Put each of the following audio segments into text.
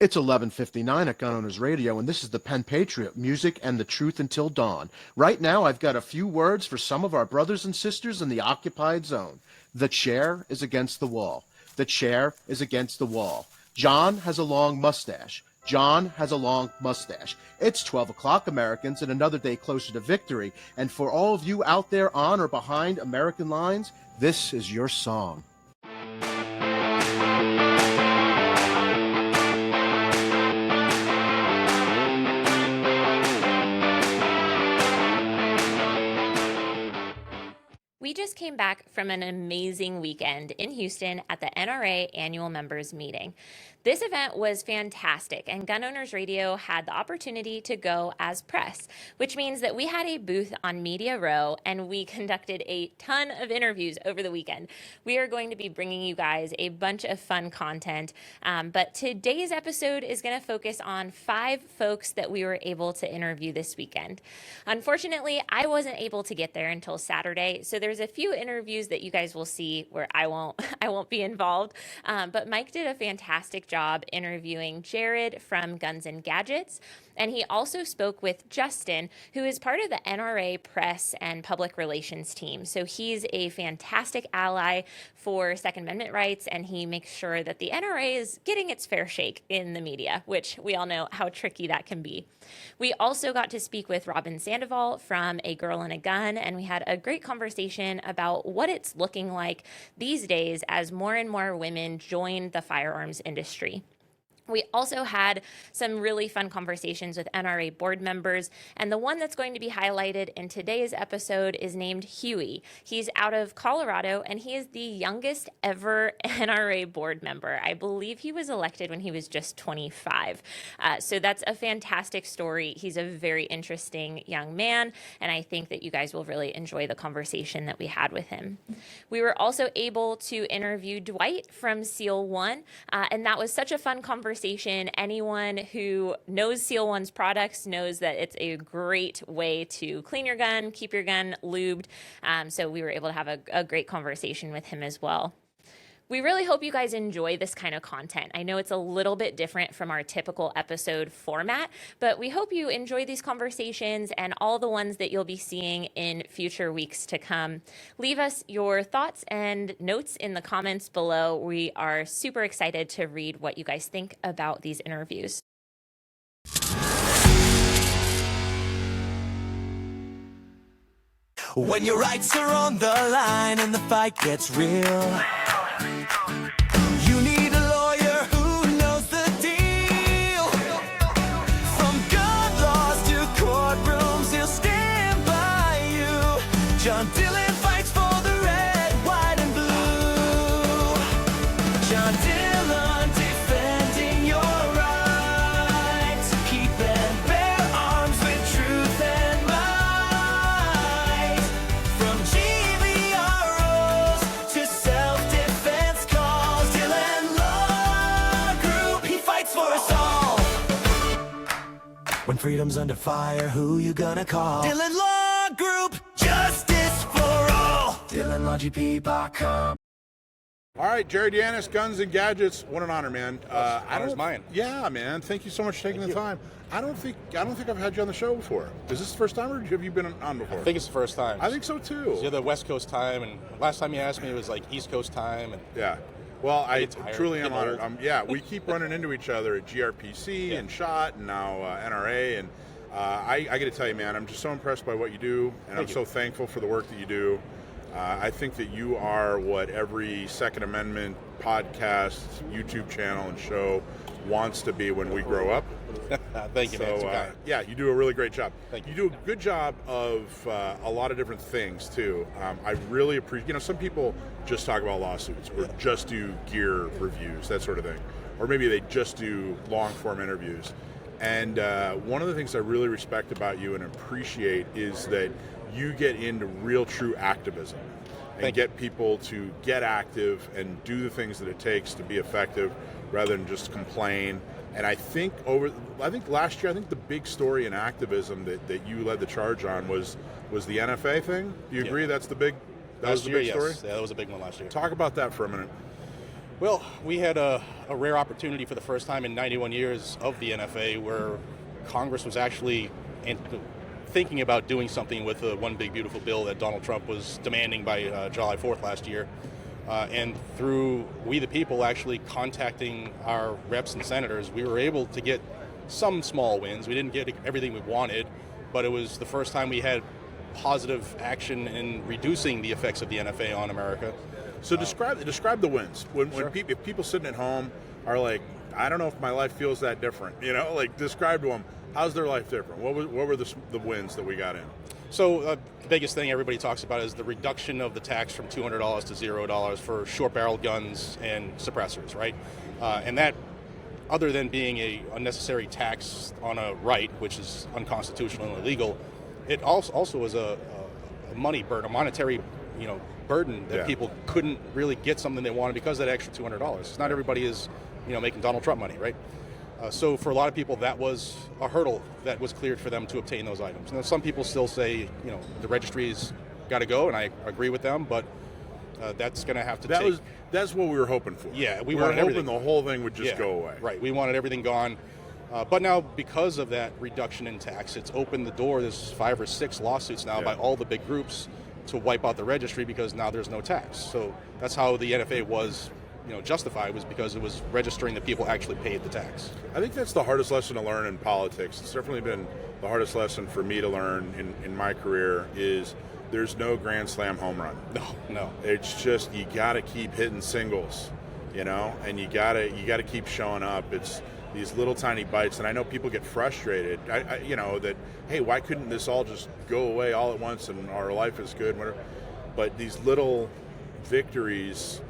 It's 11:59 at Gun Owners Radio, and this is the Penn Patriot, music and the truth until dawn. Right now, I've got a few words for some of our brothers and sisters in the occupied zone. The chair is against the wall. The chair is against the wall. John has a long mustache. John has a long mustache. It's 12 o'clock, Americans, and another day closer to victory. And for all of you out there on or behind American lines, this is your song. We just came back from an amazing weekend in Houston at the NRA annual members meeting. This event was fantastic, and Gun Owners Radio had the opportunity to go as press, which means that we had a booth on Media Row and we conducted a ton of interviews over the weekend. We are going to be bringing you guys a bunch of fun content, but today's episode is going to focus on 5 folks that we were able to interview this weekend. Unfortunately, I wasn't able to get there until Saturday, so there's a few interviews that you guys will see where I won't be involved, but Mike did a fantastic job interviewing Jared from Guns and Gadgets, and he also spoke with Justin, who is part of the NRA press and public relations team. So he's a fantastic ally for Second Amendment rights, and he makes sure that the NRA is getting its fair shake in the media, which we all know how tricky that can be. We also got to speak with Robin Sandoval from A Girl and a Gun, and we had a great conversation about what it's looking like these days as more and more women join the firearms industry. We also had some really fun conversations with NRA board members, and the one that's going to be highlighted in today's episode is named Huey. He's out of Colorado, and he is the youngest ever NRA board member. I believe he was elected when he was just 25. So that's a fantastic story. He's a very interesting young man, and I think that you guys will really enjoy the conversation that we had with him. We were also able to interview Dwight from SEAL One, and that was such a fun conversation. Anyone who knows SEAL One's products knows that it's a great way to clean your gun, keep your gun lubed. So we were able to have a great conversation with him as well. We really hope you guys enjoy this kind of content. I know it's a little bit different from our typical episode format, but we hope you enjoy these conversations and all the ones that you'll be seeing in future weeks to come. Leave us your thoughts and notes in the comments below. We are super excited to read what you guys think about these interviews. When your rights are on the line and the fight gets real, you need a lawyer who knows the deal. From gun laws to courtrooms, he'll stand by you. John Dillon fights for the red, white, and blue. John Dillon defending your rights, keep and bear arms with truth and might. From GVROs to self-defense calls, Dillon Law Group, he fights for us all. When freedom's under fire, who you gonna call? Dillon Law Group, justice for all. DillonLawGP.com. All right, Jared Yanis, Guns and Gadgets. What an honor, man. Honor's mine. Yeah, man. Thank you so much for taking the time. I don't think I've had you on the show before. Is this the first time, or have you been on before? I think it's the first time. I think so too. You're the West Coast time, and last time you asked me, it was like East Coast time. And Yeah. Well, I tired, truly am getting honored. old. Yeah, we keep running into each other at GRPC and SHOT, and now NRA, and I got to tell you, man, I'm just so impressed by what you do, and I'm so thankful for the work that you do. I think that you are what every Second Amendment podcast, YouTube channel, and show wants to be when we grow up. Thank you, man. So, yeah, you do a really great job. Thank you. You do a good job of a lot of different things, too. I really appreciate, some people just talk about lawsuits or just do gear reviews, that sort of thing. Or maybe they just do long-form interviews. And one of the things I really respect about you and appreciate is that you get into real, true activism and get people to get active and do the things that it takes to be effective rather than just complain. And I think last year, the big story in activism that you led the charge on was the NFA thing. Do you agree that's the big, that was the big story? Yes. Yeah, that was a big one last year. Talk about that for a minute. Well, we had a rare opportunity for the first time in 91 years of the NFA where Congress was actually thinking about doing something with the One Big Beautiful Bill that Donald Trump was demanding by July 4th last year. And through we the people actually contacting our reps and senators, we were able to get some small wins. We didn't get everything we wanted, but it was the first time we had positive action in reducing the effects of the NFA on America. So describe the wins. If people sitting at home are like, I don't know if my life feels that different, like describe to them, how's their life different? What were the wins that we got in? So the biggest thing everybody talks about is the reduction of the tax from $200 to $0 for short-barreled guns and suppressors, right? And that, other than being a unnecessary tax on a right, which is unconstitutional and illegal, it also is a money burden, a monetary, burden that people couldn't really get something they wanted because of that extra $200. Not everybody is, making Donald Trump money, right? So for a lot of people, that was a hurdle that was cleared for them to obtain those items. Now, some people still say, the registry's got to go, and I agree with them, but that's going to have to That's what we were hoping for. Yeah, we were hoping the whole thing would just go away. Right, we wanted everything gone. But now, because of that reduction in tax, it's opened the door. There's 5 or 6 lawsuits now by all the big groups to wipe out the registry because now there's no tax. So that's how the NFA was, justified, was because it was registering the people actually paid the tax. I think that's the hardest lesson to learn in politics. It's definitely been the hardest lesson for me to learn in my career is there's no grand slam home run. No. It's just you got to keep hitting singles, and you got to keep showing up. It's these little tiny bites, and I know people get frustrated. That hey, why couldn't this all just go away all at once and our life is good? Whatever. But these little victories,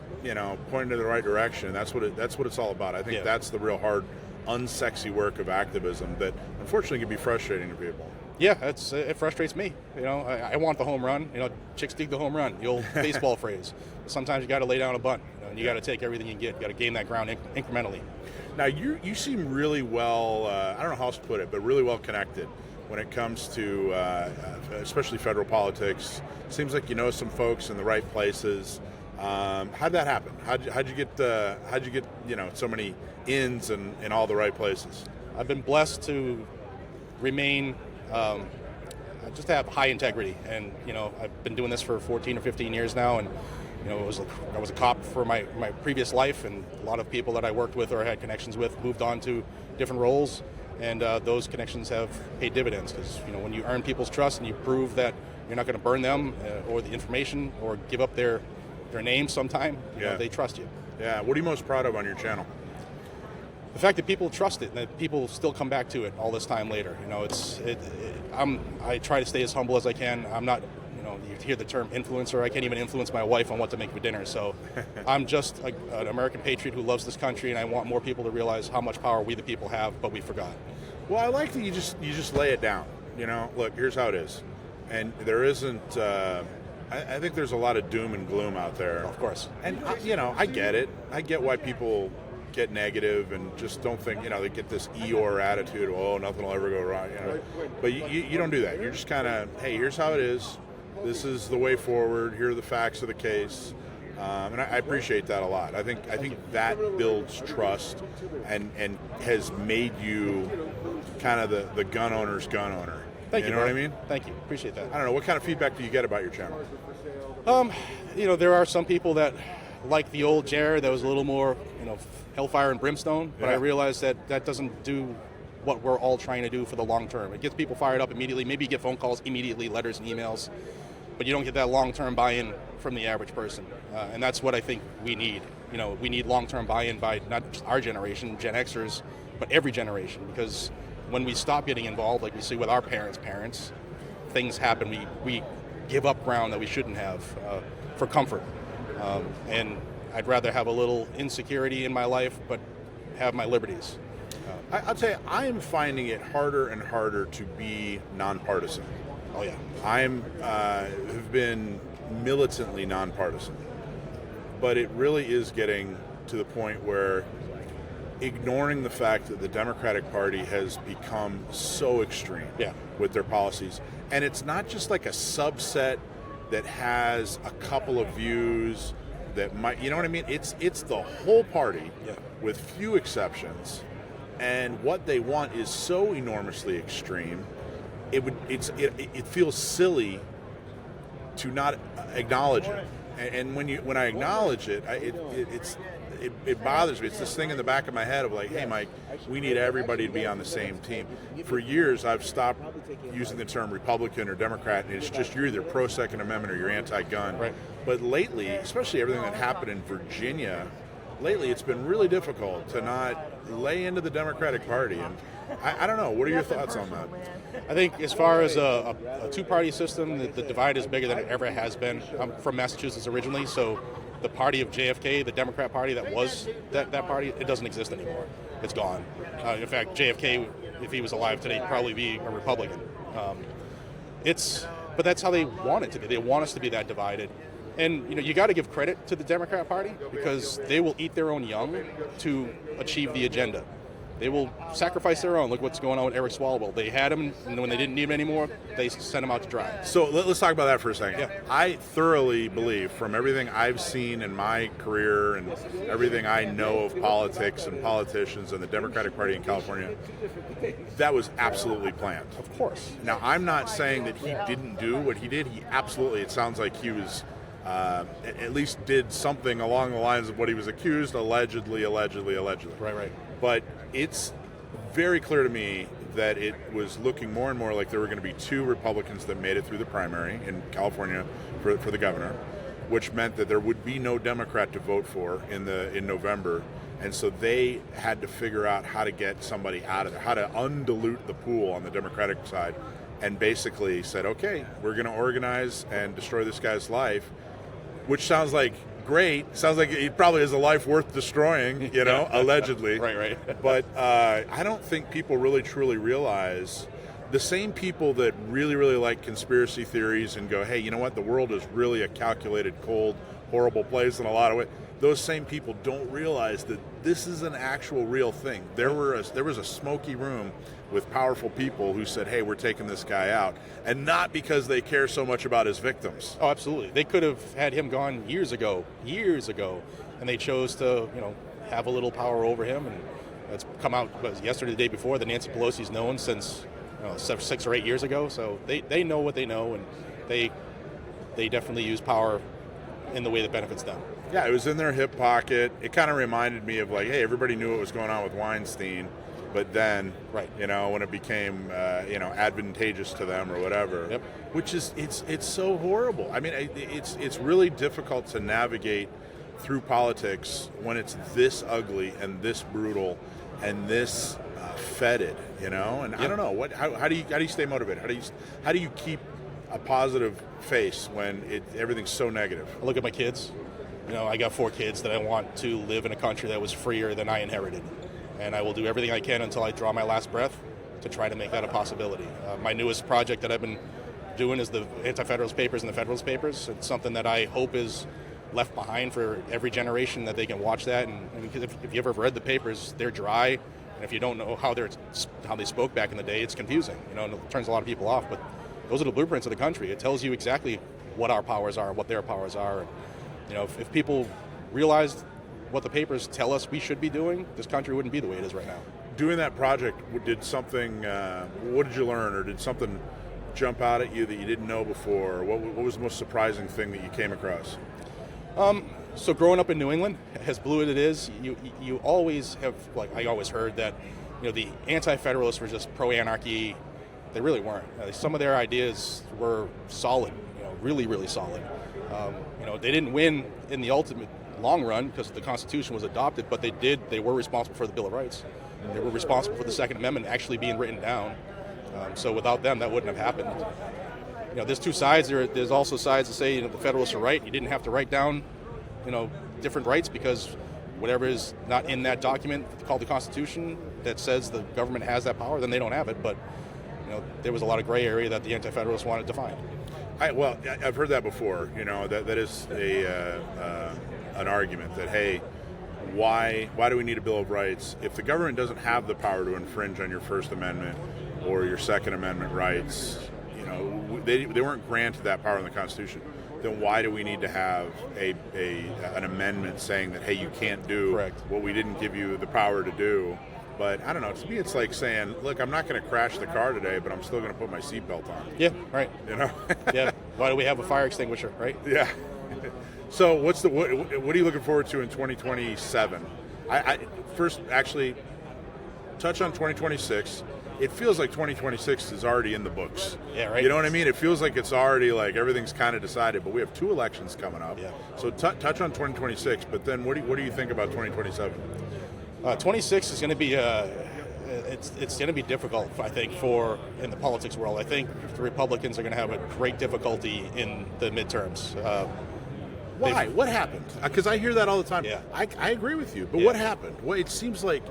pointing in the right direction. That's what it's all about. I think that's the real hard, unsexy work of activism that unfortunately can be frustrating to people. Yeah, it frustrates me. I want the home run. Chicks dig the home run, the old baseball phrase. Sometimes you got to lay down a bunt, and you got to take everything you get. You got to gain that ground incrementally. Now you seem really well. I don't know how else to put it, but really well connected when it comes to especially federal politics. Seems like you know some folks in the right places. How'd that happen? How'd you get so many ins in all the right places? I've been blessed to remain just to have high integrity, and I've been doing this for 14 or 15 years now, and I was a cop for my previous life, and a lot of people that I worked with or had connections with moved on to different roles, and those connections have paid dividends because when you earn people's trust and you prove that you're not going to burn them or the information or give up their name sometime, they trust you. Yeah. What are you most proud of on your channel? The fact that people trust it and that people still come back to it all this time later. I try to stay as humble as I can. I'm not, you hear the term influencer. I can't even influence my wife on what to make for dinner. So I'm just an American patriot who loves this country, and I want more people to realize how much power we the people have, but we forgot. Well, I like that you just lay it down. Look, here's how it is. And there isn't, I think there's a lot of doom and gloom out there. Of course. And, I get it. I get why people get negative and just don't think, they get this Eeyore attitude, nothing will ever go wrong, But you don't do that. You're just kind of, hey, here's how it is. This is the way forward. Here are the facts of the case. And I appreciate that a lot. I think that builds trust and has made you kind of the gun owner's gun owner. Thank you. You know what I mean? Thank you. Appreciate that. I don't know. What kind of feedback do you get about your channel? There are some people that like the old Jared that was a little more, hellfire and brimstone. But I realize that doesn't do what we're all trying to do for the long term. It gets people fired up immediately. Maybe you get phone calls immediately, letters and emails, but you don't get that long-term buy-in from the average person. And that's what I think we need. We need long-term buy-in by not just our generation, Gen Xers, but every generation. Because when we stop getting involved, like we see with our parents, things happen. We give up ground that we shouldn't have for comfort. And I'd rather have a little insecurity in my life, but have my liberties. I'll tell you, I am finding it harder and harder to be nonpartisan. Oh yeah. have been militantly nonpartisan, but it really is getting to the point where ignoring the fact that the Democratic Party has become so extreme with their policies, and it's not just like a subset that has a couple of views that might, you know what I mean? It's the whole party, Yeah. with few exceptions, and what they want is so enormously extreme. It feels silly to not acknowledge it, and when I acknowledge it, it bothers me. It's this thing in the back of my head of like, hey, Mike, we need everybody to be on the same team. For years, I've stopped using the term Republican or Democrat, and it's just you're either pro-Second Amendment or you're anti-gun. Right. But lately, especially everything that happened in Virginia, lately it's been really difficult to not lay into the Democratic Party. And I don't know. What are your thoughts on that? I think as far as a two-party system, the divide is bigger than it ever has been. I'm from Massachusetts originally, so the party of JFK, the Democrat Party that was that party, it doesn't exist anymore. It's gone. In fact, JFK, if he was alive today, he'd probably be a Republican. But that's how they want it to be. They want us to be that divided. And you got to give credit to the Democrat Party because they will eat their own young to achieve the agenda. They will sacrifice their own. Look what's going on with Eric Swalwell. They had him, and when they didn't need him anymore, they sent him out to dry. So let's talk about that for a second. Yeah. I thoroughly believe, from everything I've seen in my career and everything I know of politics and politicians and the Democratic Party in California, that was absolutely planned. Of course. Now, I'm not saying that he didn't do what he did. He absolutely, it sounds like he was, at least did something along the lines of what he was accused, allegedly. Right. But it's very clear to me that it was looking more and more like there were going to be two Republicans that made it through the primary in California for the governor, which meant that there would be no Democrat to vote for in November. And so they had to figure out how to get somebody out of there, how to undilute the pool on the Democratic side, and basically said, okay, we're going to organize and destroy this guy's life, which sounds like great. Sounds like he probably has a life worth destroying, allegedly. Right. But I don't think people really truly realize, the same people that really, really like conspiracy theories and go, hey, you know what, the world is really a calculated, cold, horrible place in a lot of ways. Those same people don't realize that this is an actual real thing. There was a smoky room with powerful people who said, hey, we're taking this guy out, and not because they care so much about his victims. Oh, absolutely. They could have had him gone years ago, and they chose to, have a little power over him, and it's come out yesterday, the day before, that Nancy Pelosi's known since 6 or 8 years ago, so they know what they know, and they definitely use power in the way that benefits them. Yeah, it was in their hip pocket. It kind of reminded me of like, hey, everybody knew what was going on with Weinstein, but then, right, when it became, advantageous to them or whatever, yep. Which is, it's so horrible. I mean, it's really difficult to navigate through politics when it's this ugly and this brutal and this fetid, And yep. I don't know how do you stay motivated? How do you keep a positive face when everything's so negative? I look at my kids. I got 4 kids that I want to live in a country that was freer than I inherited. And I will do everything I can until I draw my last breath to try to make that a possibility. My newest project that I've been doing is the Anti-Federalist Papers and the Federalist Papers. It's something that I hope is left behind for every generation, that they can watch that. And if you ever read the papers, they're dry. And if you don't know how they spoke back in the day, it's confusing. And it turns a lot of people off. But those are the blueprints of the country. It tells you exactly what our powers are, what their powers are. If people realized what the papers tell us we should be doing, this country wouldn't be the way it is right now. Doing that project, did something, what did you learn, or did something jump out at you that you didn't know before? What was the most surprising thing that you came across? So growing up in New England, as blue as it is, you always have, I always heard that, the anti-federalists were just pro-anarchy. They really weren't. Some of their ideas were solid, really, really solid. They didn't win in the ultimate long run because the Constitution was adopted, but they were responsible for the Bill of Rights. They were responsible for the Second Amendment actually being written down. So without them, that wouldn't have happened. There's two sides. There's also sides that say, the Federalists are right. You didn't have to write down, different rights, because whatever is not in that document called the Constitution that says the government has that power, then they don't have it. But, there was a lot of gray area that the Anti-Federalists wanted to find. I've heard that before. That is an argument that, hey, why do we need a Bill of Rights if the government doesn't have the power to infringe on your First Amendment or your Second Amendment rights? They weren't granted that power in the Constitution. then why do we need to have an amendment saying that, hey, you can't do what we didn't give you the power to do? But I don't know. To me, it's like saying, look, I'm not going to crash the car today, but I'm still going to put my seatbelt on. Yeah, right. You know? Yeah. Why do we have a fire extinguisher, right? Yeah. So what are you looking forward to in 2027? I first, actually, touch on 2026. It feels like 2026 is already in the books. Yeah, right. You know what I mean? It feels like it's already like everything's kind of decided, but we have 2 elections coming up. Yeah. So touch on 2026, but then what do you think about 2027? 26 is going to be it's going to be difficult, I think, in the politics world. I think the Republicans are going to have a great difficulty in the midterms. Why? What happened? Because I hear that all the time. Yeah. I agree with you, but what happened? Well, it seems like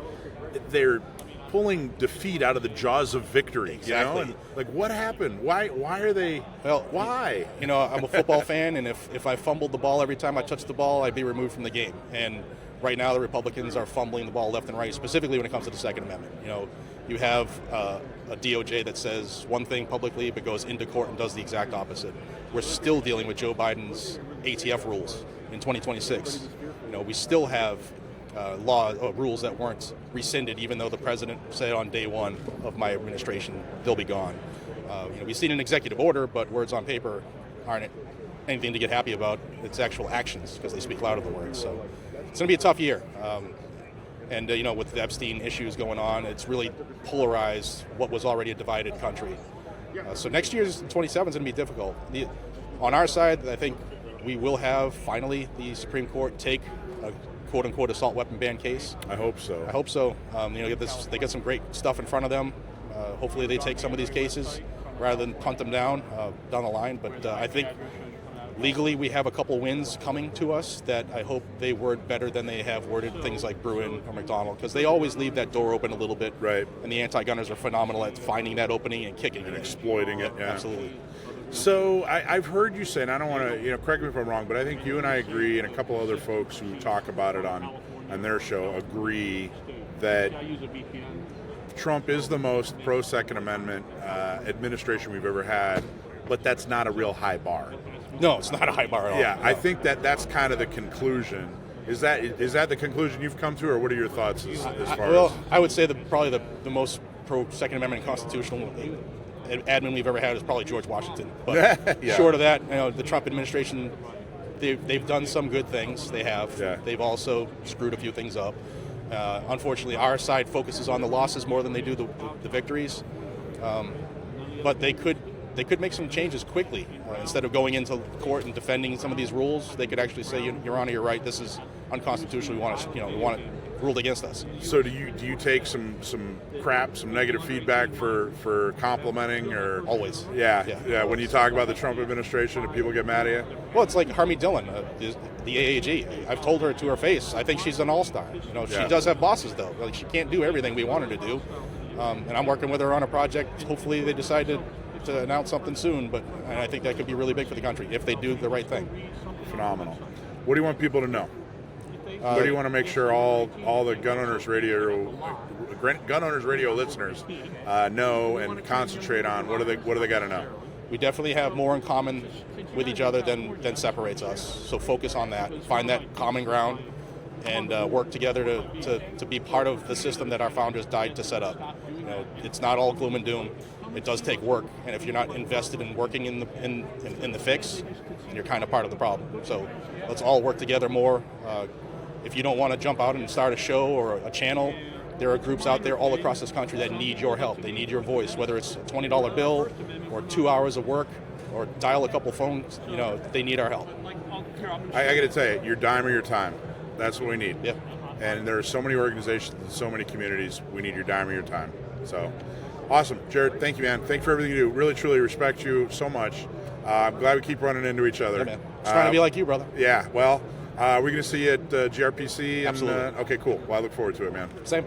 they're pulling defeat out of the jaws of victory. Exactly. You know? And, like, what happened? Why are they? Well, why? You know, I'm a football fan, and if I fumbled the ball every time I touched the ball, I'd be removed from the game. And right now, the Republicans are fumbling the ball left and right, specifically when it comes to the Second Amendment. You know, you have a DOJ that says one thing publicly, but goes into court and does the exact opposite. We're still dealing with Joe Biden's ATF rules in 2026. You know, we still have rules that weren't rescinded, even though the president said on day one of my administration they'll be gone. You know, we've seen an executive order, but words on paper aren't anything to get happy about. It's actual actions, because they speak louder than words. So it's going to be a tough year. And you know, with the Epstein issues going on, it's really polarized what was already a divided country. So next year's 27 is going to be difficult. On our side, I think we will have finally the Supreme Court take a quote-unquote assault weapon ban case. I hope so. I hope so. You know, they got some great stuff in front of them. Hopefully, they take some of these cases rather than punt them down the line. But I think legally, we have a couple wins coming to us that I hope they word better than they have worded things like Bruin or McDonald, because they always leave that door open a little bit. Right. And the anti-gunners are phenomenal at finding that opening and kicking it. Exploiting it, yeah. Absolutely. So I've heard you say, and I don't want to, correct me if I'm wrong, but I think you and I agree, and a couple other folks who talk about it on their show agree that Trump is the most pro-Second Amendment administration we've ever had, but that's not a real high bar. No, it's not a high bar at all. Yeah, no. I think that's kind of the conclusion. Is that the conclusion you've come to, or what are your thoughts as far Well, as? I would say probably the most pro-Second Amendment constitutional admin we've ever had is probably George Washington. But Yeah. Short of that, the Trump administration, they've done some good things. They have. Yeah. They've also screwed a few things up. Unfortunately, our side focuses on the losses more than they do the victories. But they could make some changes quickly. Instead of going into court and defending some of these rules, they could actually say, Your Honor, you're right. This is unconstitutional. We want it ruled against us. So do you take some crap, some negative feedback for complimenting, or Always. Yeah. When you talk about the Trump administration, do people get mad at you? Well, it's like Harmy Dillon, the AAG. I've told her to her face, I think she's an all-star. She does have bosses, though. Like, she can't do everything we want her to do. And I'm working with her on a project. Hopefully they decide to announce something soon, but I think that could be really big for the country if they do the right thing. Phenomenal. What do you want people to know? What do you want to make sure all the Gun Owners Radio listeners know and concentrate on? What do they got to know? We definitely have more in common with each other than separates us. So focus on that, find that common ground, and work together to be part of the system that our founders died to set up. It's not all gloom and doom. It does take work, and if you're not invested in working in the fix, then you're kind of part of the problem. So let's all work together more. If you don't want to jump out and start a show or a channel, there are groups out there all across this country that need your help. They need your voice, whether it's a $20 bill or 2 hours of work or dial a couple phones. They need our help. I got to tell you, your dime or your time. That's what we need. Yep. And there are so many organizations and so many communities. We need your dime or your time. So awesome. Jared, thank you, man. Thank you for everything you do. Really, truly respect you so much. I'm glad we keep running into each other. Yeah, man. Just trying to be like you, brother. Yeah, well, we're going to see you at GRPC. Absolutely. Okay, cool. Well, I look forward to it, man. Same.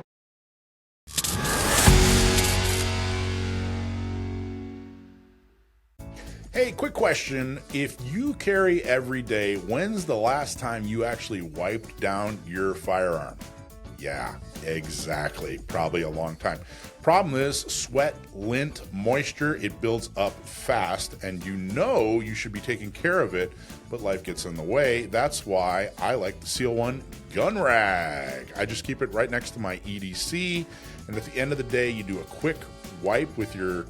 Hey, quick question. If you carry every day, when's the last time you actually wiped down your firearm? Yeah, exactly. Probably a long time. Problem is, sweat, lint, moisture, it builds up fast, and you should be taking care of it, but life gets in the way. That's why I like the Seal One gun rag. I just keep it right next to my EDC, and at the end of the day, you do a quick wipe with your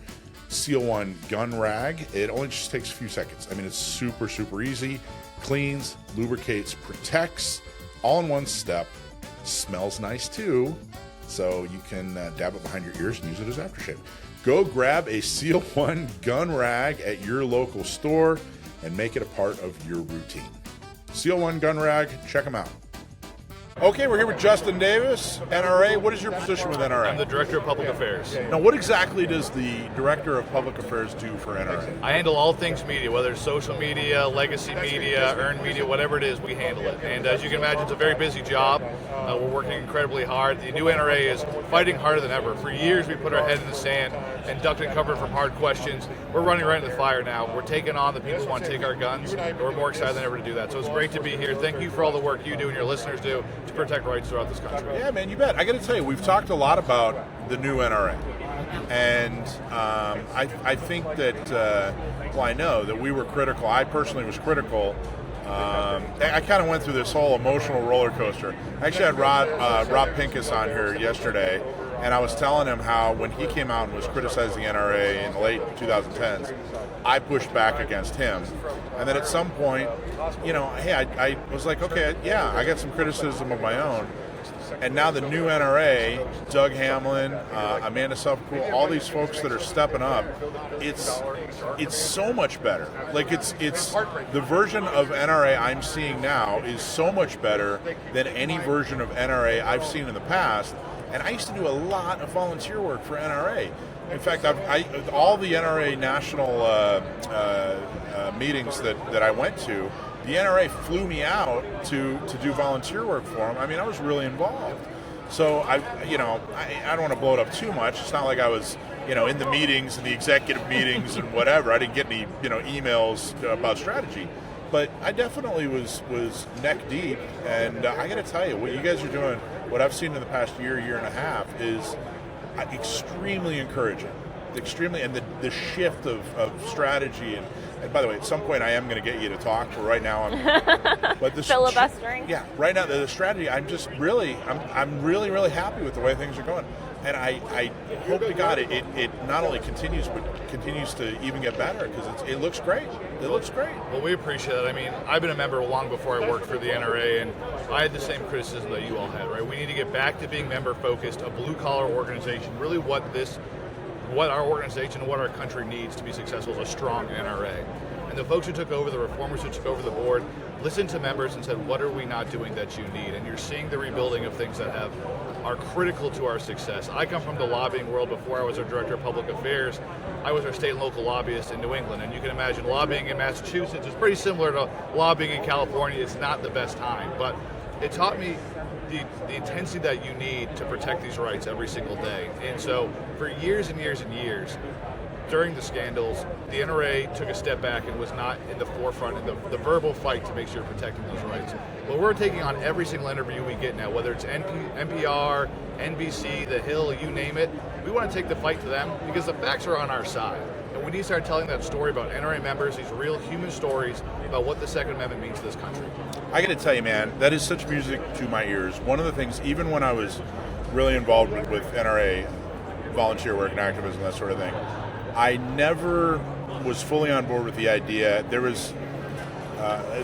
Seal One gun rag. It only just takes a few seconds. I mean, it's super, super easy. Cleans, lubricates, protects, all in one step. Smells nice too, so you can dab it behind your ears and use it as aftershave. Go grab a Seal One gun rag at your local store and make it a part of your routine. Seal One gun rag, check them out. Okay, we're here with Justin Davis, NRA. What is your position with NRA? I'm the Director of Public Affairs. Now, what exactly does the Director of Public Affairs do for NRA? I handle all things media, whether it's social media, legacy media, earned media, whatever it is, we handle it. And as you can imagine, it's a very busy job. We're working incredibly hard. The new NRA is fighting harder than ever. For years, we put our head in the sand and ducked and covered from hard questions. We're running right in the fire now. We're taking on the people who want to take our guns, and we're more excited than ever to do that. So it's great to be here. Thank you for all the work you do and your listeners do to protect rights throughout this country. Yeah, man, you bet. I got to tell you, we've talked a lot about the new NRA. And I think that, I know that we were critical. I personally was critical. I kind of went through this whole emotional roller coaster. I actually had Rob Pincus on here yesterday, and I was telling him how when he came out and was criticizing the NRA in the late 2010s, I pushed back against him. And then at some point, I was like, okay, yeah, I got some criticism of my own. And now the new NRA, Doug Hamlin, Amanda Suffolk, all these folks that are stepping up, it's so much better. Like it's the version of NRA I'm seeing now is so much better than any version of NRA I've seen in the past. And I used to do a lot of volunteer work for NRA. In fact, all the NRA national meetings that I went to, the NRA flew me out to do volunteer work for them. I mean, I was really involved. So I don't want to blow it up too much. It's not like I was, in the meetings and the executive meetings and whatever. I didn't get any, emails about strategy. But I definitely was neck deep. And I got to tell you, what you guys are doing, what I've seen in the past year and a half is extremely encouraging. Extremely, and the shift of strategy and by the way, at some point I am going to get you to talk. But right now I'm but the filibustering. Yeah, right now the strategy. I'm really happy with the way things are going, and I hope to God it not only continues but continues to even get better because it looks great. It looks great. Well, we appreciate it. I mean, I've been a member long before I worked for the NRA, and I had the same criticism that you all had. Right, we need to get back to being member focused, a blue collar organization. Really, what our organization and what our country needs to be successful is a strong NRA. And the folks who took over, the reformers who took over the board, listened to members and said, what are we not doing that you need? And you're seeing the rebuilding of things that are critical to our success. I come from the lobbying world. Before I was our Director of Public Affairs, I was our state and local lobbyist in New England. And you can imagine lobbying in Massachusetts is pretty similar to lobbying in California. It's not the best time, but it taught me the intensity that you need to protect these rights every single day. And so for years and years and years, during the scandals, the NRA took a step back and was not in the forefront in the verbal fight to make sure you're protecting those rights. But we're taking on every single interview we get now, whether it's NPR, NBC, The Hill, you name it. We want to take the fight to them because the facts are on our side. And we need to start telling that story about NRA members, these real human stories about what the Second Amendment means to this country. I got to tell you, man, that is such music to my ears. One of the things, even when I was really involved with NRA volunteer work and activism, that sort of thing, I never was fully on board with the idea. There was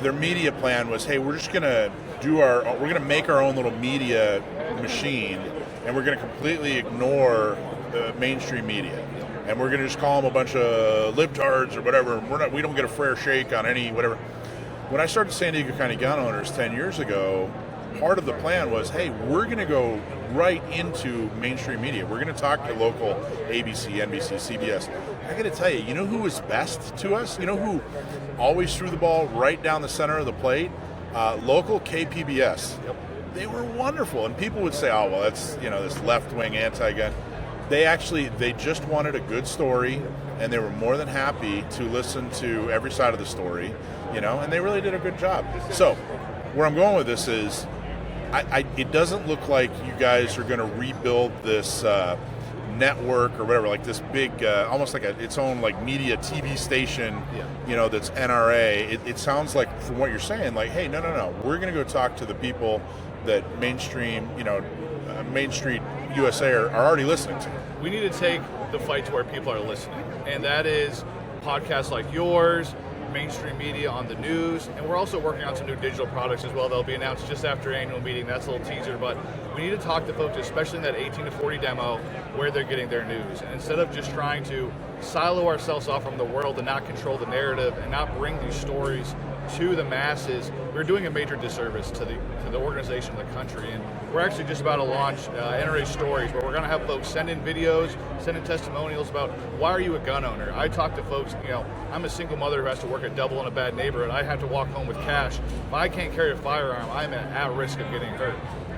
their media plan was, hey, we're just going to we're going to make our own little media machine, and we're going to completely ignore the mainstream media. And we're going to just call them a bunch of libtards or whatever. We don't get a fair shake on any whatever. When I started San Diego County Gun Owners 10 years ago, part of the plan was, hey, we're going to go right into mainstream media. We're going to talk to local ABC, NBC, CBS. I got to tell you, you know who was best to us? You know who always threw the ball right down the center of the plate? Local KPBS. Yep. They were wonderful. And people would say, oh, well, that's, this left-wing anti-gun. They just wanted a good story, and they were more than happy to listen to every side of the story, and they really did a good job. So where I'm going with this is, it doesn't look like you guys are going to rebuild this network or whatever, like this big, almost like its own like media TV station, that's NRA. It sounds like, from what you're saying, like, hey, no, we're going to go talk to the people that mainstream, Main Street USA are already listening to. We need to take the fight to where people are listening, and that is podcasts like yours, mainstream media on the news, and we're also working on some new digital products as well. They'll be announced just after annual meeting. That's a little teaser, but we need to talk to folks, especially in that 18 to 40 demo, where they're getting their news. And instead of just trying to silo ourselves off from the world and not control the narrative and not bring these stories to the masses, we're doing a major disservice to the organization of the country. And we're actually just about to launch NRA Stories, where we're going to have folks send in videos, send in testimonials about why are you a gun owner. I talk to folks, I'm a single mother who has to work at double in a bad neighborhood. I have to walk home with cash. If I can't carry a firearm, I'm at risk of getting hurt.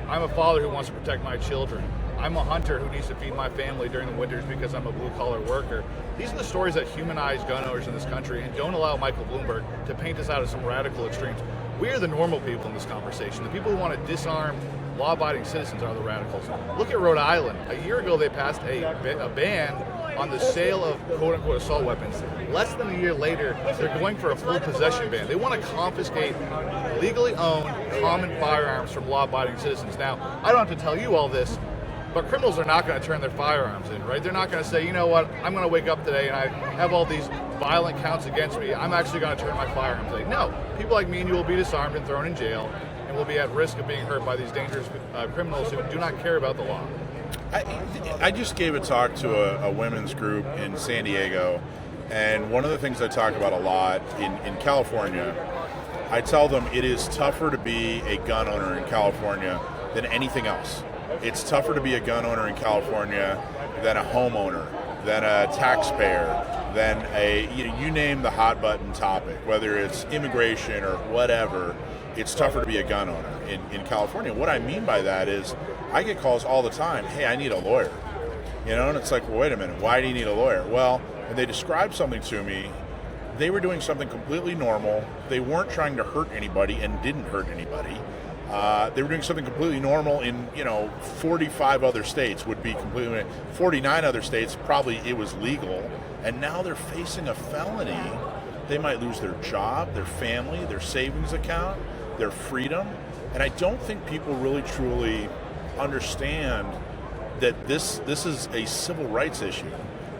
I'm a father who wants to protect my children. I'm a hunter who needs to feed my family during the winters because I'm a blue-collar worker. These are the stories that humanize gun owners in this country and don't allow Michael Bloomberg to paint us out as some radical extremes. We are the normal people in this conversation. The people who want to disarm law-abiding citizens are the radicals. Look at Rhode Island. A year ago, they passed a ban on the sale of quote-unquote assault weapons. Less than a year later, they're going for a full possession ban. They want to confiscate legally owned common firearms from law-abiding citizens. Now, I don't have to tell you all this, but criminals are not going to turn their firearms in, right? They're not going to say, you know what, I'm going to wake up today and I have all these violent counts against me. I'm actually going to turn my firearms in. No, people like me and you will be disarmed and thrown in jail and will be at risk of being hurt by these dangerous criminals who do not care about the law. I just gave a talk to a women's group in San Diego, and one of the things I talk about a lot in California, I tell them it is tougher to be a gun owner in California than anything else. It's tougher to be a gun owner in California than a homeowner, than a taxpayer, than you name the hot button topic, whether it's immigration or whatever. It's tougher to be a gun owner in California. What I mean by that is I get calls all the time, hey, I need a lawyer. And it's like, well, wait a minute, why do you need a lawyer? Well, when they described something to me, they were doing something completely normal. They weren't trying to hurt anybody and didn't hurt anybody. They were doing something completely normal in, 45 other states 49 other states, probably it was legal. And now they're facing a felony. They might lose their job, their family, their savings account, their freedom. And I don't think people really truly understand that this is a civil rights issue,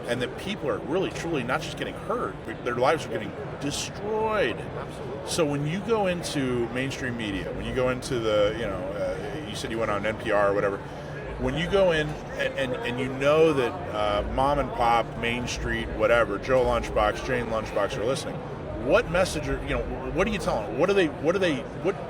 and that people are really truly not just getting hurt, their lives are getting destroyed. Absolutely. So when you go into mainstream media, when you go into you said you went on NPR or whatever, when you go in and you know that mom and pop, Main Street, whatever, Joe Lunchbox, Jane Lunchbox are listening, what message what do you tell them? What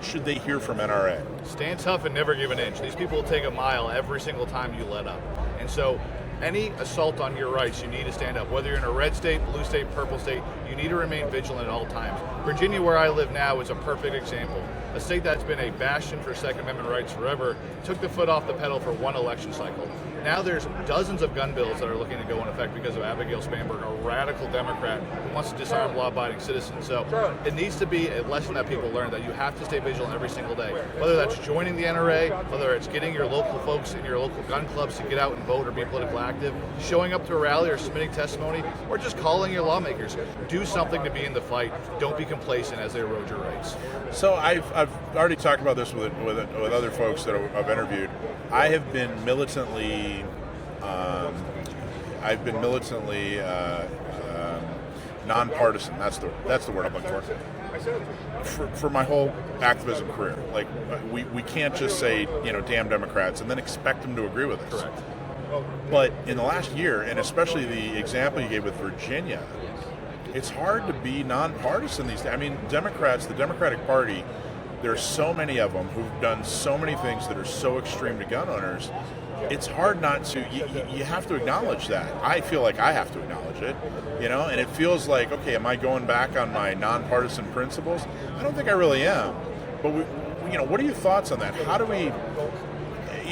should they hear from NRA? Stand tough and never give an inch. These people will take a mile every single time you let up. And so any assault on your rights, you need to stand up. Whether you're in a red state, blue state, purple state, you need to remain vigilant at all times. Virginia, where I live now, is a perfect example. A state that's been a bastion for Second Amendment rights forever took the foot off the pedal for one election cycle. Now there's dozens of gun bills that are looking to go in effect because of Abigail Spanberg, a radical Democrat who wants to disarm law-abiding citizens. So it needs to be a lesson that people learn, that you have to stay vigilant every single day. Whether that's joining the NRA, whether it's getting your local folks in your local gun clubs to get out and vote or be politically active, showing up to a rally or submitting testimony, or just calling your lawmakers. Do something to be in the fight. Don't be complacent as they erode your rights. So I've already talked about this with other folks that I've interviewed. I have been militantly nonpartisan. That's the word I'm looking for my whole activism career. Like we can't just say damn Democrats and then expect them to agree with us. Correct. But in the last year, and especially the example you gave with Virginia, it's hard to be nonpartisan these days. I mean, Democrats, the Democratic Party, there's so many of them who've done so many things that are so extreme to gun owners. It's hard not to, you have to acknowledge that. I feel like I have to acknowledge it, and it feels like, okay, am I going back on my nonpartisan principles? I don't think I really am. But, what are your thoughts on that? How do we,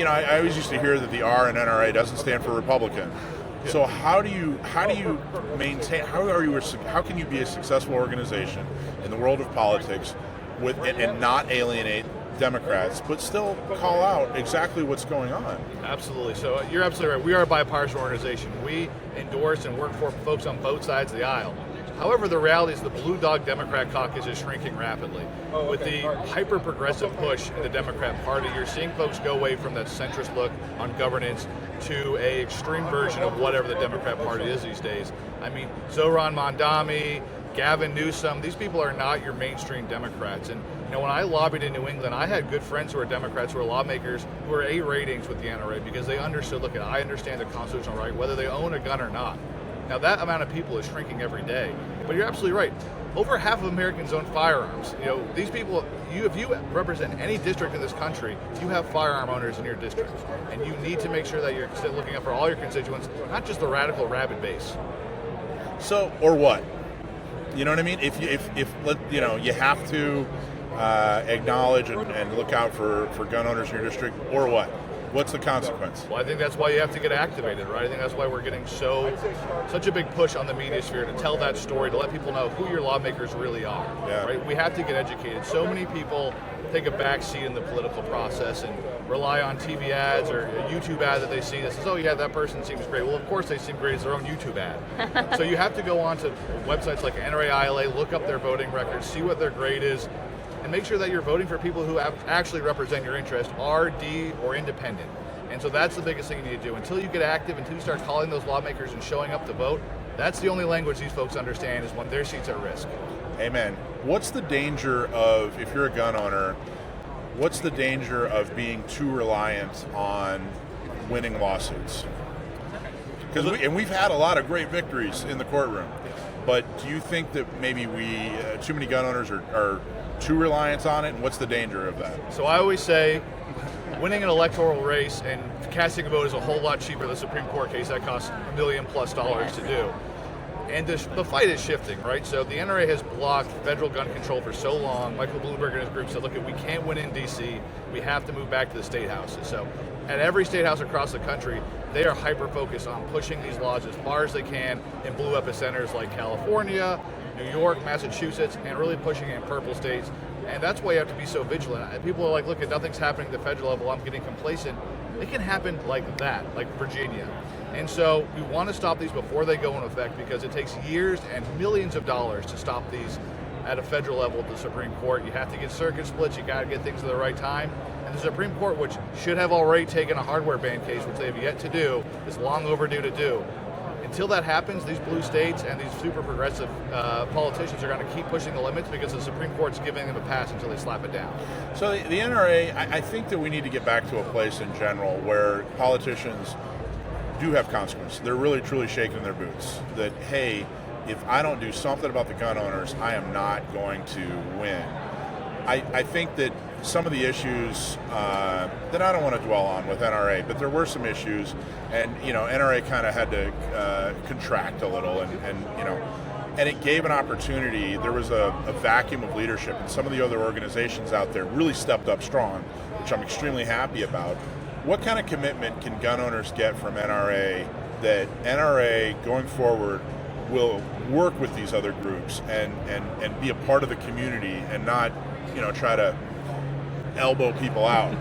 I always used to hear that the R in NRA doesn't stand for Republican. So how do you maintain, how can you be a successful organization in the world of politics and not alienate Democrats, but still call out exactly what's going on. Absolutely. So you're absolutely right. We are a bipartisan organization. We endorse and work for folks on both sides of the aisle. However, the reality is the Blue Dog Democrat caucus is shrinking rapidly. With the hyper-progressive push in the Democrat Party, you're seeing folks go away from that centrist look on governance to a extreme version of whatever the Democrat Party is these days. I mean, Zohran Mamdani, Gavin Newsom, these people are not your mainstream Democrats. And when I lobbied in New England, I had good friends who are Democrats, who are lawmakers, who are A ratings with the NRA because they understood, look, I understand the constitutional right, whether they own a gun or not. Now that amount of people is shrinking every day, but you're absolutely right. Over half of Americans own firearms. These people, if you represent any district in this country, you have firearm owners in your district, and you need to make sure that you're still looking out for all your constituents, not just the radical, rabid base. So, or what? You know what I mean? If you have to acknowledge and look out for gun owners in your district, or what? What's the consequence? Well, I think that's why you have to get activated, right? I think that's why we're getting such a big push on the media sphere to tell that story, to let people know who your lawmakers really are, right? We have to get educated. So many people take a back seat in the political process and rely on TV ads or a YouTube ad that they see that says, oh yeah, that person seems great. Well, of course they seem great as their own YouTube ad. So you have to go on to websites like NRA ILA, look up their voting records, see what their grade is, and make sure that you're voting for people who actually represent your interest, RD or independent. And so that's the biggest thing you need to do. Until you get active, until you start calling those lawmakers and showing up to vote, that's the only language these folks understand is when their seat's at risk. Amen. What's the danger of, if you're a gun owner, what's the danger of being too reliant on winning lawsuits? Because we've had a lot of great victories in the courtroom, but do you think that maybe too many gun owners are too reliant on it, and what's the danger of that? So I always say winning an electoral race and casting a vote is a whole lot cheaper than a Supreme Court case that costs $1 million+ to do. And the fight is shifting, right? So the NRA has blocked federal gun control for so long. Michael Bloomberg and his group said, look, we can't win in D.C. We have to move back to the state houses. So at every state house across the country, they are hyper-focused on pushing these laws as far as they can in blue epicenters like California, New York, Massachusetts, and really pushing it in purple states. And that's why you have to be so vigilant. People are like, look, nothing's happening at the federal level, I'm getting complacent. It can happen like that, like Virginia. And so we want to stop these before they go into effect because it takes years and millions of dollars to stop these at a federal level at the Supreme Court. You have to get circuit splits, you got to get things at the right time. And the Supreme Court, which should have already taken a hardware ban case, which they have yet to do, is long overdue to do. Until that happens, these blue states and these super progressive politicians are going to keep pushing the limits because the Supreme Court's giving them a pass until they slap it down. So the NRA, I think that we need to get back to a place in general where politicians do have consequences. They're really truly shaking their boots. That, hey, if I don't do something about the gun owners, I am not going to win. I think that some of the issues that I don't want to dwell on with NRA, but there were some issues, and NRA kind of had to contract a little, and it gave an opportunity. There was a vacuum of leadership, and some of the other organizations out there really stepped up strong, which I'm extremely happy about. What kind of commitment can gun owners get from NRA that NRA going forward will work with these other groups and be a part of the community and not try to elbow people out?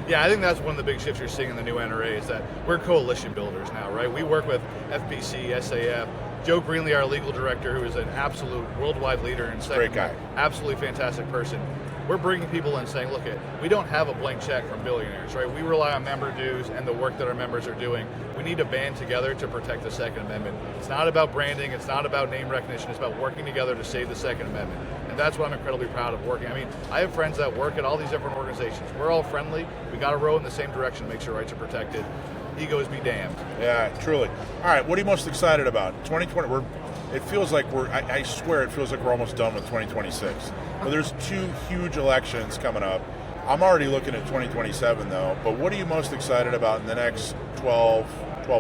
Yeah, I think that's one of the big shifts you're seeing in the new NRA is that we're coalition builders now, right? We work with FBC, SAF, Joe Greenlee, our legal director, who is an absolute worldwide leader and great guy, absolutely fantastic person. We're bringing people in saying, look, we don't have a blank check from billionaires, right? We rely on member dues and the work that our members are doing. We need to band together to protect the Second Amendment. It's not about branding. It's not about name recognition. It's about working together to save the Second Amendment. And that's what I'm incredibly proud of working. I mean, I have friends that work at all these different organizations. We're all friendly. We got to row in the same direction to make sure rights are protected. Egos be damned. Yeah, truly. All right, what are you most excited about? 2020, it feels like I swear it feels like we're almost done with 2026. But there's 2 huge elections coming up. I'm already looking at 2027 though, but what are you most excited about in the next 12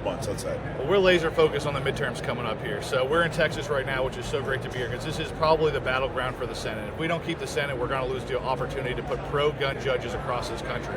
months, let's say? Well, we're laser focused on the midterms coming up here. So we're in Texas right now, which is so great to be here because this is probably the battleground for the Senate. If we don't keep the Senate, we're going to lose the opportunity to put pro-gun judges across this country.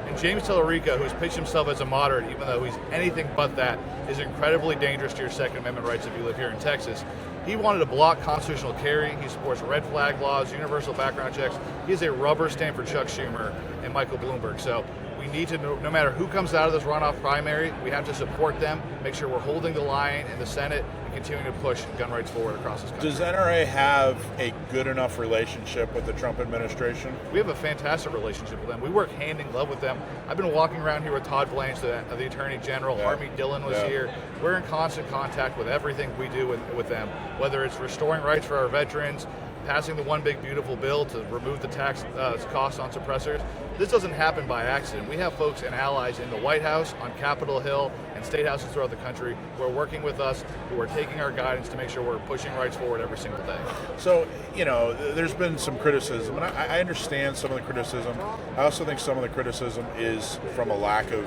And And James Tallarico, who's pitched himself as a moderate, even though he's anything but that, is incredibly dangerous to your Second Amendment rights if you live here in Texas. He wanted to block constitutional carry. He supports red flag laws, universal background checks. He is a rubber stamp for Chuck Schumer and Michael Bloomberg. So we need to, no matter who comes out of this runoff primary, we have to support them, make sure we're holding the line in the Senate, and continuing to push gun rights forward across this country. Does NRA have a good enough relationship with the Trump administration? We have a fantastic relationship with them. We work hand in glove with them. I've been walking around here with Todd Blanche, the Attorney General. Yeah. Harmeet Dillon was Yeah. here. We're in constant contact with everything we do with them, whether it's restoring rights for our veterans, passing the One Big Beautiful Bill to remove the tax costs on suppressors. This doesn't happen by accident. We have folks and allies in the White House, on Capitol Hill, and state houses throughout the country who are working with us, who are taking our guidance to make sure we're pushing rights forward every single day. So, there's been some criticism, and I understand some of the criticism. I also think some of the criticism is from a lack of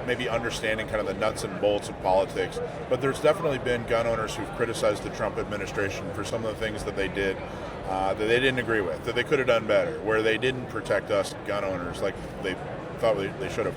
maybe understanding kind of the nuts and bolts of politics. But there's definitely been gun owners who've criticized the Trump administration for some of the things that they did that they didn't agree with, that they could have done better, where they didn't protect us gun owners like they thought they should have.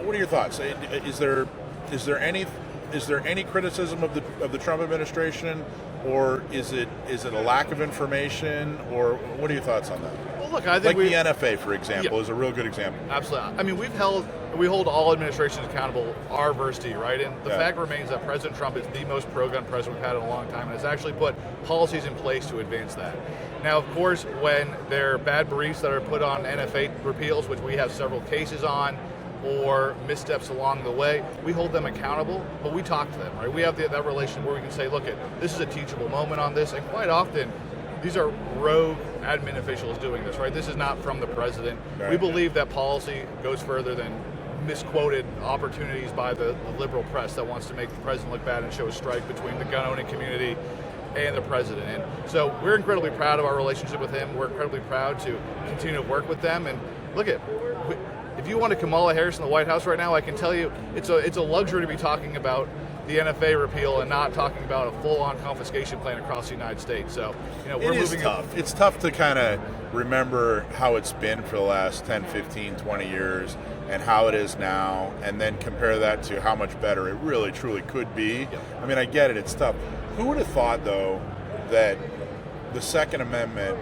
What are your thoughts? Is there any criticism of the Trump administration, or is it a lack of information, or what are your thoughts on that? Well, look, I think the NFA, for example, is a real good example. Absolutely. I mean, we hold all administrations accountable, R versus D, right? And the fact remains that President Trump is the most pro-gun president we've had in a long time, and has actually put policies in place to advance that. Now, of course, when there are bad briefs that are put on NFA repeals, which we have several cases on, or missteps along the way, we hold them accountable, but we talk to them, right? We have that relationship where we can say, look, this is a teachable moment on this, and quite often, these are rogue admin officials doing this, right? This is not from the president. Right. We believe that policy goes further than misquoted opportunities by the liberal press that wants to make the president look bad and show a strike between the gun-owning community and the president. And so we're incredibly proud of our relationship with him. We're incredibly proud to continue to work with them. And look if you want a Kamala Harris in the White House right now, I can tell you it's a luxury to be talking about the NFA repeal and not talking about a full-on confiscation plan across the United States. So, we're moving. Tough. It's tough to kind of remember how it's been for the last 10, 15, 20 years and how it is now, and then compare that to how much better it really, truly could be. Yeah. I mean, I get it. It's tough. Who would have thought, though, that the Second Amendment,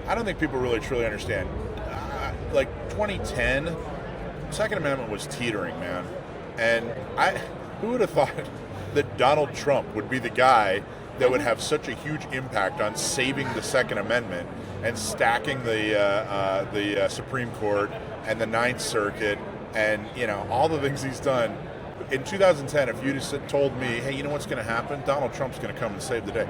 I don't think people really, truly understand. Like 2010, Second Amendment was teetering, man. And who would have thought that Donald Trump would be the guy that would have such a huge impact on saving the Second Amendment and stacking the Supreme Court and the Ninth Circuit and all the things he's done. In 2010, if you'd have told me, hey, you know what's going to happen? Donald Trump's going to come and save the day.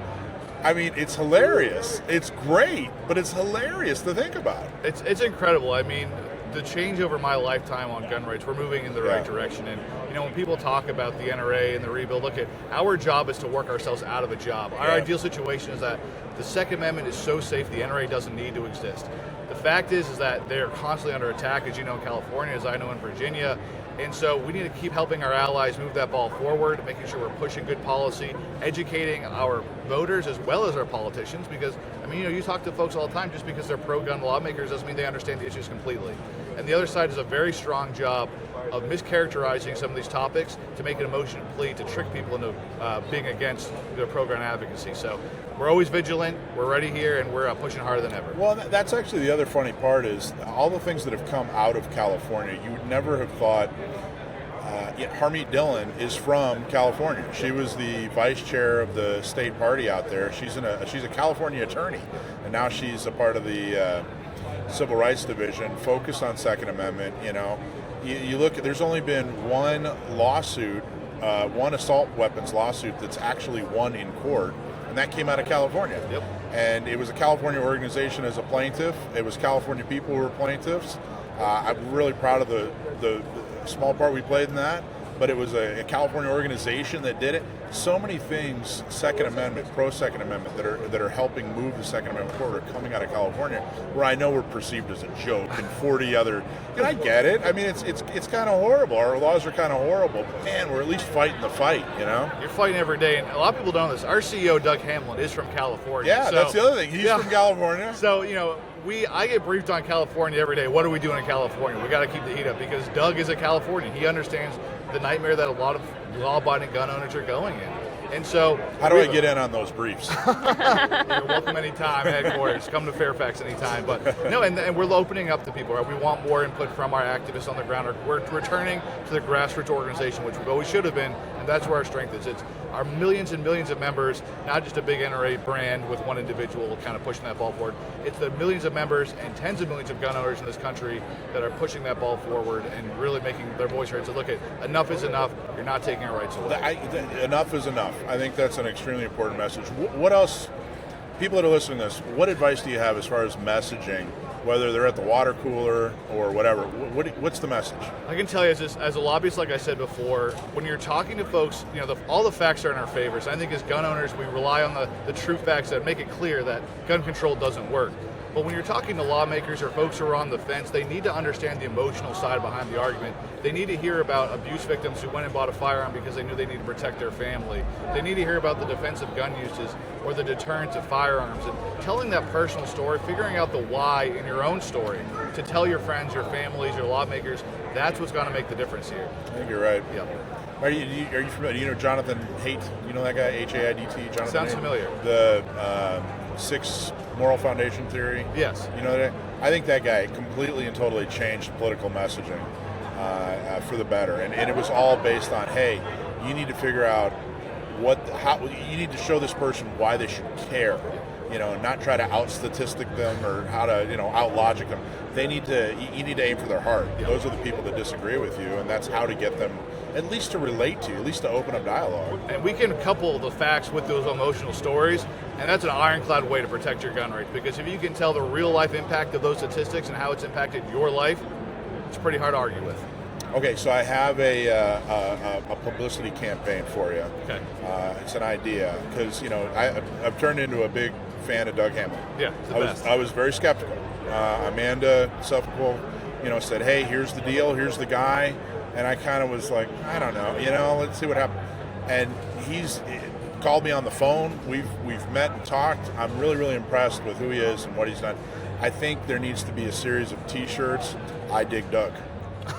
I mean, it's hilarious. It's great, but it's hilarious to think about. It's incredible. I mean, the change over my lifetime on gun rights, we're moving in the right direction. And when people talk about the NRA and the rebuild, look, our job is to work ourselves out of a job. Our ideal situation is that the Second Amendment is so safe the NRA doesn't need to exist. The fact is that they're constantly under attack, as you know, in California, as I know in Virginia. And so we need to keep helping our allies move that ball forward, making sure we're pushing good policy, educating our voters as well as our politicians, because, you talk to folks all the time, just because they're pro-gun lawmakers doesn't mean they understand the issues completely. And the other side does a very strong job of mischaracterizing some of these topics to make an emotional plea to trick people into being against their pro-gun advocacy. So we're always vigilant, we're ready here, and we're pushing harder than ever. Well, that's actually the other funny part is all the things that have come out of California. You would never have thought. Harmeet Dillon is from California. She was the vice chair of the state party out there. She's a California attorney, and now she's a part of the Civil Rights Division, focused on Second Amendment. You look at, there's only been one lawsuit, one assault weapons lawsuit that's actually won in court, and that came out of California. Yep. And it was a California organization as a plaintiff. It was California people who were plaintiffs. I'm really proud of the small part we played in that, but it was a California organization that did it. So many things, Second Amendment, pro-Second Amendment, that are helping move the Second Amendment forward are coming out of California, where I know we're perceived as a joke, and 40 other, and I get it. I mean, it's kind of horrible. Our laws are kind of horrible, but man, we're at least fighting the fight, You're fighting every day, and a lot of people don't know this. Our CEO, Doug Hamlin, is from California. Yeah, so, that's the other thing. He's from California. So, I get briefed on California every day. What are we doing in California? We got to keep the heat up because Doug is a Californian. He understands the nightmare that a lot of law-abiding gun owners are going in. And so, how do I get in on those briefs? You're welcome anytime, headquarters. Come to Fairfax anytime. But no, and we're opening up to people. Right? We want more input from our activists on the ground. We're returning to the grassroots organization, which we always should have been, and that's where our strength is. It's our millions and millions of members, not just a big NRA brand with one individual kind of pushing that ball forward. It's the millions of members and tens of millions of gun owners in this country that are pushing that ball forward and really making their voice heard. So look, enough is enough. You're not taking our rights away. Enough is enough. I think that's an extremely important message. What else, people that are listening to this, what advice do you have as far as messaging, whether they're at the water cooler or whatever? What's the message? I can tell you, as a lobbyist, like I said before, when you're talking to folks, all the facts are in our favor. So I think as gun owners, we rely on the true facts that make it clear that gun control doesn't work. But when you're talking to lawmakers or folks who are on the fence, they need to understand the emotional side behind the argument. They need to hear about abuse victims who went and bought a firearm because they knew they needed to protect their family. They need to hear about the defensive gun uses or the deterrence of firearms. And telling that personal story, figuring out the why in your own story, to tell your friends, your families, your lawmakers, that's what's going to make the difference here. I think you're right. Yep. Are you familiar? You know Jonathan Haidt? You know that guy, H-A-I-D-T? Jonathan Sounds Haidt? familiar. The Six Moral Foundation Theory? Yes. You know that? I think that guy completely and totally changed political messaging for the better. And it was all based on, hey, you need to figure out how you need to show this person why they should care. Not try to out-statistic them or how to, out-logic them. You need to aim for their heart. Those are the people that disagree with you, and that's how to get them at least to relate to you, at least to open up dialogue. And we can couple the facts with those emotional stories, and that's an ironclad way to protect your gun rights. Because if you can tell the real-life impact of those statistics and how it's impacted your life, it's pretty hard to argue with. Okay, so I have a publicity campaign for you. Okay. It's an idea, because, I've turned into a big fan of Doug Hamilton. Yeah, it's the best. I was very skeptical. Amanda Suffolk, said, hey, here's the deal, here's the guy. And I kind of was like, I don't know, let's see what happens. And he's called me on the phone. We've met and talked. I'm really, really impressed with who he is and what he's done. I think there needs to be a series of T-shirts. I dig Doug.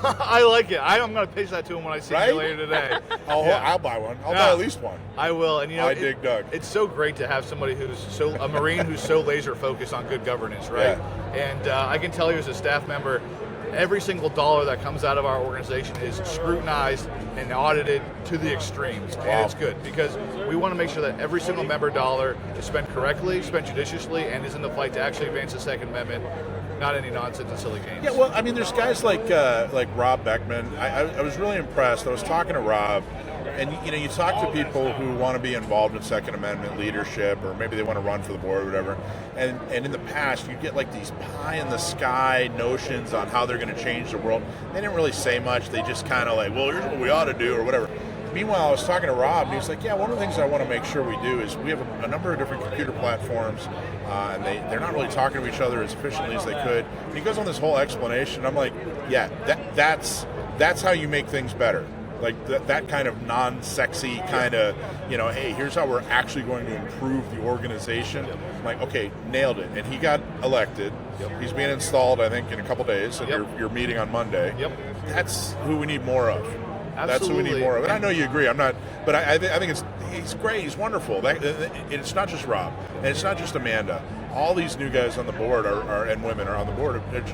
I like it. I'm going to pitch that to him when I see him later today. I'll buy one. I'll buy at least one. I will. And I dig Doug. It's so great to have somebody a Marine who's so laser focused on good governance, right? Yeah. And I can tell you as a staff member, every single dollar that comes out of our organization is scrutinized and audited to the extremes. Wow. And it's good because we want to make sure that every single member dollar is spent correctly, spent judiciously, and is in the fight to actually advance the Second Amendment, not any nonsense and silly games. Yeah, well, I mean, there's guys like Rob Beckman. I was really impressed. I was talking to Rob, and you talk to people who want to be involved in Second Amendment leadership, or maybe they want to run for the board or whatever. And in the past, you get like these pie in the sky notions on how they're going to change the world. They didn't really say much. They just kind of like, well, here's what we ought to do or whatever. Meanwhile, I was talking to Rob, and he was like, yeah, one of the things I want to make sure we do is we have a number of different computer platforms, and they're not really talking to each other as efficiently as they could. And he goes on this whole explanation. I'm like, yeah, that's how you make things better. Like that kind of non-sexy kind of, hey, here's how we're actually going to improve the organization. I'm like, okay, nailed it. And he got elected. He's being installed, I think, in a couple days, and you're meeting on Monday. That's who we need more of. Absolutely. That's who we need more of. And I know you agree. I'm not, but I think he's great. He's wonderful. It's not just Rob, and it's not just Amanda. All these new guys on the board and women are on the board. They're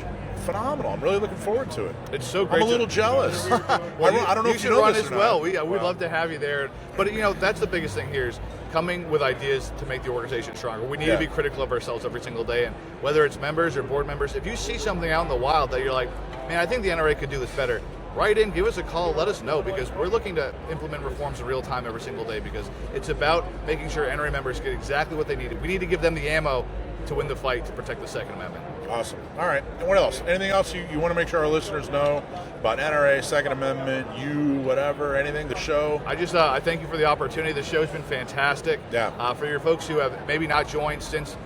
phenomenal. I'm really looking forward to it. It's so great. I'm a little jealous. Well, I don't know you if should you know run this as or well. not. We'd love to have you there. But that's the biggest thing here is coming with ideas to make the organization stronger. We need to be critical of ourselves every single day, and whether it's members or board members, if you see something out in the wild that you're like, man, I think the NRA could do this better, write in, give us a call, let us know, because we're looking to implement reforms in real time every single day, because it's about making sure NRA members get exactly what they need. We need to give them the ammo to win the fight to protect the Second Amendment. Awesome. All right. And what else? Anything else you want to make sure our listeners know about NRA, Second Amendment, whatever, anything, the show? I thank you for the opportunity. The show's been fantastic. Yeah. For your folks who have maybe not joined since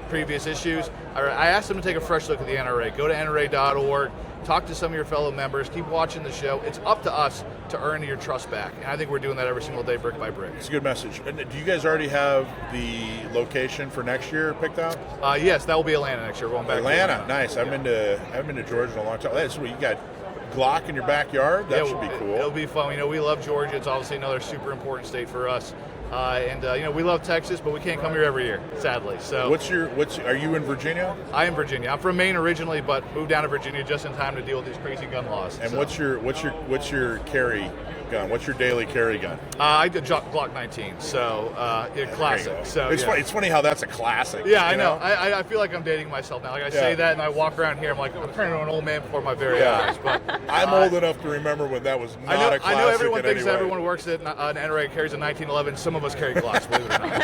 previous issues, I asked them to take a fresh look at the NRA. Go to NRA.org. talk to some of your fellow members, keep watching the show. It's up to us to earn your trust back. And I think we're doing that every single day, brick by brick. It's a good message. And do you guys already have the location for next year picked out? Yes, that will be Atlanta next year. We're going back Atlanta, to nice. I haven't been to Georgia in a long time. That's sweet. You got Glock in your backyard. That should be cool. It'll be fun. We love Georgia. It's obviously another super important state for us. We love Texas, but we can't come here every year, sadly. So, are you in Virginia? I am Virginia. I'm from Maine originally, but moved down to Virginia just in time to deal with these crazy gun laws. And what's your carry gun? What's your daily carry gun? I did Glock 19, so classic. So it's funny how that's a classic. Yeah, I know. I feel like I'm dating myself now. Like I say that, and I walk around here, I'm turning into an old man before my very eyes. But I'm old enough to remember when that was not a classic. I know everyone thinks everyone works at an NRA carries a 1911. Some of us carry Glocks, believe it or not.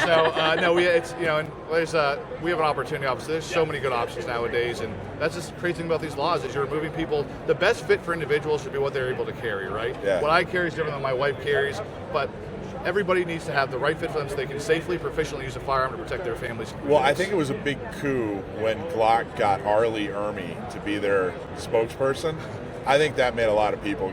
So we have an opportunity. Obviously, there's so many good options nowadays, and that's just the crazy thing about these laws is you're removing people. The best fit for individuals should be what they're able to carry, right? Yeah. What I carry is different than my wife carries, but everybody needs to have the right fit for them so they can safely, proficiently use a firearm to protect their families. Well, I think it was a big coup when Glock got Arlie Ermy to be their spokesperson. I think that made a lot of people,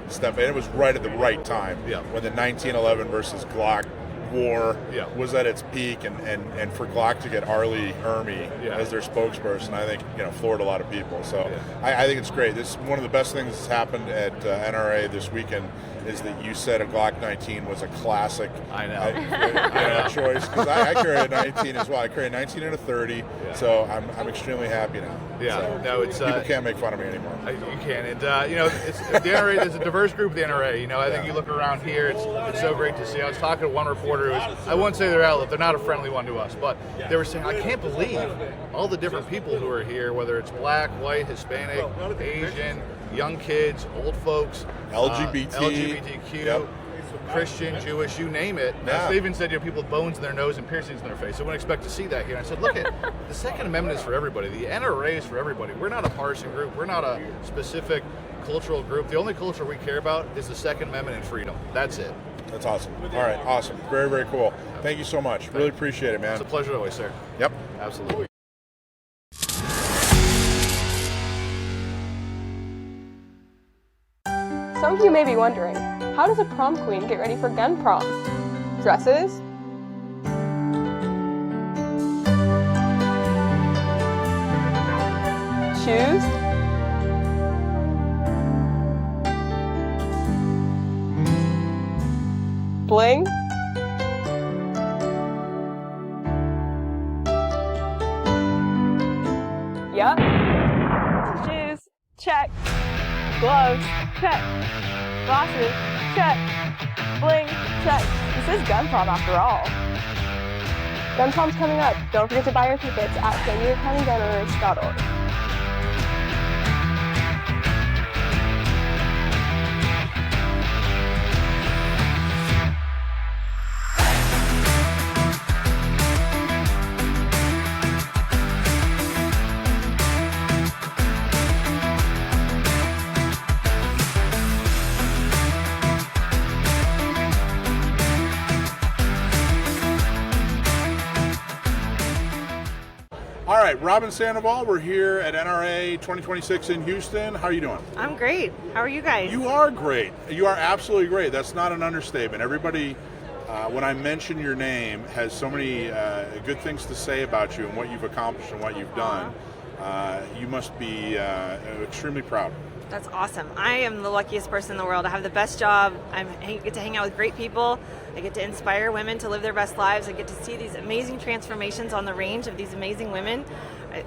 step in. It was right at the right time when the 1911 versus Glock war was at its peak, and for Glock to get Arlie Ermy as their spokesperson, I think floored a lot of people. So I think it's great. This is one of the best things that's happened at NRA this weekend is that you said a Glock 19 was a classic. I know. Choice because I carry a 19 as well. I carry a 19 and a 30, so I'm extremely happy now. Yeah, so it's people can't make fun of me anymore. You can, and it's the NRA. There's a diverse group of the NRA. I think you look around here, it's so great to see. I was talking to one reporter I wouldn't say they're outlet. They're not a friendly one to us, but they were saying, I can't believe all the different people who are here, whether it's black, white, Hispanic, Asian, young kids, old folks, LGBTQ, Christian, Jewish, you name it. Yeah. They even said people with bones in their nose and piercings in their face. I wouldn't expect to see that here. I said, look, the Second Amendment is for everybody. The NRA is for everybody. We're not a partisan group. We're not a specific cultural group. The only culture we care about is the Second Amendment and freedom. That's it. That's awesome. All right, awesome. Very, very cool. Thank you so much. Really appreciate it, man. It's a pleasure always, sir. Yep. Absolutely. Some of you may be wondering, how does a prom queen get ready for gun prom? Dresses? Shoes? Bling? Yep. Shoes? Check. Gloves? Check. Glasses? Check. Bling? Check. This is gun prom after all. Gun prom's coming up. Don't forget to buy your tickets at SanDiegoCountyGunOwners.org. All right, Robin Sandoval, we're here at NRA 2026 in Houston. How are you doing? I'm great. How are you guys? You are great. You are absolutely great. That's not an understatement. Everybody, when I mention your name, has so many good things to say about you and what you've accomplished and what you've done. You must be extremely proud. That's awesome. I am the luckiest person in the world. I have the best job. I get to hang out with great people. I get to inspire women to live their best lives. I get to see these amazing transformations on the range of these amazing women.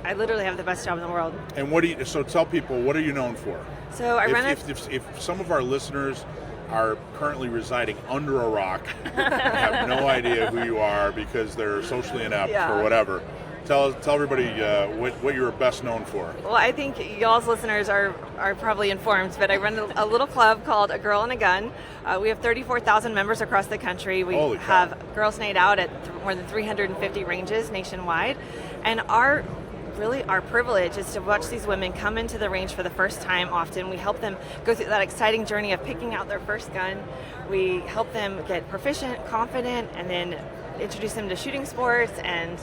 I literally have the best job in the world. And so tell people, what are you known for? So I run if some of our listeners are currently residing under a rock and have no idea who you are because they're socially inept or whatever, tell everybody what you're best known for. Well, I think y'all's listeners are probably informed, but I run a little club called A Girl and a Gun. We have 34,000 members across the country. We have Girls Night Out at more than 350 ranges nationwide. And our privilege is to watch these women come into the range for the first time often. We help them go through that exciting journey of picking out their first gun. We help them get proficient, confident, and then introduce them to shooting sports and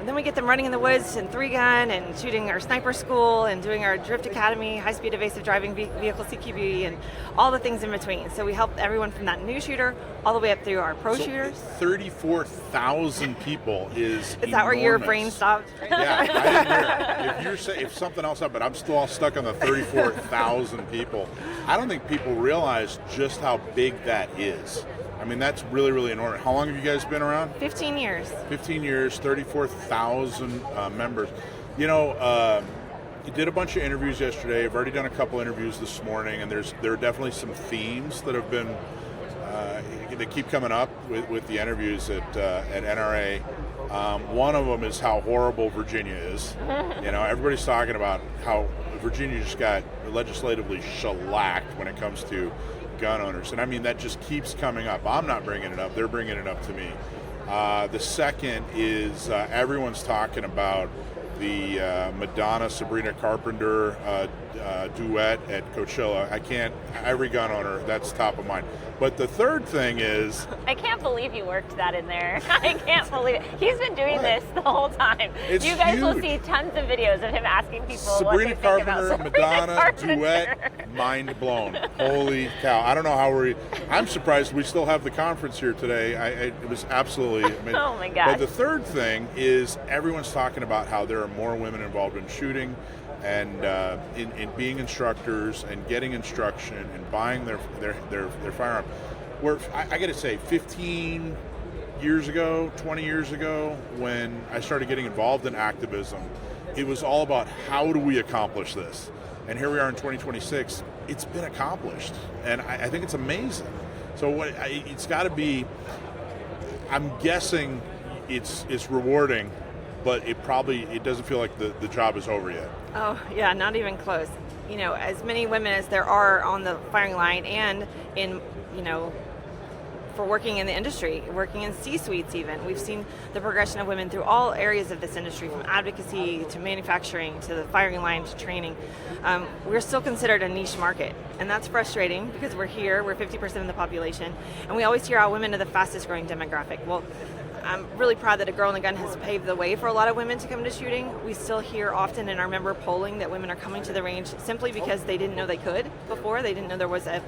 then we get them running in the woods and 3-gun and shooting our sniper school and doing our drift academy, high-speed evasive driving vehicle CQB, and all the things in between. So we help everyone from that new shooter all the way up through our pro shooters. 34,000 people is Is that where your brain stopped? Yeah, I didn't hear it. If something else up, but I'm still all stuck on the 34,000 people. I don't think people realize just how big that is. I mean, that's really, really enormous. How long have you guys been around? 15 years. 15 years, 34,000 members. You know, you did a bunch of interviews yesterday. I've already done a couple interviews this morning, and there are definitely some themes that have been that keep coming up with the interviews at NRA. One of them is how horrible Virginia is. You know, everybody's talking about how Virginia just got legislatively shellacked when it comes to gun owners, and I mean that just keeps coming up. I'm not bringing it up; they're bringing it up to me. The second is everyone's talking about the Madonna Sabrina Carpenter duet at Coachella. Every gun owner, that's top of mind. But the third thing is, I can't believe you worked that in there. I can't believe it. He's been doing this the whole time. It's you guys will huge. see tons of videos of him asking people Sabrina what they Carpenter, think about Madonna duet, mind blown. Holy cow! I don't know how I'm surprised we still have the conference here today. It was absolutely amazing. Oh my gosh. But the third thing is everyone's talking about how there are more women involved in shooting, and in being instructors and getting instruction and buying their firearm. Where I got to say, 15 years ago, 20 years ago, when I started getting involved in activism, it was all about how do we accomplish this. And here we are in 2026. It's been accomplished, and I think it's amazing. So it's got to be. I'm guessing it's rewarding, but it doesn't feel like the job is over yet. Oh, yeah, not even close. You know, as many women as there are on the firing line and in, you know, for working in the industry, working in C-suites even. We've seen the progression of women through all areas of this industry, from advocacy to manufacturing to the firing line to training. We're still considered a niche market, and that's frustrating because we're 50% of the population, and we always hear how women are the fastest growing demographic. Well, I'm really proud that A Girl and a Gun has paved the way for a lot of women to come to shooting. We still hear often in our member polling that women are coming to the range simply because they didn't know they could before. They didn't know there was a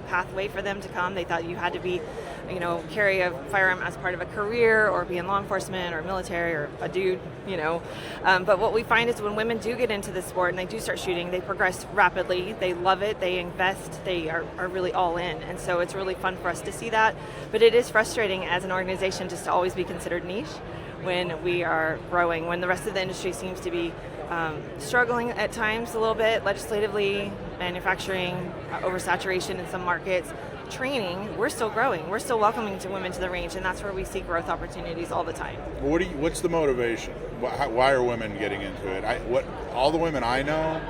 pathway for them to come. They thought you had to be, you know, carry a firearm as part of a career or be in law enforcement or military or a dude, you know. But what we find is when women do get into the sport and they do start shooting, they progress rapidly. They love it. They invest. They are really all in. And so it's really fun for us to see that. But it is frustrating as an organization just to always be considered niche when we are growing, when the rest of the industry seems to be struggling at times a little bit legislatively, manufacturing, oversaturation in some markets. Training, we're still growing. We're still welcoming women to the range, and that's where we see growth opportunities all the time. What's the motivation? Why are women getting into it? All the women I know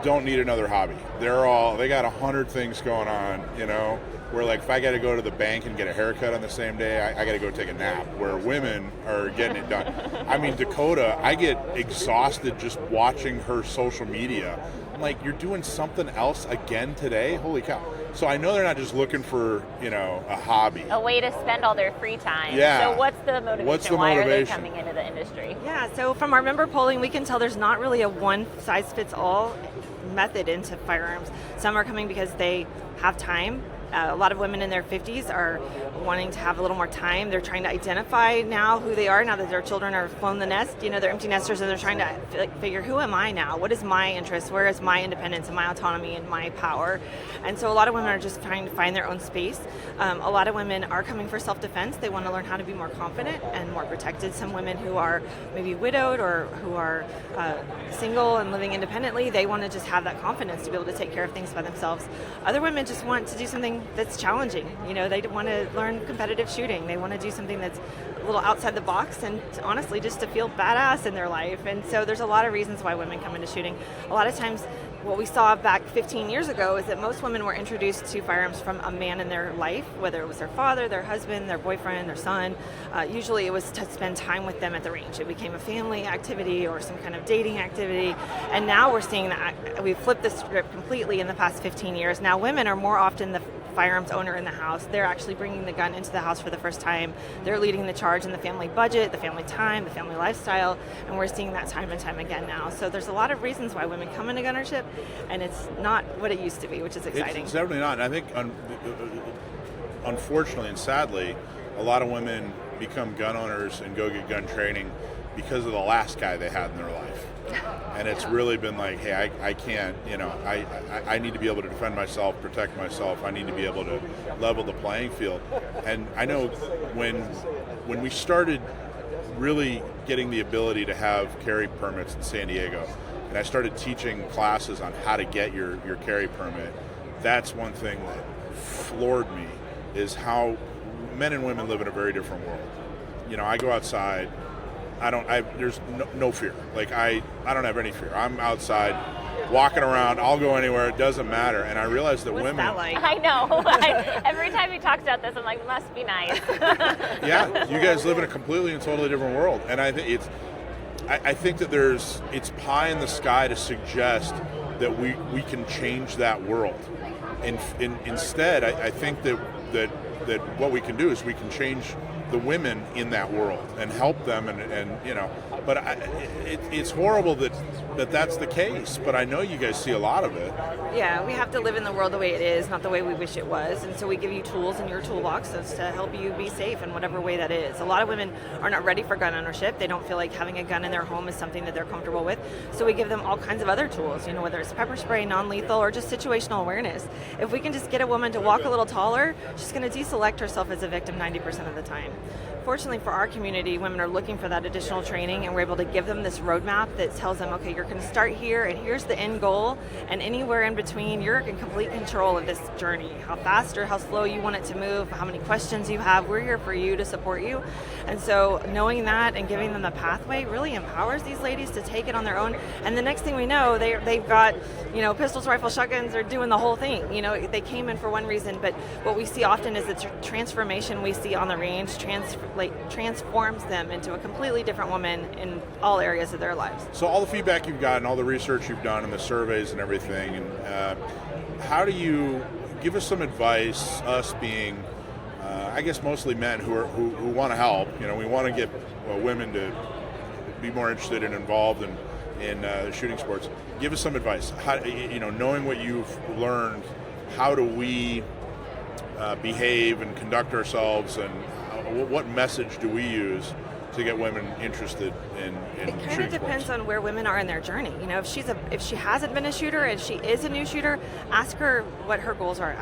don't need another hobby. They got 100 things going on, you know. Where like if I got to go to the bank and get a haircut on the same day, I got to go take a nap. Where women are getting it done. I mean, Dakota, I get exhausted just watching her social media. I'm like, you're doing something else again today? Holy cow. So I know they're not just looking for, you know, a hobby. A way to spend all their free time. Yeah. So what's the motivation? Why are they coming into the industry? Yeah, so from our member polling, we can tell there's not really a one-size-fits-all method into firearms. Some are coming because they have time. A lot of women in their 50s are wanting to have a little more time. They're trying to identify now who they are, now that their children are flown the nest. You know, they're empty nesters, and they're trying to figure, who am I now? What is my interest? Where is my independence and my autonomy and my power? And so a lot of women are just trying to find their own space. A lot of women are coming for self-defense. They want to learn how to be more confident and more protected. Some women who are maybe widowed or who are single and living independently, they want to just have that confidence to be able to take care of things by themselves. Other women just want to do something that's challenging. You know, they want to learn competitive shooting. They want to do something that's a little outside the box and honestly just to feel badass in their life. And so there's a lot of reasons why women come into shooting. A lot of times what we saw back 15 years ago is that most women were introduced to firearms from a man in their life, whether it was their father, their husband, their boyfriend, their son. Usually it was to spend time with them at the range. It became a family activity or some kind of dating activity. And now we're seeing that we've flipped the script completely in the past 15 years. Now women are more often the firearms owner in the house. They're actually bringing the gun into the house for the first time. They're leading the charge in the family budget, the family time, the family lifestyle, and we're seeing that time and time again now. So there's a lot of reasons why women come into gunnership, and it's not what it used to be, which is exciting. It's definitely not. And I think, unfortunately and sadly, a lot of women become gun owners and go get gun training because of the last guy they had in their life. And it's really been like, hey, I can't, I need to be able to defend myself, protect myself. I need to be able to level the playing field. And I know when we started really getting the ability to have carry permits in San Diego, and I started teaching classes on how to get your carry permit, that's one thing that floored me, is how men and women live in a very different world. I go outside, there's no fear. Like I don't have any fear. I'm outside walking around, I'll go anywhere, it doesn't matter. And I realize that What's women... that like? I know. Every time he talks about this, I'm like, must be nice. Yeah, you guys live in a completely and totally different world. And I think it's pie in the sky to suggest that we can change that world. Instead, I think that what we can do is we can change the women in that world and help them, but it's horrible that that's the case, but I know you guys see a lot of it. Yeah, we have to live in the world the way it is, not the way we wish it was, and so we give you tools in your toolboxes to help you be safe in whatever way that is. A lot of women are not ready for gun ownership. They don't feel like having a gun in their home is something that they're comfortable with, so we give them all kinds of other tools, whether it's pepper spray, non-lethal, or just situational awareness. If we can just get a woman to walk a little taller, she's going to deselect herself as a victim 90% of the time. Fortunately for our community, women are looking for that additional training, and we're able to give them this roadmap that tells them, okay, you're going to start here, and here's the end goal, and anywhere in between, you're in complete control of this journey. How fast or how slow you want it to move, how many questions you have, we're here for you to support you. And so knowing that and giving them the pathway really empowers these ladies to take it on their own. And the next thing we know, they've got, pistols, rifles, shotguns, they're doing the whole thing. They came in for one reason, but what we see often is the transformation we see on the range transforms them into a completely different woman in all areas of their lives. So all the feedback you've gotten, all the research you've done, and the surveys and everything, and how do you give us some advice, us being, I guess mostly men who want to help. We want to get women to be more interested and involved in shooting sports. Give us some advice. How, knowing what you've learned, how do we behave and conduct ourselves, and what message do we use to get women interested in It kind shooting of depends sports? on where women are in their journey. If she hasn't been a shooter and she is a new shooter, ask her what her goals are.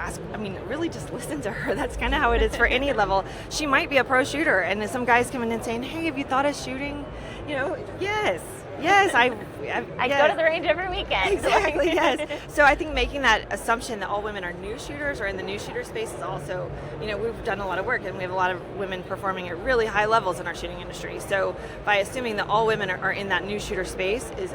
Really just listen to her. That's kind of how it is for any level. She might be a pro shooter, and then some guys come in and saying, "Hey, have you thought of shooting?" Yes, I go to the range every weekend. Exactly, yes. So I think making that assumption that all women are new shooters or in the new shooter space is also, we've done a lot of work, and we have a lot of women performing at really high levels in our shooting industry. So by assuming that all women are in that new shooter space is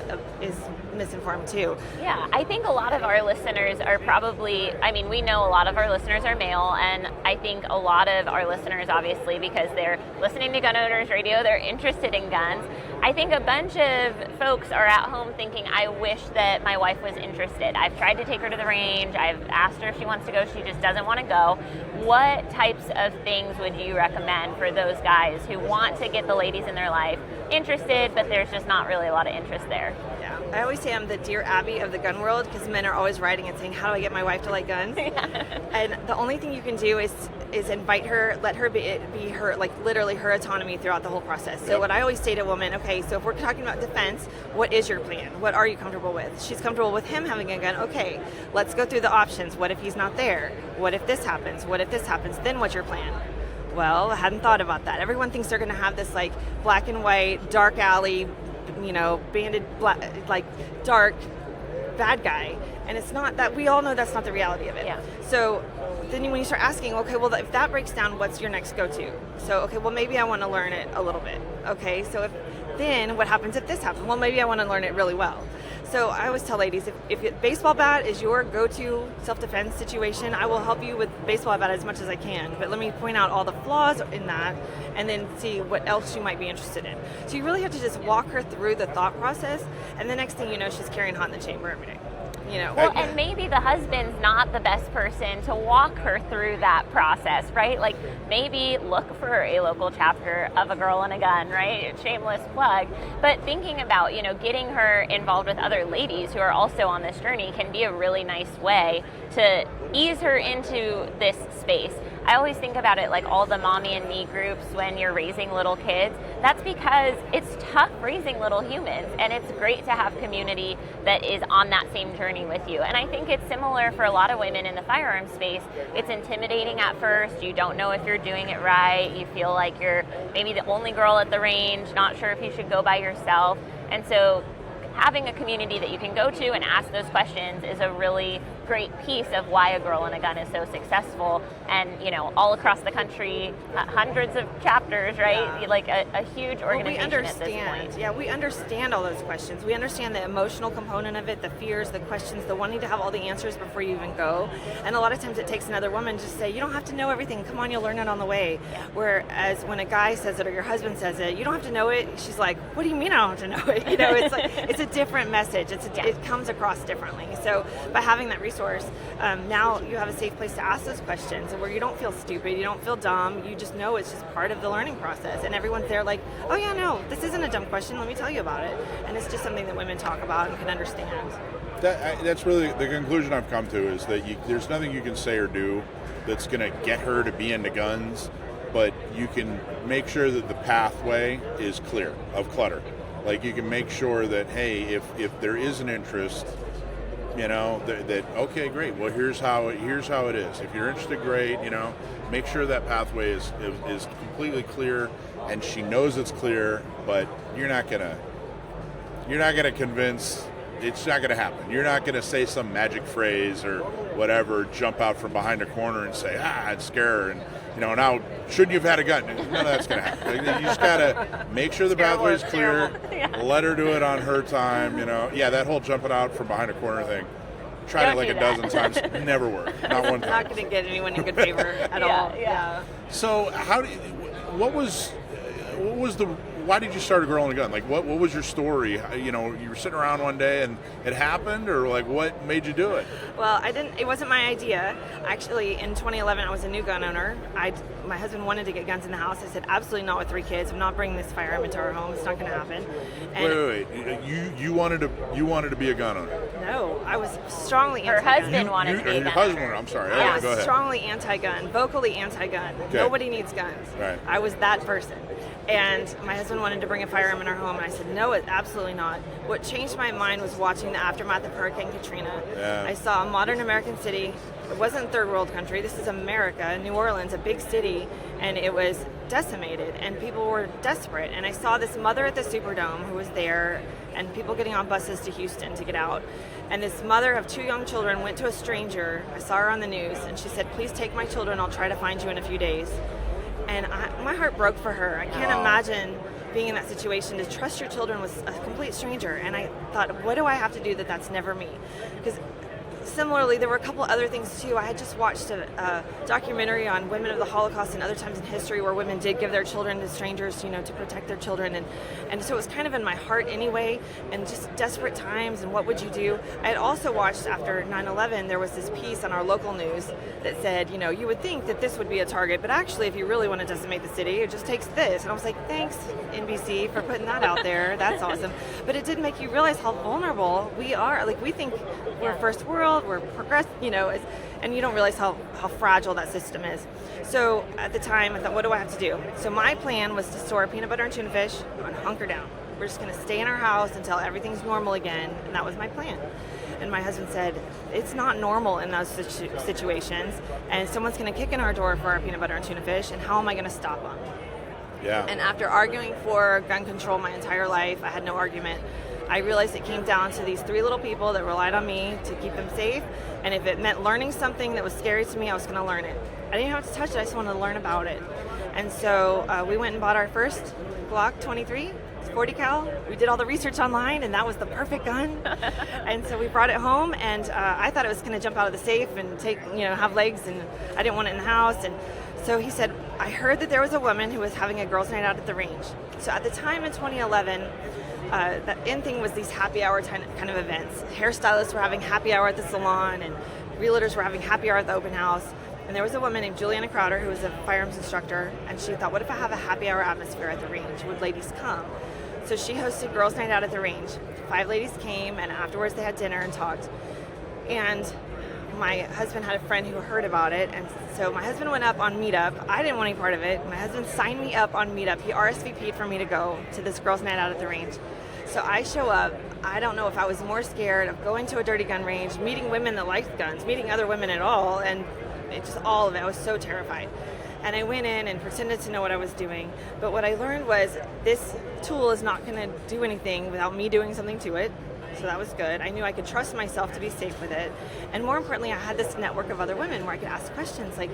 misinformed too. Yeah, I think a lot of our listeners are probably, we know a lot of our listeners are male, and I think a lot of our listeners, obviously, because they're listening to Gun Owners Radio, they're interested in guns. I think a bunch of folks are at home thinking, I wish that my wife was interested. I've tried to take her to the range. I've asked her if she wants to go. She just doesn't want to go. What types of things would you recommend for those guys who want to get the ladies in their life interested, but there's just not really a lot of interest there? Yeah, I always say I'm the Dear Abby of the gun world, because men are always writing and saying, how do I get my wife to like guns? And the only thing you can do is invite her, let her be her, literally her autonomy throughout the whole process. So what I always say to women, okay, so if we're talking about defense, what is your plan? What are you comfortable with? She's comfortable with him having a gun. Okay, let's go through the options. What if he's not there? What if this happens? What if this happens? Then what's your plan? Well, I hadn't thought about that. Everyone thinks they're going to have this black and white, dark alley, banded, dark bad guy. And it's not that. We all know that's not the reality of it. Yeah. So then when you start asking, okay, well, if that breaks down, what's your next go-to? So, okay, well, maybe I want to learn it a little bit. Okay, so then what happens if this happens? Well, maybe I want to learn it really well. So I always tell ladies, if baseball bat is your go-to self-defense situation, I will help you with baseball bat as much as I can. But let me point out all the flaws in that, and then see what else you might be interested in. So you really have to just walk her through the thought process, and the next thing you know, she's carrying hot in the chamber every day. Well, and maybe the husband's not the best person to walk her through that process, right? Like, maybe look for a local chapter of A Girl and a Gun, right? Shameless plug. But thinking about, getting her involved with other ladies who are also on this journey can be a really nice way to ease her into this space. I always think about it like all the mommy and me groups when you're raising little kids. That's because it's tough raising little humans, and it's great to have community that is on that same journey with you. And I think it's similar for a lot of women in the firearms space. It's intimidating at first. You don't know if you're doing it right. You feel like you're maybe the only girl at the range, not sure if you should go by yourself. And so having a community that you can go to and ask those questions is a really great piece of why A Girl and a Gun is so successful. And, all across the country, hundreds of chapters, right? Yeah. Like a huge organization we at this point. Yeah, we understand all those questions. We understand the emotional component of it, the fears, the questions, the wanting to have all the answers before you even go. And a lot of times it takes another woman to say, you don't have to know everything. Come on, you'll learn it on the way. Yeah. Whereas when a guy says it or your husband says it, you don't have to know it. She's like, what do you mean I don't have to know it? It's like, it's a different message. It comes across differently. So by having that resource, now you have a safe place to ask those questions where you don't feel stupid, you don't feel dumb, you just know it's just part of the learning process. And everyone's there like, oh yeah, no, this isn't a dumb question, let me tell you about it. And it's just something that women talk about and can understand. That's really the conclusion I've come to, is that there's nothing you can say or do that's going to get her to be into guns, but you can make sure that the pathway is clear of clutter. Like, you can make sure that, hey, if there is an interest, that okay, great. Well, here's how it is. If you're interested, great. Make sure that pathway is completely clear, and she knows it's clear. But you're not gonna convince. It's not gonna happen. You're not gonna say some magic phrase or whatever, jump out from behind a corner and say, I'd scare her, and now shouldn't you have had a gun? None of that's gonna happen. You just gotta make sure the pathway is clear. Let her do it on her time. That whole jumping out from behind a corner thing. Tried it like a dozen times. Never worked. Not one time. Not going to get anyone in good favor at all. Yeah. So why did you start A Girl and a Gun? Like, what was your story? You were sitting around one day and it happened, or like, what made you do it? Well, it wasn't my idea. Actually, in 2011, I was a new gun owner. My husband wanted to get guns in the house. I said, absolutely not with 3 kids. I'm not bringing this firearm into our home. It's not going to happen. And Wait. You wanted to be a gun owner? No, I was strongly Her anti-gun. husband wanted to be a Your gun husband, owner. I'm sorry. I Okay, was go ahead. strongly anti-gun, vocally anti-gun. Okay. Nobody needs guns. Right. I was that person. And my husband wanted to bring a firearm in our home, and I said, no, absolutely not. What changed my mind was watching the aftermath of Hurricane Katrina. Yeah. I saw a modern American city. It wasn't third world country. This is America, New Orleans, a big city, and it was decimated, and people were desperate. And I saw this mother at the Superdome who was there, and people getting on buses to Houston to get out. And this mother of 2 young children went to a stranger. I saw her on the news, and she said, please take my children. I'll try to find you in a few days. And my heart broke for her. I can't imagine being in that situation, to trust your children with a complete stranger. And I thought, what do I have to do that's never me? Because similarly, there were a couple other things too. I had just watched a documentary on women of the Holocaust and other times in history where women did give their children to strangers, to protect their children. And so it was kind of in my heart anyway, and just desperate times and what would you do? I had also watched, after 9/11, there was this piece on our local news that said, you would think that this would be a target, but actually if you really want to decimate the city, it just takes this. And I was like, thanks NBC for putting that out there. That's awesome. But it did make you realize how vulnerable we are. Like, we think we're first world, we're progressive, and you don't realize how fragile that system is. So at the time, I thought, what do I have to do? So my plan was to store peanut butter and tuna fish and hunker down. We're just going to stay in our house until everything's normal again, and that was my plan. And my husband said, it's not normal in those situations, and someone's going to kick in our door for our peanut butter and tuna fish, and how am I going to stop them? Yeah. And after arguing for gun control my entire life, I had no argument. I realized it came down to these 3 little people that relied on me to keep them safe, and if it meant learning something that was scary to me, I was going to learn it. I didn't have to touch it, I just wanted to learn about it. And so we went and bought our first Glock 23, 40 cal. We did all the research online, and that was the perfect gun. And so we brought it home, and I thought it was going to jump out of the safe and have legs, and I didn't want it in the house. And so he said, I heard that there was a woman who was having a girls' night out at the range. So at the time in 2011, the in thing was these happy hour kind of events. Hairstylists were having happy hour at the salon, and realtors were having happy hour at the open house. And there was a woman named Juliana Crowder who was a firearms instructor, and she thought, what if I have a happy hour atmosphere at the range? Would ladies come? So she hosted Girls Night Out at the range. 5 ladies came, and afterwards they had dinner and talked. And my husband had a friend who heard about it, and so my husband went up on Meetup. I didn't want any part of it. My husband signed me up on Meetup. He RSVP'd for me to go to this Girls Night Out at the range. So I show up. I don't know if I was more scared of going to a dirty gun range, meeting women that liked guns, meeting other women at all, and it just all of it. I was so terrified. And I went in and pretended to know what I was doing. But what I learned was this tool is not going to do anything without me doing something to it. So that was good. I knew I could trust myself to be safe with it. And more importantly, I had this network of other women where I could ask questions like,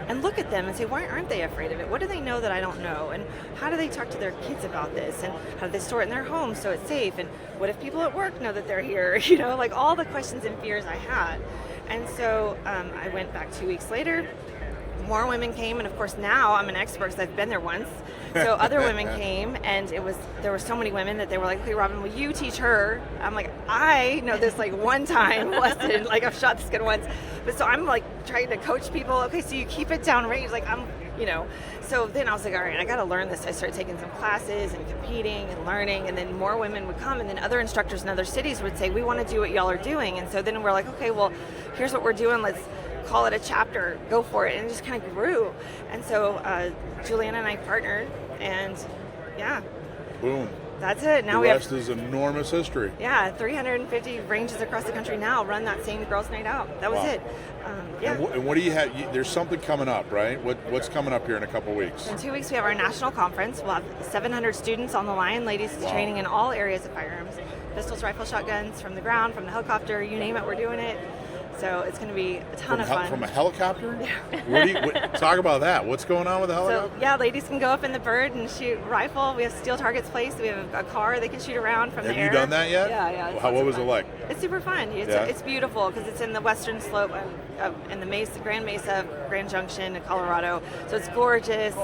and look at them and say, why aren't they afraid of it? What do they know that I don't know? And how do they talk to their kids about this? And how do they store it in their home so it's safe? And what if people at work know that they're here? You know, like all the questions and fears I had. And so I went back 2 weeks later. More women came, and of course now I'm an expert because I've been there once. So other women came, and there were so many women that they were like, okay, Robin, will you teach her? I'm like, I know this like one time lesson, like I've shot this gun once. But so I'm like trying to coach people. Okay, so you keep it downrange, like I'm, you know. So then I was like, all right, I got to learn this. I started taking some classes and competing and learning, and then more women would come, and then other instructors in other cities would say, we want to do what y'all are doing. And so then we're like, okay, well, here's what we're doing. Let's call it a chapter, go for it. And it just kind of grew. And so Juliana and I partnered, and yeah. Boom. That's it. Now the we rest is enormous history. Yeah, 350 ranges across the country now run that same Girls Night Out. That was it. Yeah. And what do you have? There's something coming up, right? What's coming up here in a couple weeks? In 2 weeks, we have our national conference. We'll have 700 students on the line, ladies training in all areas of firearms. Pistols, rifles, shotguns, from the ground, from the helicopter, you name it, we're doing it. So it's going to be a ton of fun. From a helicopter? Talk about that. What's going on with the helicopter? So, yeah, ladies can go up in the bird and shoot rifle. We have steel targets placed. We have a car they can shoot around from the air. Have you done that yet? Yeah. What was it like? It's super fun. It's beautiful because it's in the western slope in the Grand Mesa, Grand Junction in Colorado. So it's gorgeous.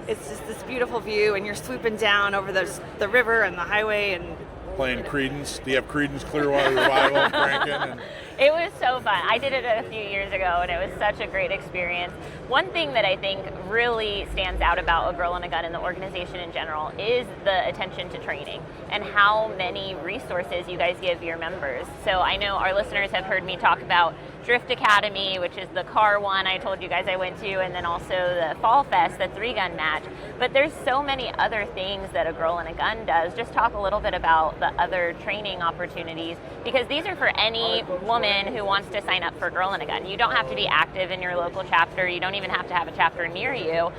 It's just this beautiful view, and you're swooping down over the river and the highway and playing Creedence. Do you have Creedence Clearwater Revival cranking? It was so fun. I did it a few years ago, and it was such a great experience. One thing that I think really stands out about A Girl and a Gun and the organization in general is the attention to training and how many resources you guys give your members. So I know our listeners have heard me talk about Drift Academy, which is the car one I told you guys I went to, and then also the Fall Fest, the 3-gun match. But there's so many other things that A Girl and a Gun does. Just talk a little bit about the other training opportunities, because these are for any woman who wants to sign up for Girl and a Gun. You don't have to be active in your local chapter. You don't even have to have a chapter near you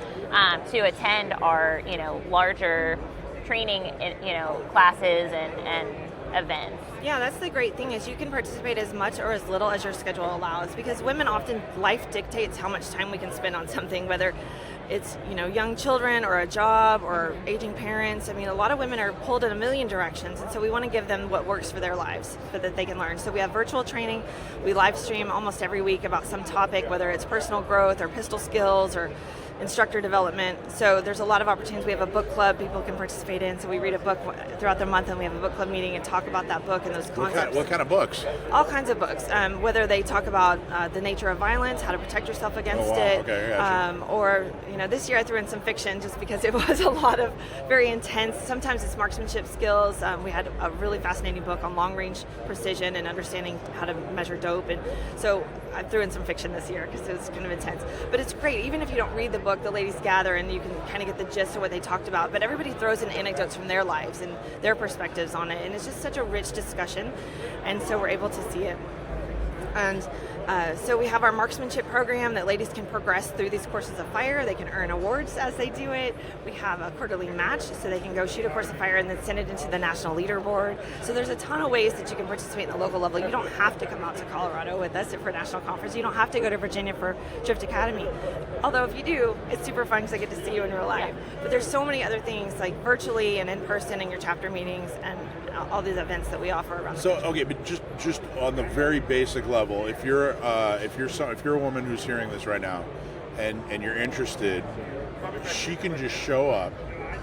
to attend our, larger training, classes and events. Yeah, that's the great thing is you can participate as much or as little as your schedule allows, because women often, life dictates how much time we can spend on something, whether it's, young children or a job or aging parents. I mean, a lot of women are pulled in a million directions, and so we want to give them what works for their lives so that they can learn. So we have virtual training. We live stream almost every week about some topic, whether it's personal growth or pistol skills or instructor development. So there's a lot of opportunities. We have a book club people can participate in. So we read a book throughout the month, and we have a book club meeting and talk about that book and those concepts. What kind of books? All kinds of books. Whether they talk about the nature of violence, how to protect yourself against it, okay, gotcha. Or this year I threw in some fiction just because it was a lot of very intense. Sometimes it's marksmanship skills. We had a really fascinating book on long-range precision and understanding how to measure dope, and so I threw in some fiction this year because it was kind of intense. But it's great, even if you don't read the book, the ladies gather and you can kind of get the gist of what they talked about. But everybody throws in anecdotes from their lives and their perspectives on it, and it's just such a rich discussion, and so we're able to see it. And so we have our marksmanship program that ladies can progress through these courses of fire. They can earn awards as they do it. We have a quarterly match, so they can go shoot a course of fire and then send it into the national leaderboard. So there's a ton of ways that you can participate at the local level. You don't have to come out to Colorado with us for a national conference. You don't have to go to Virginia for Drift Academy. Although if you do, it's super fun because I get to see you in real life. But there's so many other things, like virtually and in person in your chapter meetings and all these events that we offer around the country. Okay, but just on the very basic level, if you're a woman who's hearing this right now, and you're interested, she can just show up.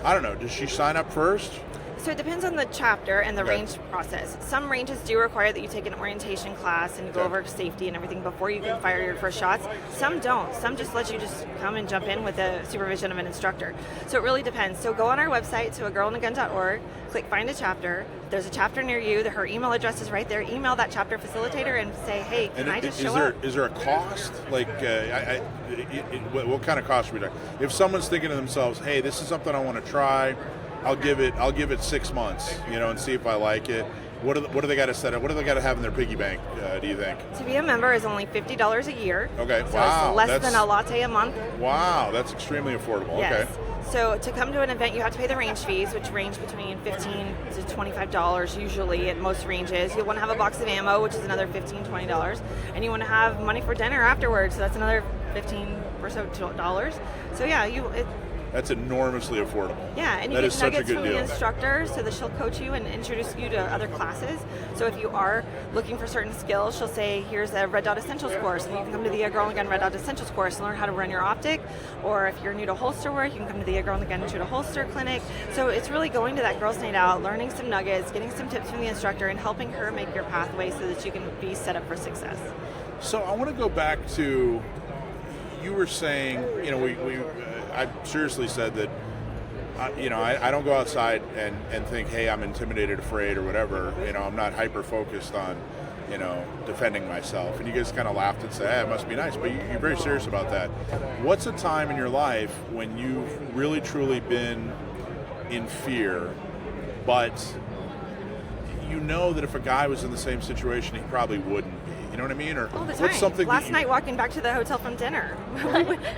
I don't know, does she sign up first? So it depends on the chapter and the Okay. range process. Some ranges do require that you take an orientation class and go Okay. over safety and everything before you can fire your first shots. Some don't. Some just let you just come and jump in with the supervision of an instructor. So it really depends. So go on our website, so agirlandagun.org, click find a chapter. There's a chapter near you. Her email address is right there. Email that chapter facilitator and say, hey, can I just show up? Is there a cost? Like, what kind of cost are we talking? If someone's thinking to themselves, hey, this is something I want to try, I'll give it 6 months, and see if I like it. What do they got to set up? What do they got to have in their piggy bank? Do you think? To be a member is only $50 a year. Okay. So Wow. it's less than a latte a month. Wow, that's extremely affordable. Yes. Okay. So to come to an event, you have to pay the range fees, which range between $15 to $25 usually at most ranges. You'll want to have a box of ammo, which is another $15, $20, and you want to have money for dinner afterwards. So that's another $15 or so dollars. So yeah, That's enormously affordable. yeah, and you That get is such a nuggets good from the deal. instructor so that she'll coach you and introduce you to other classes. So if you are looking for certain skills, she'll say, here's a Red Dot Essentials course, and you can come to the Girl and Gun Red Dot Essentials course and learn how to run your optic. Or if you're new to holster work, you can come to the Girl and Gun Shoot a Holster clinic. So it's really going to that Girls Night Out, learning some nuggets, getting some tips from the instructor, and helping her make your pathway so that you can be set up for success. So I want to go back to, you were saying, I seriously said that, I don't go outside and think, hey, I'm intimidated, afraid, or whatever. I'm not hyper-focused on, defending myself. And you guys kind of laughed and said, hey, it must be nice. But you're very serious about that. What's a time in your life when you've really, truly been in fear, but you know that if a guy was in the same situation, he probably wouldn't be? You know what I mean? Or All the time. what's something Last night, walking back to the hotel from dinner,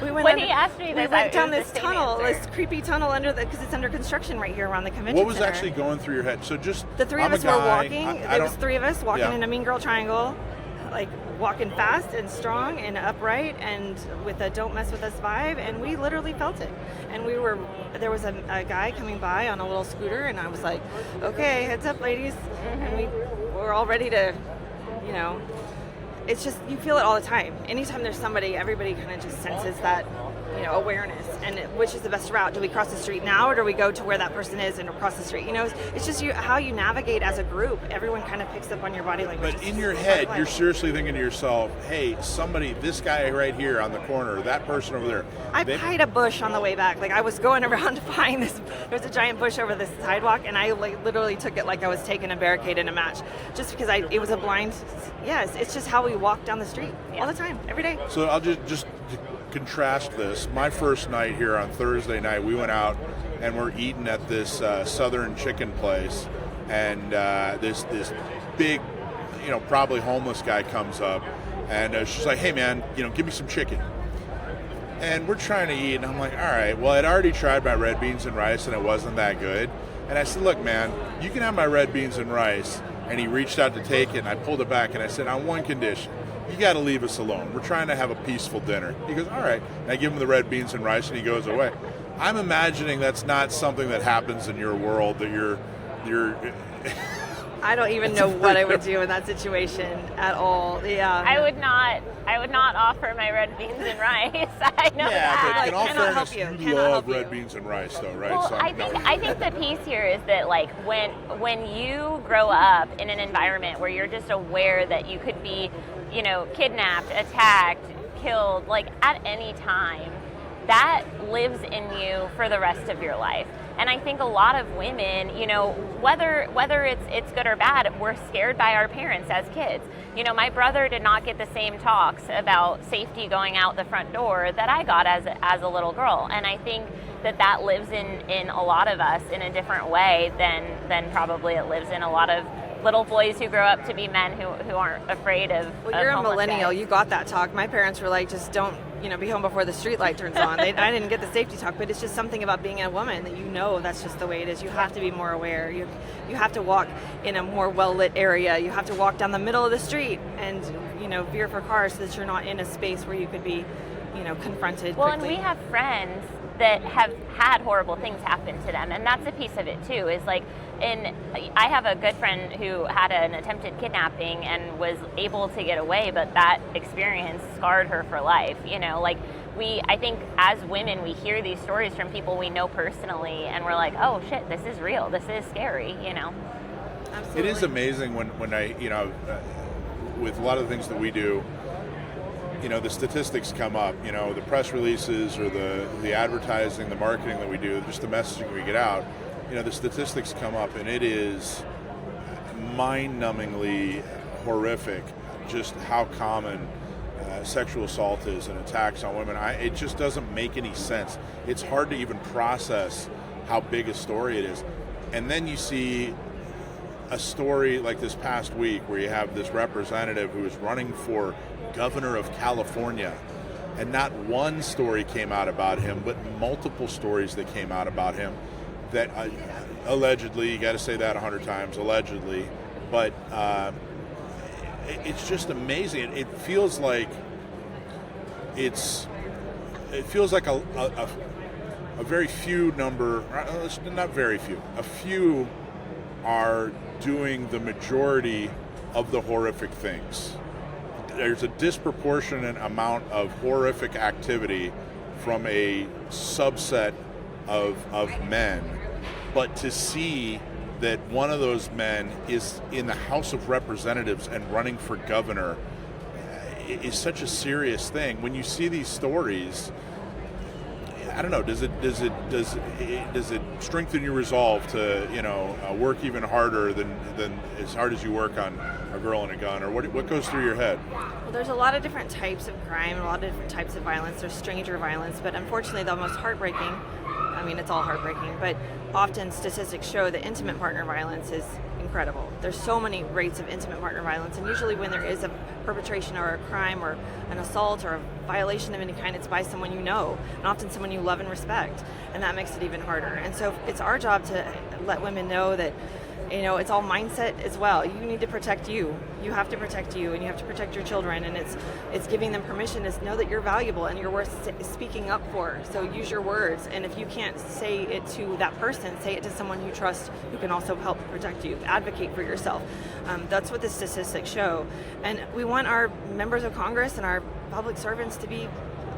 we went When he asked me this, we went down it was this the same tunnel, answer. this creepy tunnel because it's under construction right here around the convention What was center. actually going through your head? So just The three I'm of us a were guy, walking. I There was don't- three of us walking Yeah. in a mean girl triangle, like walking fast and strong and upright and with a don't mess with us vibe, and we literally felt it. And there was a guy coming by on a little scooter, and I was like, okay, heads up, ladies. And we were all ready to, it's just, you feel it all the time. Anytime there's somebody, everybody kind of just senses that, awareness. And which is the best route? Do we cross the street now, or do we go to where that person is and across the street? It's just how you navigate as a group. Everyone kind of picks up on your body language. But in your head, you're seriously thinking to yourself, hey, this guy right here on the corner, that person over there. I pied a bush on the way back. Like I was going around to find this. There was a giant bush over this sidewalk, and I literally took it like I was taking a barricade in a match, just because it was a blind. Yes, it's just how we walk down the street all the time, every day. So I'll just contrast this. My first night here on Thursday night, we went out and we're eating at this Southern chicken place, and this big, probably homeless guy comes up, and she's like, hey man, give me some chicken. And we're trying to eat, and I'm like, all right, well, I'd already tried my red beans and rice, and it wasn't that good. And I said, look, man, you can have my red beans and rice. And he reached out to take it, and I pulled it back, and I said, on one condition, you got to leave us alone. We're trying to have a peaceful dinner. He goes, all right. And I give him the red beans and rice, and he goes away. I'm imagining that's not something that happens in your world, that you're I don't even know what I would do in that situation at all. Yeah. I would not offer my red beans and rice. I know Yeah, but in all Cannot help fairness, you. you Cannot love help you. red beans and rice, though, right? Well, So I think the piece here is that like when you grow up in an environment where you're just aware that you could be, kidnapped, attacked, killed, like at any time, that lives in you for the rest of your life. And I think a lot of women, whether it's good or bad, we're scared by our parents as kids. My brother did not get the same talks about safety going out the front door that I got as a little girl. And I think that lives in a lot of us in a different way than probably it lives in a lot of little boys who grow up to be men who aren't afraid of. Well, you're a homeless millennial. guys. You got that talk. My parents were like, just don't, be home before the street light turns on. I didn't get the safety talk, but it's just something about being a woman that that's just the way it is. You have to be more aware. You have to walk in a more well-lit area. You have to walk down the middle of the street and, veer for cars so that you're not in a space where you could be, confronted Well, quickly. and we have friends that have had horrible things happen to them. And that's a piece of it too, is like, I have a good friend who had an attempted kidnapping and was able to get away, but that experience scarred her for life. You know, like I think as women, we hear these stories from people we know personally, and we're like, oh shit, this is real, this is scary, you know. Absolutely. It is amazing when I, with a lot of the things that we do, the statistics come up, the press releases or the advertising, the marketing that we do, just the messaging we get out, the statistics come up, and it is mind-numbingly horrific just how common sexual assault is and attacks on women. It just doesn't make any sense. It's hard to even process how big a story it is. And then you see a story like this past week where you have this representative who is running for governor of California, and not one story came out about him, but multiple stories that came out about him that allegedly, you got to say that 100 times, allegedly, but it's just amazing. It feels like a very few number, not very few, a few are doing the majority of the horrific things. There's a disproportionate amount of horrific activity from a subset of men, but to see that one of those men is in the House of Representatives and running for governor is such a serious thing. When you see these stories, I don't know, does it strengthen your resolve to work even harder than as hard as you work on A Girl and a Gun, or what goes through your head? Well, there's a lot of different types of crime, a lot of different types of violence. There's stranger violence, but unfortunately the most heartbreaking, I mean, it's all heartbreaking, but often statistics show that intimate partner violence is incredible. There's so many rates of intimate partner violence, and usually when there is a perpetration or a crime or an assault or a violation of any kind, it's by someone you know, and often someone you love and respect, and that makes it even harder. And so it's our job to let women know that it's all mindset as well. You need to protect you. You have to protect you, and you have to protect your children, and it's giving them permission to know that you're valuable and you're worth speaking up for. So use your words, and if you can't say it to that person, say it to someone you trust who can also help protect you. Advocate for yourself. That's what the statistics show. And we want our members of Congress and our public servants to be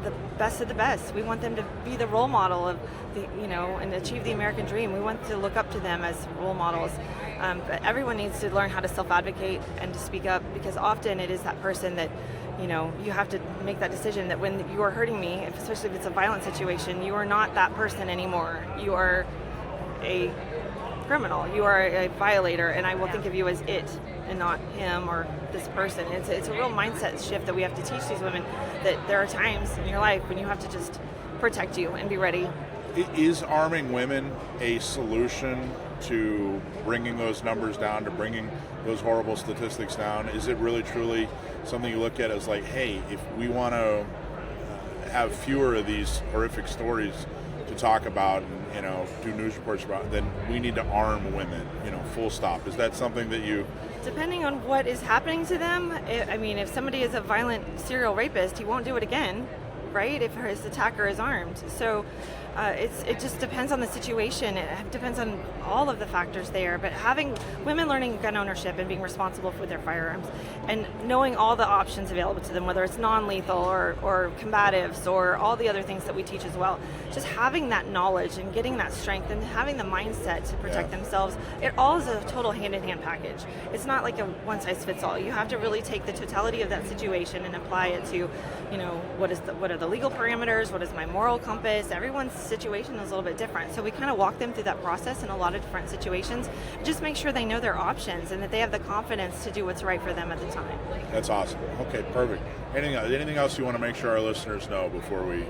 the best of the best. We want them to be the role model of and achieve the American dream. We want to look up to them as role models. But everyone needs to learn how to self-advocate and to speak up, because often it is that person that, you have to make that decision that when you are hurting me, especially if it's a violent situation, you are not that person anymore. You are a criminal. You are a violator, and I will think of you as it and not him or this person. It's a real mindset shift that we have to teach these women, that there are times in your life when you have to just protect you and be ready. Is arming women a solution to bringing those numbers down, to bringing those horrible statistics down? Is it really truly something you look at as like, hey, if we want to have fewer of these horrific stories to talk about and do news reports about, then we need to arm women, full stop? Is that something that you... Depending on what is happening to them, if somebody is a violent serial rapist, he won't do it again, right? If his attacker is armed. So it just depends on the situation. It depends on all of the factors there. But having women learning gun ownership and being responsible for their firearms and knowing all the options available to them, whether it's non-lethal or combatives or all the other things that we teach as well, just having that knowledge and getting that strength and having the mindset to protect themselves, it all is a total hand-in-hand package. It's not like a one-size-fits-all. You have to really take the totality of that situation and apply it to, what are the legal parameters, what is my moral compass. Everyone's situation is a little bit different. So we kind of walk them through that process in a lot of different situations. Just make sure they know their options and that they have the confidence to do what's right for them at the time. That's awesome. Okay, perfect. Anything else you want to make sure our listeners know before we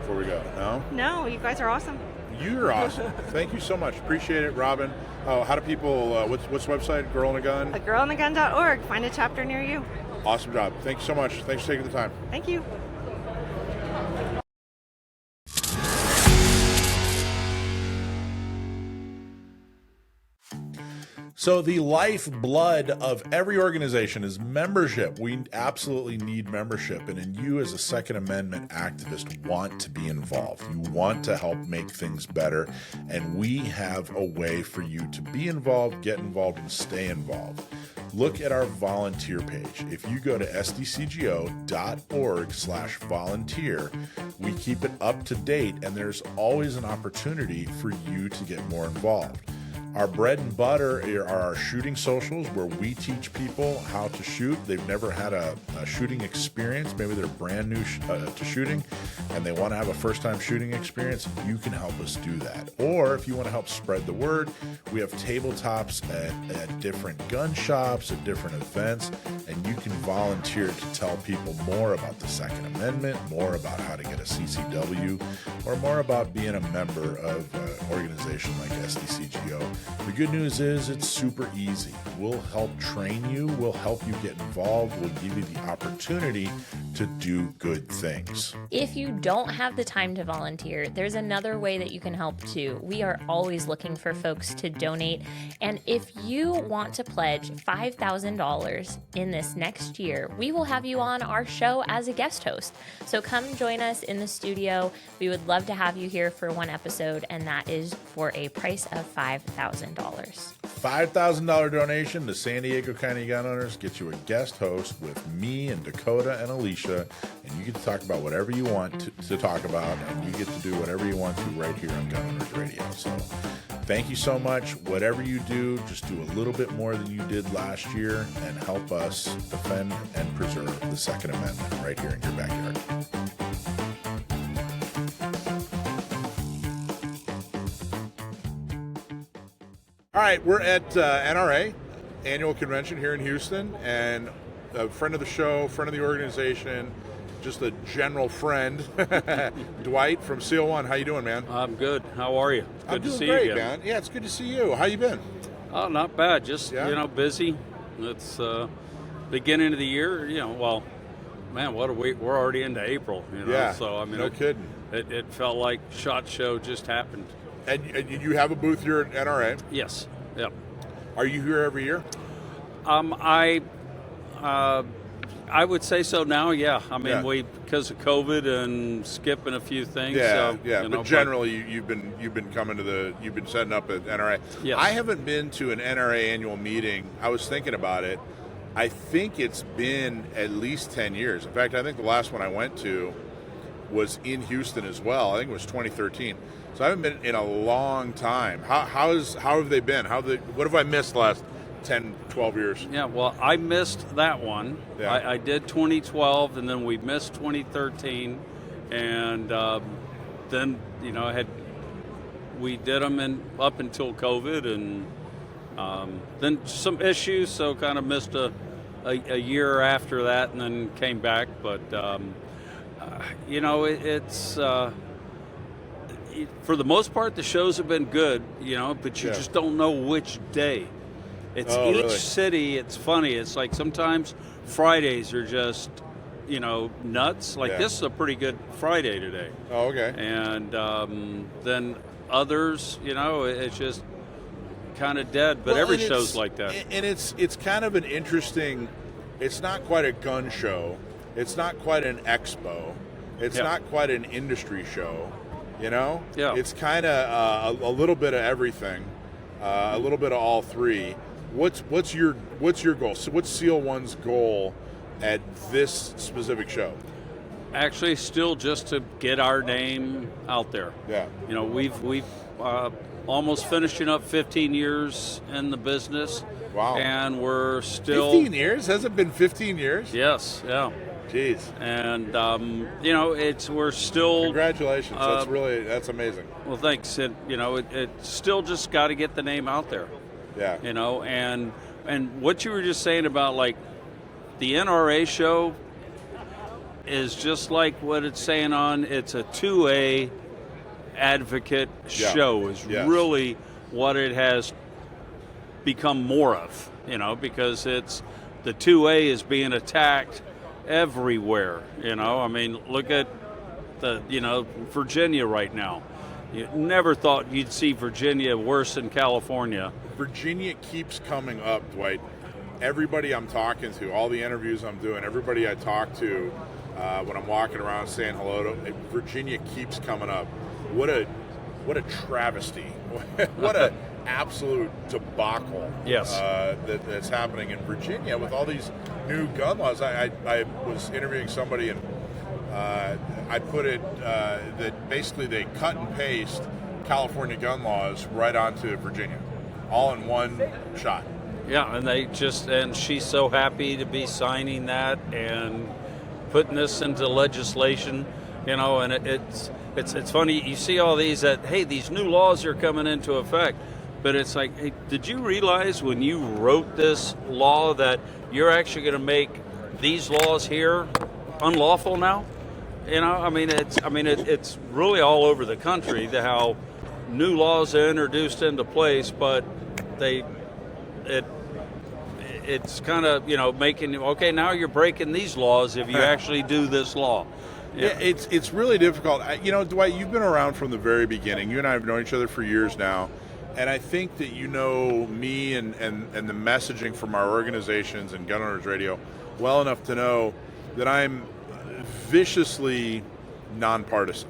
go? No? No, you guys are awesome. You're awesome. Thank you so much. Appreciate it, Robin. How do people, what's the website? Girl and a Gun? agirlandagun.org. Find a chapter near you. Awesome job. Thank you so much. Thanks for taking the time. Thank you. So the lifeblood of every organization is membership. We absolutely need membership. And you as a Second Amendment activist want to be involved. You want to help make things better. And we have a way for you to be involved, get involved, and stay involved. Look at our volunteer page. If you go to sdcgo.org/volunteer, we keep it up to date, and there's always an opportunity for you to get more involved. Our bread and butter are our shooting socials, where we teach people how to shoot. They've never had a shooting experience. Maybe they're brand new to shooting and they want to have a first-time shooting experience. You can help us do that. Or if you want to help spread the word, we have tabletops at different gun shops, at different events, and you can volunteer to tell people more about the Second Amendment, more about how to get a CCW, or more about being a member of an organization like SDCGO. The good news is it's super easy. We'll help train you. We'll help you get involved. We'll give you the opportunity to do good things. If you don't have the time to volunteer, there's another way that you can help too. We are always looking for folks to donate. And if you want to pledge $5,000 in this next year, we will have you on our show as a guest host. So come join us in the studio. We would love to have you here for one episode, and that is for a price of $5,000. $5,000 donation to San Diego County Gun Owners gets you a guest host with me and Dakota and Alicia, and you get to talk about whatever you want to talk about, and you get to do whatever you want to right here on Gun Owners Radio. So thank you so much. Whatever you do, just do a little bit more than you did last year and help us defend and preserve the Second Amendment right here in your backyard. All right, we're at NRA annual convention here in Houston, and a friend of the show, friend of the organization, just a general friend, Dwight from Seal One. How you doing, man? I'm good. How are you? Good to see you again. Man. Yeah, it's good to see you. How you been? Oh, not bad. Just busy. It's beginning of the year. Well, man, what a week. We're already into April. Yeah. So I mean, no kidding. It felt like SHOT Show just happened. And you have a booth here at NRA? Yes. Yep. Are you here every year? I would say so now. Yeah. I mean, we because of COVID and skipping a few things. Yeah. So, yeah. But generally, you've been coming to you've been setting up at NRA. Yes. I haven't been to an NRA annual meeting. I was thinking about it. I think it's been at least 10 years. In fact, I think the last one I went to was in Houston as well. I think it was 2013. So I haven't been in a long time. How have they been? What have I missed the last 10, 12 years? Yeah, well, I missed that one. Yeah. I did 2012, and then we missed 2013, and then we did them up until COVID, and then some issues, so kind of missed a year after that, and then came back. But it's. For the most part, the shows have been good, but you just don't know which day. It's each city. It's funny. It's like sometimes Fridays are just, nuts. Like this is a pretty good Friday today. Oh, okay. And then others, it's just kind of dead. But every show's like that. And it's kind of an interesting. It's not quite a gun show. It's not quite an expo. It's not quite an industry show. Yeah. It's kind of a little bit of everything, a little bit of all three. What's your goal? So what's Seal One's goal at this specific show? Actually, still just to get our name out there. Yeah. We've almost finishing up 15 years in the business. Wow. And we're still 15 years? Has it been 15 years? Yes. Yeah. Jeez. And we're still. Congratulations. That's amazing. Well, thanks. It still just got to get the name out there. Yeah. And what you were just saying about like the NRA show is just like what it's saying on. It's a 2A advocate show is really what it has become more of. Because it's the 2A is being attacked everywhere. I mean, look at the Virginia right now. You never thought you'd see Virginia worse than California. Virginia keeps coming up, Dwight. Everybody I'm talking to, all the interviews I'm doing, everybody I talk to when I'm walking around saying hello to, Virginia keeps coming up. What a travesty. What a absolute debacle. Yes. That's happening in Virginia with all these new gun laws. I was interviewing somebody, and I put it that basically they cut and paste California gun laws right onto Virginia, all in one shot. Yeah, and she's so happy to be signing that and putting this into legislation, and it's funny, you see all these that, hey, these new laws are coming into effect, but it's like, hey, did you realize when you wrote this law that you're actually going to make these laws here unlawful now? It's really all over the country how new laws are introduced into place, but it's kind of making, okay, now you're breaking these laws if you actually do this law. Yeah, it's really difficult. Dwight, you've been around from the very beginning. You and I have known each other for years now, and I think that you know me and the messaging from our organizations and Gun Owners Radio well enough to know that I'm viciously nonpartisan.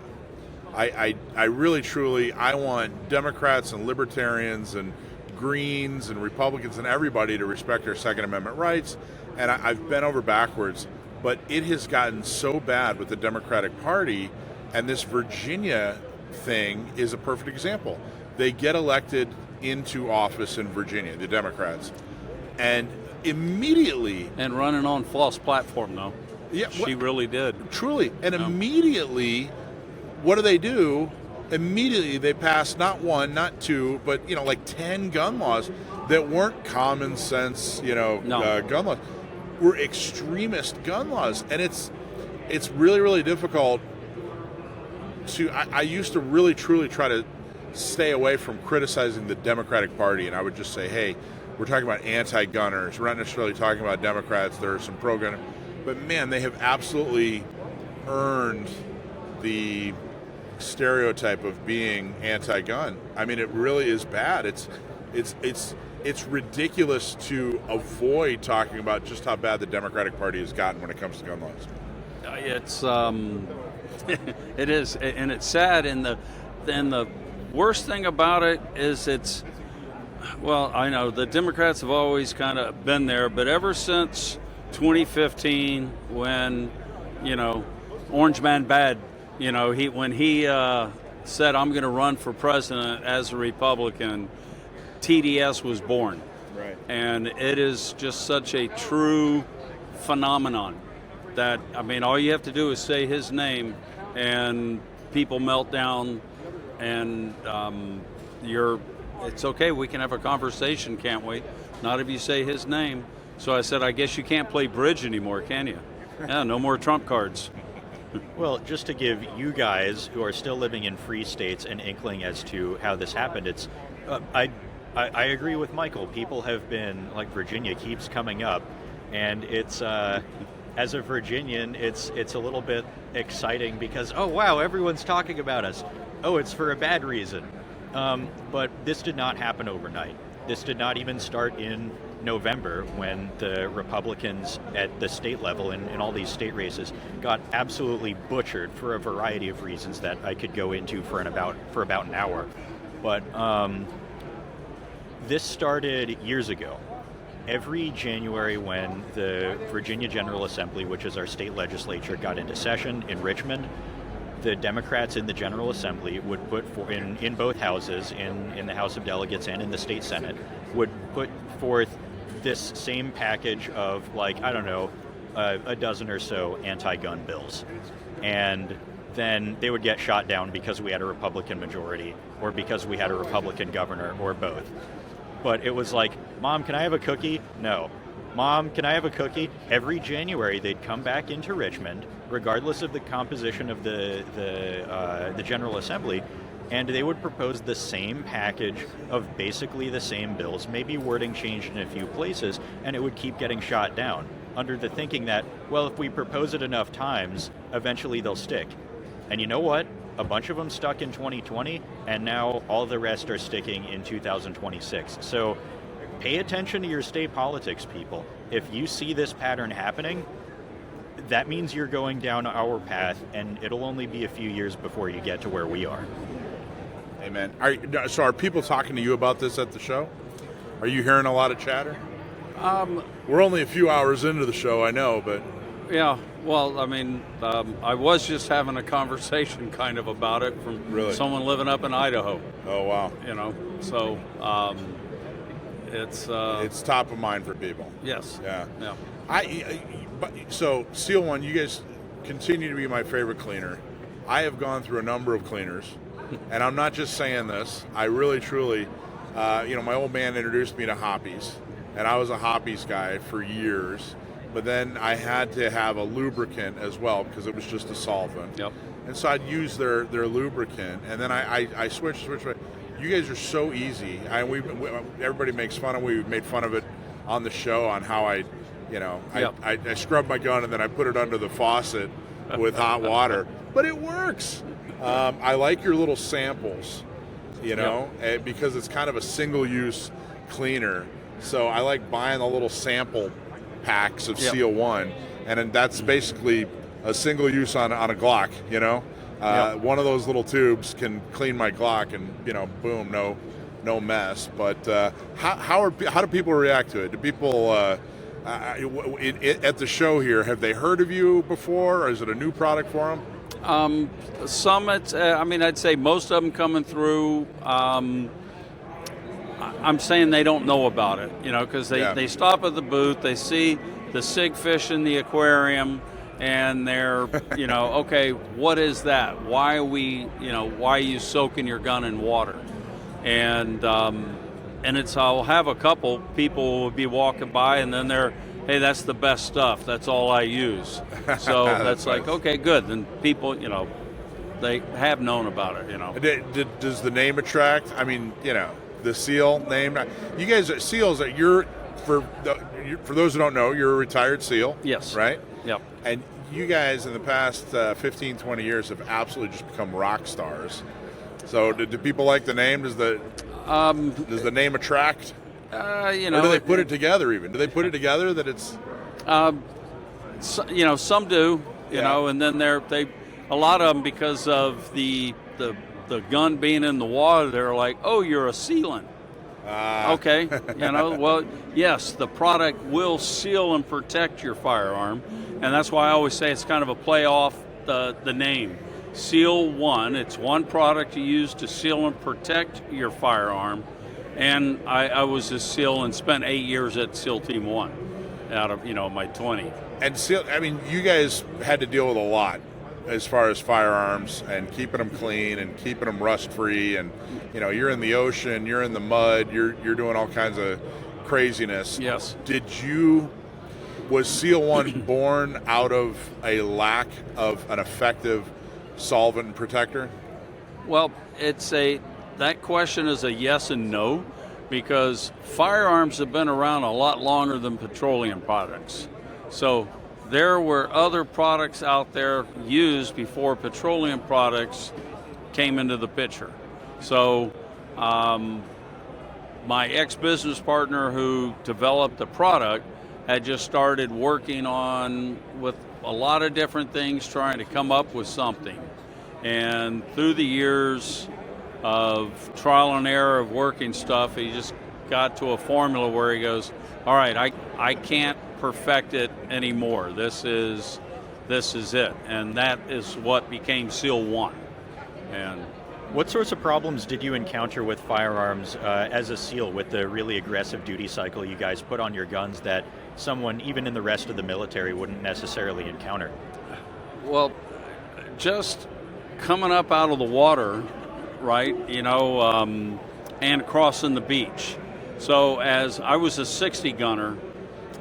I really, truly, I want Democrats and libertarians and Greens and Republicans and everybody to respect our Second Amendment rights, and I've bent over backwards, but it has gotten so bad with the Democratic Party, and this Virginia thing is a perfect example. They get elected into office in Virginia, the Democrats, and immediately... And running on false platform, though. Yeah, she really did. Truly. And immediately, what do? Immediately they pass not one, not two, but 10 gun laws that weren't common sense, gun laws. Were extremist gun laws, and it's really, really difficult to. I used to really, truly try to stay away from criticizing the Democratic Party, and I would just say, hey, we're talking about anti-gunners. We're not necessarily talking about Democrats. There are some pro-gunner, but man, they have absolutely earned the stereotype of being anti-gun. I mean, it really is bad. It's ridiculous to avoid talking about just how bad the Democratic Party has gotten when it comes to gun laws. It is, and it's sad. And the worst thing about it is I know the Democrats have always kind of been there, but ever since 2015, when Orange Man Bad. When he said, I'm going to run for president as a Republican, TDS was born. Right. And it is just such a true phenomenon that, all you have to do is say his name and people melt down, and it's okay, we can have a conversation, can't we? Not if you say his name. So I said, I guess you can't play bridge anymore, can you? Yeah, no more trump cards. Well, just to give you guys who are still living in free states an inkling as to how this happened, I agree with Michael. People have been, Virginia keeps coming up, and it's, as a Virginian, it's a little bit exciting because, oh wow, everyone's talking about us. Oh, it's for a bad reason. But this did not happen overnight. This did not even start in November, when the Republicans at the state level in all these state races got absolutely butchered for a variety of reasons that I could go into for about an hour. But this started years ago. Every January, when the Virginia General Assembly, which is our state legislature, got into session in Richmond, the Democrats in the General Assembly would put in both houses, in the House of Delegates and in the state Senate, would put forth this same package of a dozen or so anti-gun bills. And then they would get shot down because we had a Republican majority or because we had a Republican governor or both. But it was like, Mom, can I have a cookie? No. Mom, can I have a cookie? Every January they'd come back into Richmond, regardless of the composition of the General Assembly, and they would propose the same package of basically the same bills, maybe wording changed in a few places, and it would keep getting shot down, under the thinking that, well, if we propose it enough times, eventually they'll stick. And you know what? A bunch of them stuck in 2020, and now all the rest are sticking in 2026. So pay attention to your state politics, people. If you see this pattern happening, that means you're going down our path, and it'll only be a few years before you get to where we are. Amen. So are people talking to you about this at the show? Are you hearing a lot of chatter? We're only a few hours into the show, I know, but... Yeah, well, I mean, I was just having a conversation kind of about it from someone living up in Idaho. Oh, wow. You know, so it's top of mind for people. Yes. Yeah. Yeah. So, Seal One, you guys continue to be my favorite cleaner. I have gone through a number of cleaners, and I'm not just saying this. I really, truly, my old man introduced me to hoppies, and I was a hoppies guy for years. But then I had to have a lubricant as well because it was just a solvent. Yep. And so I'd use their lubricant, and then I switched. You guys are so easy. Everybody makes fun of. We made fun of it on the show on how I scrub my gun and then I put it under the faucet with hot water. But it works. I like your little samples, because it's kind of a single-use cleaner. So I like buying the little sample packs of Seal One, and then that's basically a single use on a Glock. One of those little tubes can clean my Glock, and boom, no mess. But how do people react to it? Do people at the show here, have they heard of you before, or is it a new product for them? Some, I'd say most of them coming through. I'm saying they don't know about it, because they stop at the booth, they see the sig fish in the aquarium, and they're, okay, what is that? Why are you soaking your gun in water? And I'll have a couple people will be walking by, and then hey, that's the best stuff. That's all I use. So that's like, okay, good. Then people, they have known about it, Does the name attract? I mean, the Seal name. You guys are SEALs. For those who don't know, you're a retired SEAL. Yes. Right? Yep. And you guys in the past 15, 20 years have absolutely just become rock stars. So do people like the name? Does the name attract? Or do they put it together even? Do they put it together that it's... some do, and then a lot of them, because of the gun being in the water, they're like, oh, you're a sealant. Okay, well, yes, the product will seal and protect your firearm, and that's why I always say it's kind of a play off the name. Seal One, it's one product you use to seal and protect your firearm, and I was a SEAL and spent 8 years at SEAL Team 1 out of, my 20. And SEAL, you guys had to deal with a lot as far as firearms and keeping them clean and keeping them rust free, and you're in the ocean, you're in the mud, you're doing all kinds of craziness. Yes. Was SEAL One born out of a lack of an effective solvent and protector? Well, that question is a yes and no, because firearms have been around a lot longer than petroleum products. So there were other products out there used before petroleum products came into the picture. So my ex-business partner who developed the product had just started working with a lot of different things, trying to come up with something. And through the years of trial and error of working stuff, he just got to a formula where he goes, all right, I can't perfect it anymore. This is it, and that is what became SEAL One. And what sorts of problems did you encounter with firearms as a SEAL, with the really aggressive duty cycle you guys put on your guns that someone even in the rest of the military wouldn't necessarily encounter? Well, just coming up out of the water, right? And crossing the beach. So as I was a 60 gunner,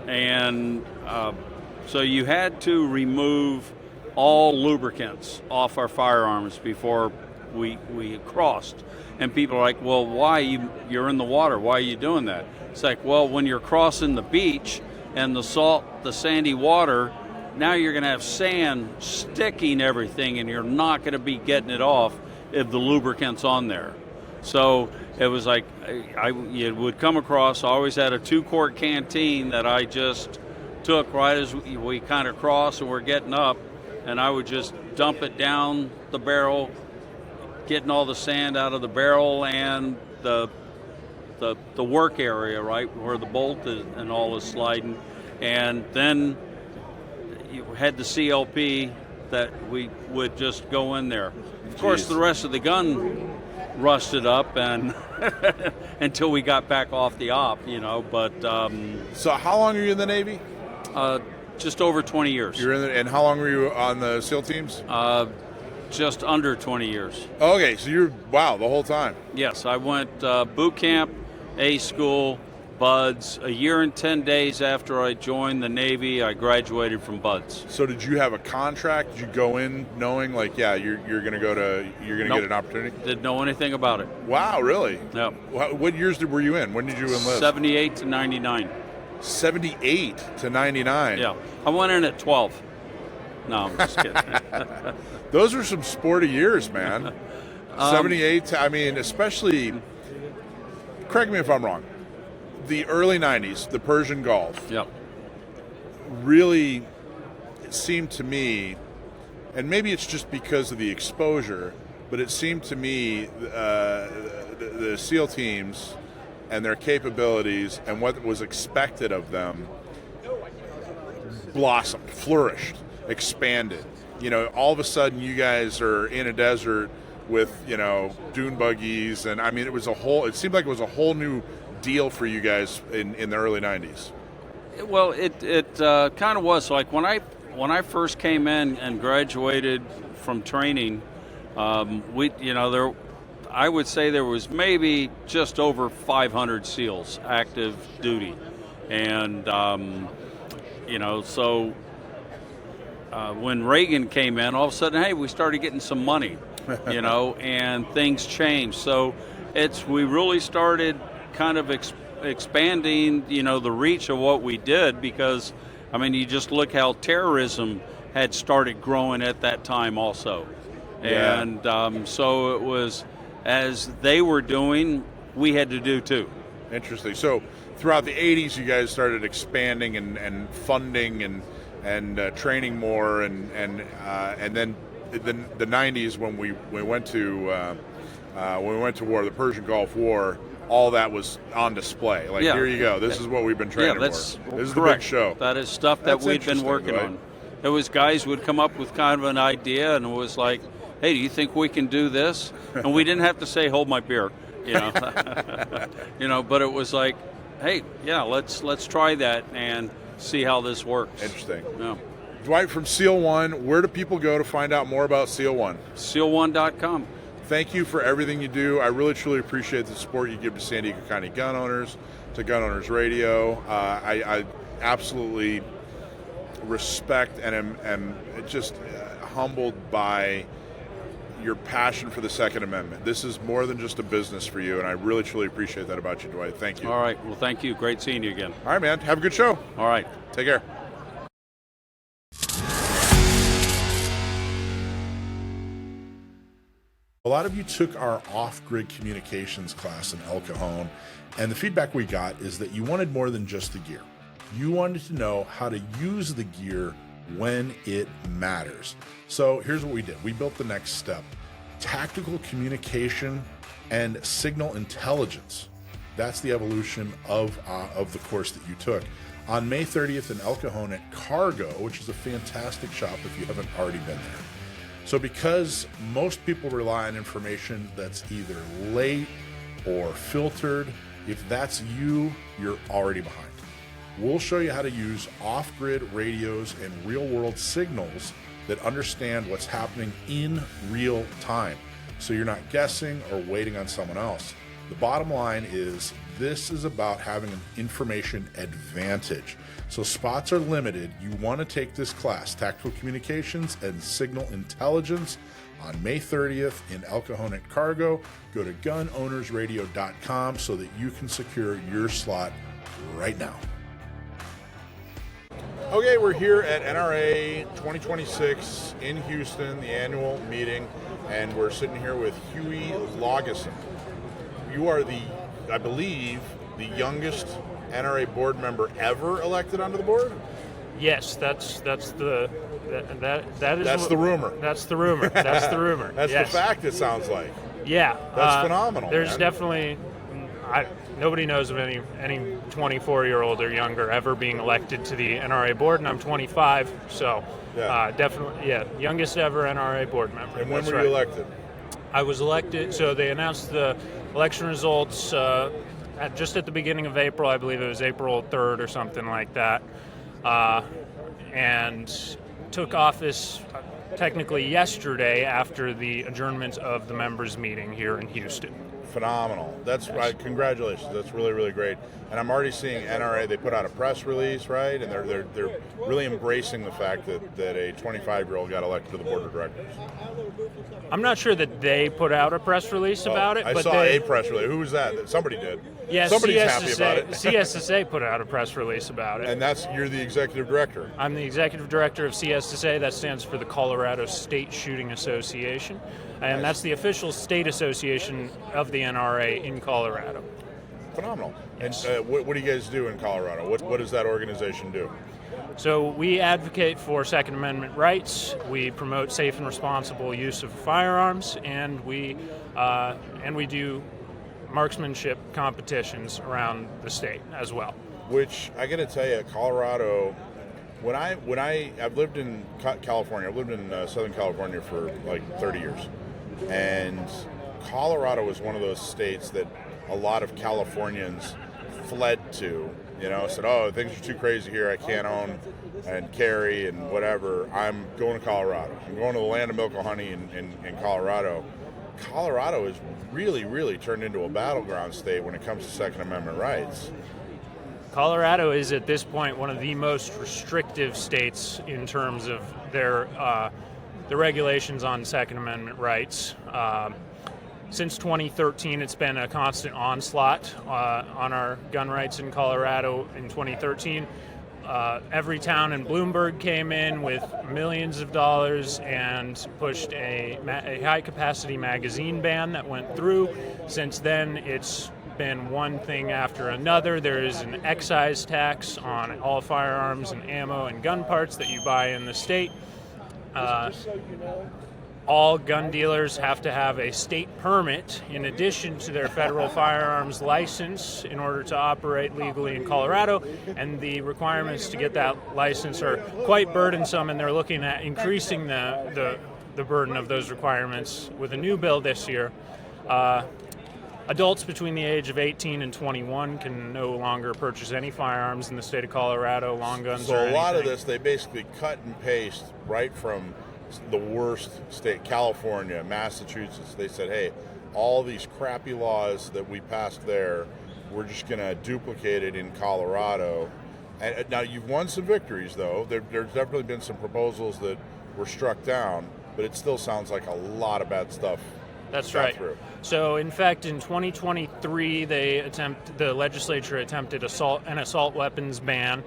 and so you had to remove all lubricants off our firearms before we crossed. And people are like, well, why? You're in the water. Why are you doing that? It's like, well, when you're crossing the beach and the sandy water now you're going to have sand sticking everything, and you're not going to be getting it off if the lubricant's on there. So it was like you would come across, I always had a 2-quart canteen that I just took right as we kind of cross and we're getting up, and I would just dump it down the barrel, getting all the sand out of the barrel and the work area, right, where the bolt is, and all is sliding. And then you had the CLP that we would just go in there. Of course, the rest of the gun rusted up and until we got back off the op, but So how long are you in the Navy? just over 20 years. You're in the, and how long were you on the SEAL teams? Just under 20 years. Okay, so you're, wow, the whole time. Yes, I went boot camp, A school, BUDS. A year and 10 days after I joined the Navy, I graduated from BUDS. So did you have a contract? Did you go in knowing like, yeah, you're going to get an opportunity? Didn't know anything about it. Wow, really? Yeah. What years were you in? When did you enlist? 78 to 99. 78 to 99. Yeah. I went in at 12. No, I'm just kidding. Those are some sporty years, man. 78, I mean, especially, correct me if I'm wrong, the early 90s, the Persian Gulf, Yep. really, it seemed to me, and maybe it's just because of the exposure, but it seemed to me the SEAL teams and their capabilities and what was expected of them blossomed, flourished, expanded. All of a sudden you guys are in a desert with, dune buggies, and I mean it seemed like it was a whole new deal for you guys in the early 90s. Well, it kind of was. Like when I first came in and graduated from training, I would say there was maybe just over 500 SEALs active duty, and so when Reagan came in, all of a sudden, hey, we started getting some money, and things changed. So we really started kind of expanding, the reach of what we did, because, I mean, you just look how terrorism had started growing at that time also. Yeah. And so it was, as they were doing, we had to do too. Interesting. So throughout the 80s, you guys started expanding and funding and training more, and then the 90s when we went to war, the Persian Gulf War, all that was on display. Like, here you go. This is what we've been training for. This is the big show. That is stuff that we've been working on. It was guys would come up with kind of an idea, and it was like, hey, do you think we can do this? And we didn't have to say, hold my beer, but it was like, hey, yeah, let's try that and see how this works. Interesting. Yeah. Dwight from SEAL One, where do people go to find out more about SEAL One? SEAL1.com. Thank you for everything you do. I really, truly appreciate the support you give to San Diego County gun owners, to Gun Owners Radio. I absolutely respect and am just humbled by your passion for the Second Amendment. This is more than just a business for you, and I really, truly appreciate that about you, Dwight. Thank you. All right. Well, thank you. Great seeing you again. All right, man. Have a good show. All right. Take care. A lot of you took our off-grid communications class in El Cajon, and the feedback we got is that you wanted more than just the gear. You wanted to know how to use the gear when it matters. So here's what we did. We built the next step: tactical communication and signal intelligence. That's the evolution of the course that you took. On May 30th in El Cajon at Cargo, which is a fantastic shop if you haven't already been there. So because most people rely on information that's either late or filtered, if that's you, you're already behind. We'll show you how to use off-grid radios and real-world signals that understand what's happening in real time, so you're not guessing or waiting on someone else. The bottom line is this is about having an information advantage. So spots are limited. You want to take this class, Tactical Communications and Signal Intelligence, on May 30th in El Cajon at Cargo. Go to gunownersradio.com so that you can secure your slot right now. Okay, we're here at NRA 2026 in Houston, the annual meeting, and we're sitting here with Huey Laugesen. You are I believe, the youngest NRA board member ever elected onto the board? Yes, that's the rumor. That's the rumor. That's the rumor. That's yes. the fact, it sounds like. Yeah. That's phenomenal. There's man. definitely nobody knows of any 24-year-old or younger ever being elected to the NRA board, and I'm 25, so definitely, youngest ever NRA board member. And when were you elected? I was elected, so they announced the election results just at the beginning of April. I believe it was April 3rd or something like that, and took office technically yesterday after the adjournment of the members' meeting here in Houston. Phenomenal. That's right. Congratulations. That's really, really great. And I'm already seeing NRA. They put out a press release, right? And they're really embracing the fact that a 25-year-old got elected to the board of directors. I'm not sure that they put out a press release about it. I but saw a press release. Who was that? Somebody did. Yes, somebody's happy about it. CSSA put out a press release about it. And you're the executive director. I'm the executive director of CSSA. That stands for the Colorado State Shooting Association. And that's the official state association of the NRA in Colorado. Phenomenal. Yes. And what do you guys do in Colorado? What does that organization do? So we advocate for Second Amendment rights. We promote safe and responsible use of firearms, and we do marksmanship competitions around the state as well. Which I got to tell you, Colorado. I've lived in California. I've lived in Southern California for like 30 years, and Colorado is one of those states that a lot of Californians fled to. Said, "Oh, things are too crazy here. I can't own and carry and whatever. I'm going to Colorado. I'm going to the land of milk and honey in Colorado." Colorado has really, really turned into a battleground state when it comes to Second Amendment rights. Colorado is at this point one of the most restrictive states in terms of their the regulations on Second Amendment rights. Since 2013, it's been a constant onslaught on our gun rights in Colorado. In 2013, every town in Bloomberg came in with millions of dollars and pushed a high-capacity magazine ban that went through. Since then, it's been one thing after another. There is an excise tax on all firearms and ammo and gun parts that you buy in the state. All gun dealers have to have a state permit in addition to their federal firearms license in order to operate legally in Colorado, and the requirements to get that license are quite burdensome, and they're looking at increasing the burden of those requirements with a new bill this year. Adults between the age of 18 and 21 can no longer purchase any firearms in the state of Colorado, long guns or anything. So a lot of this, they basically cut and paste right from the worst state, California, Massachusetts. They said, hey, all these crappy laws that we passed there, we're just going to duplicate it in Colorado. And now you've won some victories, though. There's definitely been some proposals that were struck down, but it still sounds like a lot of bad stuff. That's right. Through. So, in fact, in 2023, the legislature attempted an assault weapons ban,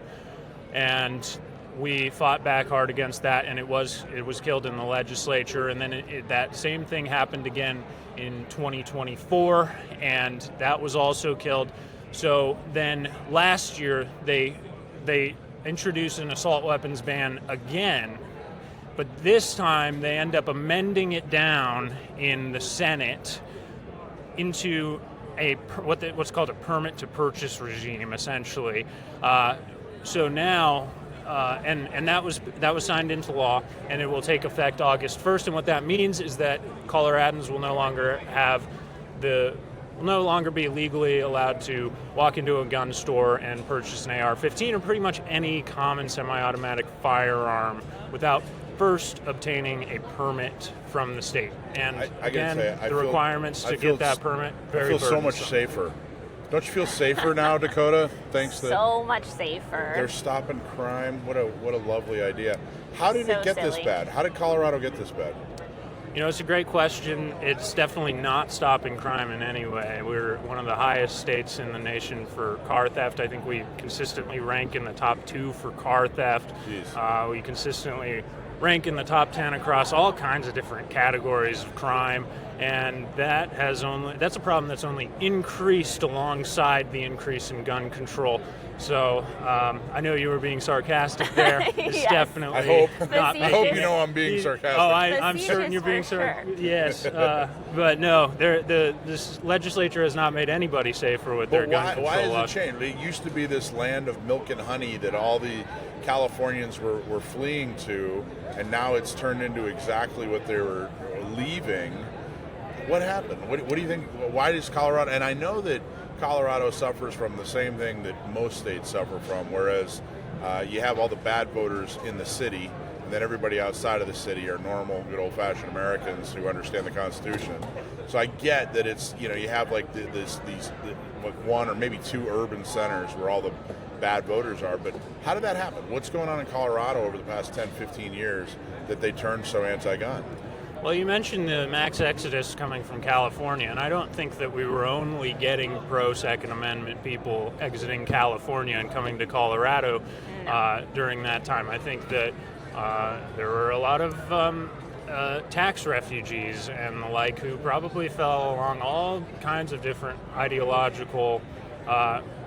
and we fought back hard against that, and it was killed in the legislature. And then that same thing happened again in 2024, and that was also killed. So then last year they introduced an assault weapons ban again, but this time they end up amending it down in the Senate into what's called a permit to purchase regime, essentially. So now. And that was signed into law, and it will take effect August 1st. And what that means is that Coloradans will no longer be legally allowed to walk into a gun store and purchase an AR-15 or pretty much any common semi-automatic firearm without first obtaining a permit from the state. And the requirements to get that permit very I feel so much burdensome. safer. Don't you feel safer now, Dakota? Thanks So much safer. They're stopping crime. What a lovely idea. How did it get this silly. bad? How did Colorado get this bad? It's a great question. It's definitely not stopping crime in any way. We're one of the highest states in the nation for car theft. I think we consistently rank in the top 2 for car theft. We consistently rank in the top 10 across all kinds of different categories of crime, and that's a problem that's only increased alongside the increase in gun control. So I know you were being sarcastic there. It's Yes. definitely I hope. not I hope you know I'm being sarcastic. Oh, I'm certain you're being sarcastic. Yes, but no, this legislature has not made anybody safer with their gun control Why laws. has it changed? It used to be this land of milk and honey that all the Californians were fleeing to, and now it's turned into exactly what they were leaving. What happened? What do you think? Why does Colorado? And I know that Colorado suffers from the same thing that most states suffer from, whereas you have all the bad voters in the city, and then everybody outside of the city are normal, good old-fashioned Americans who understand the Constitution. So I get that it's, you have like these one or maybe 2 urban centers where all the bad voters are, but how did that happen? What's going on in Colorado over the past 10, 15 years that they turned so anti-gun? Well, you mentioned the max exodus coming from California, and I don't think that we were only getting pro-Second Amendment people exiting California and coming to Colorado during that time. I think that there were a lot of tax refugees and the like who probably fell along all kinds of different ideological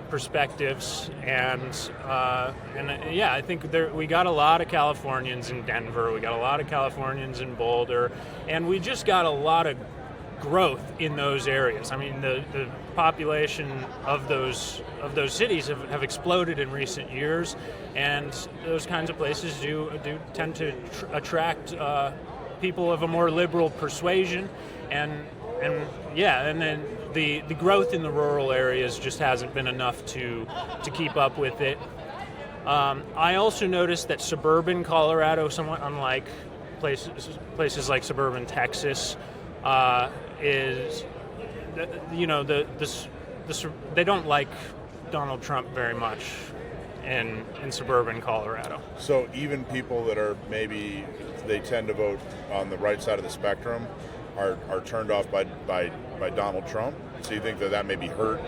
perspectives, and I think we got a lot of Californians in Denver, we got a lot of Californians in Boulder, and we just got a lot of growth in those areas. I mean, the population of those cities have exploded in recent years, and those kinds of places do tend to attract people of a more liberal persuasion, and then the growth in the rural areas just hasn't been enough to keep up with it. I also noticed that suburban Colorado, somewhat unlike places like suburban Texas, is, they don't like Donald Trump very much in suburban Colorado. So even people that are maybe they tend to vote on the right side of the spectrum are turned off by Donald Trump. So you think that maybe hurt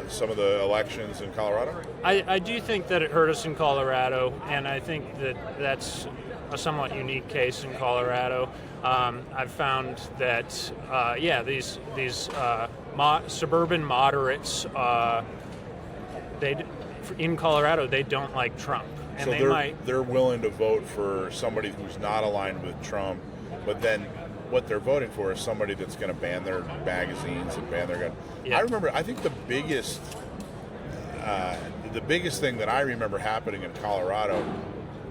some of the elections in Colorado? I do think that it hurt us in Colorado, and I think that that's a somewhat unique case in Colorado. I've found that these suburban moderates in Colorado, they don't like Trump, and so they're willing to vote for somebody who's not aligned with Trump, but then what they're voting for is somebody that's going to ban their magazines and ban their gun. Yeah. I think the biggest thing that I remember happening in Colorado,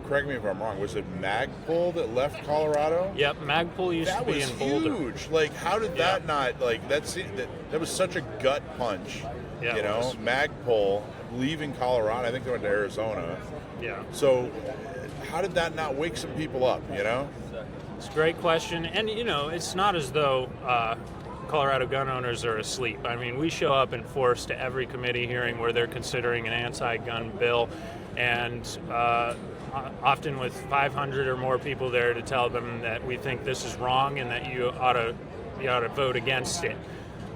correct me if I'm wrong, was it Magpul that left Colorado? Yep, Magpul used to be in Boulder. That was huge. Like, how did that not, like, that was such a gut punch, Magpul leaving Colorado. I think they went to Arizona. Yeah. So how did that not wake some people up, It's a great question, and it's not as though Colorado gun owners are asleep. I mean, we show up in force to every committee hearing where they're considering an anti-gun bill, and often with 500 or more people there to tell them that we think this is wrong and that you ought to vote against it.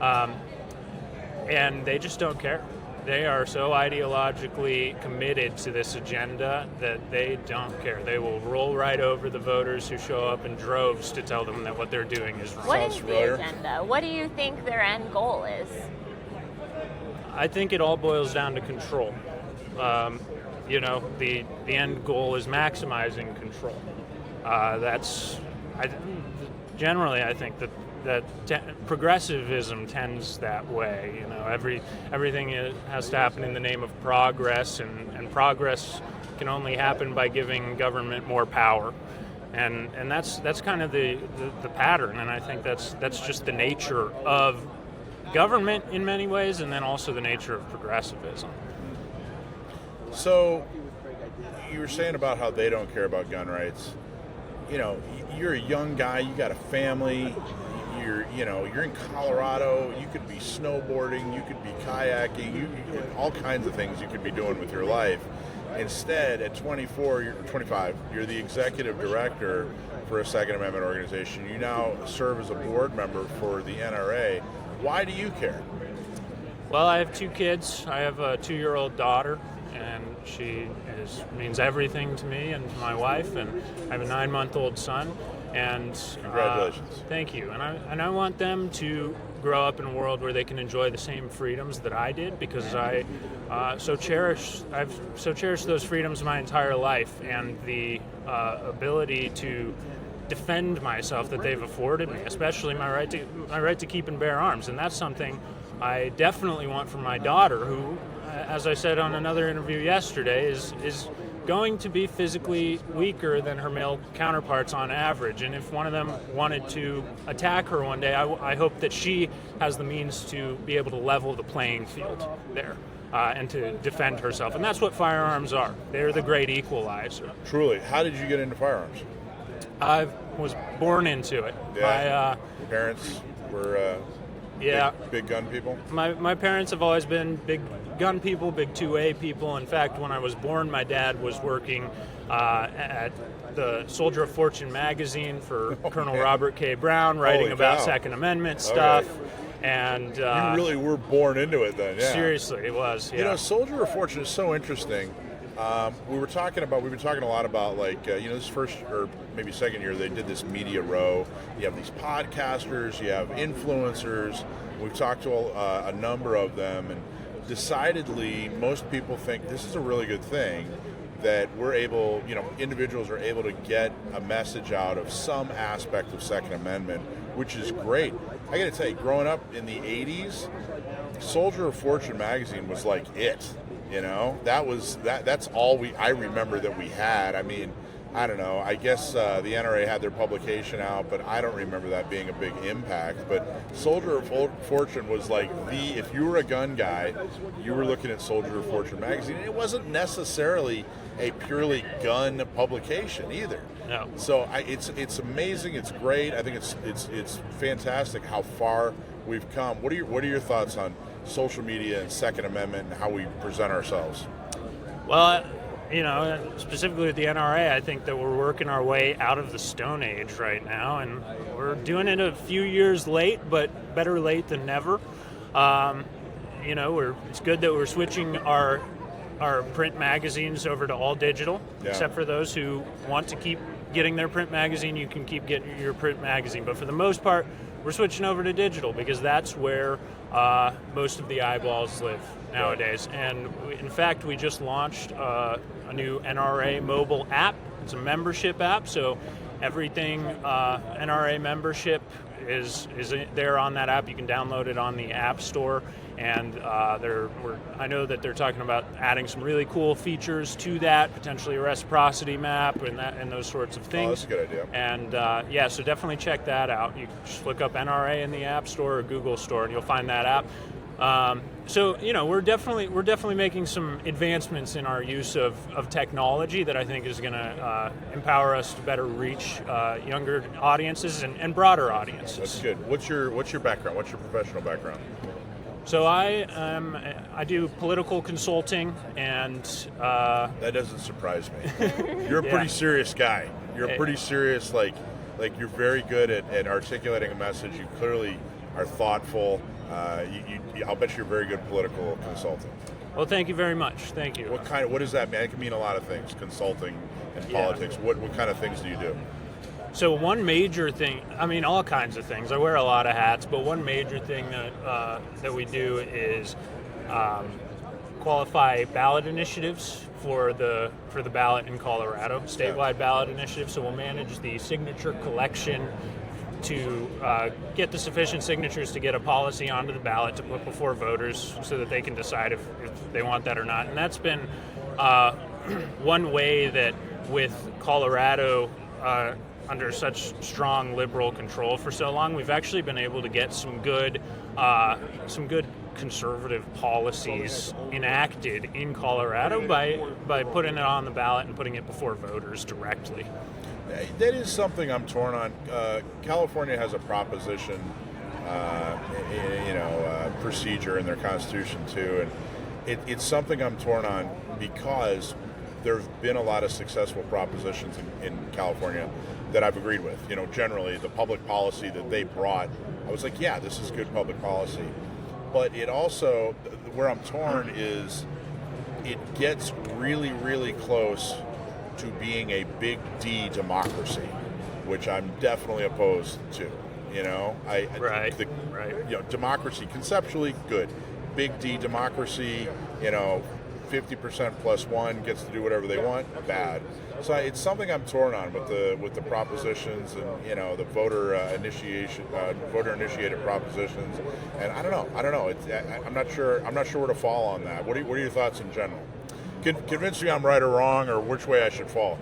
And they just don't care. They are so ideologically committed to this agenda that they don't care. They will roll right over the voters who show up in droves to tell them that what they're doing is wrong. What is the agenda? What do you think their end goal is? I think it all boils down to control. The end goal is maximizing control. Generally, I think that progressivism tends that way. Everything has to happen in the name of progress, and progress can only happen by giving government more power, and that's kind of the pattern. And I think that's just the nature of government in many ways, and then also the nature of progressivism. So you were saying about how they don't care about gun rights. You're a young guy, you got a family. You're in Colorado, you could be snowboarding, you could be kayaking, all kinds of things you could be doing with your life. Instead, at 24, you're 25, you're the executive director for a Second Amendment organization. You now serve as a board member for the NRA. Why do you care? Well, I have 2 kids. I have a 2-year-old daughter, and she means everything to me and to my wife, and I have a 9-month-old son. And congratulations. Thank you. And I want them to grow up in a world where they can enjoy the same freedoms that I did, because I've so cherished those freedoms my entire life, and the ability to defend myself that they've afforded me, especially my right to keep and bear arms. And that's something I definitely want for my daughter, who, as I said on another interview yesterday, is going to be physically weaker than her male counterparts on average. And if one of them wanted to attack her one day, I hope that she has the means to be able to level the playing field there and to defend herself. And that's what firearms are. They're the great equalizer. Truly. How did you get into firearms? I was born into it. Yeah. Your parents were big gun people? My parents have always been big gun people, big 2A people. In fact, when I was born, my dad was working at the Soldier of Fortune magazine for Colonel Robert K. Brown, writing about Second Amendment stuff. Okay. And you really were born into it then, yeah. Seriously, it was. Yeah. You know, Soldier of Fortune is so interesting. We've been talking a lot about, like, this first or maybe second year they did this media row. You have these podcasters, you have influencers. We've talked to a number of them, and decidedly most people think this is a really good thing that we're able, individuals are able to get a message out of some aspect of Second Amendment, which is great. I got to tell you, growing up in the 80s, Soldier of Fortune magazine was like it. That's all I remember that we had. I mean, I don't know. I guess the NRA had their publication out, but I don't remember that being a big impact. But Soldier of Fortune was like if you were a gun guy, you were looking at Soldier of Fortune magazine. And it wasn't necessarily a purely gun publication either. No. So it's amazing. It's great. I think it's fantastic how far we've come. What are your thoughts on social media and Second Amendment and how we present ourselves? Well, specifically with the NRA, I think that we're working our way out of the Stone Age right now, and we're doing it a few years late, but better late than never. It's good that we're switching our print magazines over to all digital, except for those who want to keep getting their print magazine. You can keep getting your print magazine, but for the most part, we're switching over to digital because that's where most of the eyeballs live nowadays. And in fact, we just launched a new NRA mobile app. It's a membership app, so everything NRA membership is there on that app. You can download it on the App Store, and I know that they're talking about adding some really cool features to that, potentially a reciprocity map and those sorts of things. Oh, that's a good idea. And so definitely check that out. You can just look up NRA in the App Store or Google Store, and you'll find that app. We're definitely making some advancements in our use of technology that I think is going to empower us to better reach younger audiences and broader audiences. That's good. What's your background? What's your professional background? So I do political consulting, and that doesn't surprise me. You're a pretty serious guy. You're pretty serious. Like you're very good at articulating a message. You clearly are thoughtful. I'll bet you're a very good political consultant. Well, thank you very much. Thank you. What does that mean? It can mean a lot of things. Consulting and politics. What kind of things do you do? So one major thing, all kinds of things. I wear a lot of hats, but one major thing that we do is qualify ballot initiatives for the ballot in Colorado, statewide ballot initiatives. So we'll manage the signature collection to get the sufficient signatures to get a policy onto the ballot to put before voters so that they can decide if they want that or not. And that's been one way that with Colorado under such strong liberal control for so long, we've actually been able to get some good conservative policies enacted in Colorado by putting it on the ballot and putting it before voters directly. That is something I'm torn on. California has a proposition, procedure in their constitution too, and it's something I'm torn on because there's been a lot of successful propositions in California that I've agreed with. You know, generally the public policy that they brought, I was like, yeah, this is good public policy. But it also, where I'm torn is, it gets really, really close to being a big D democracy, which I'm definitely opposed to. You know, Right. You know, democracy conceptually good, big D democracy. You know, 50% plus one gets to do whatever they want. Bad. So it's something I'm torn on with the propositions and, you know, the voter initiated propositions. And I don't know. I'm not sure where to fall on that. What are your thoughts in general? Convince me I'm right or wrong, or which way I should fall.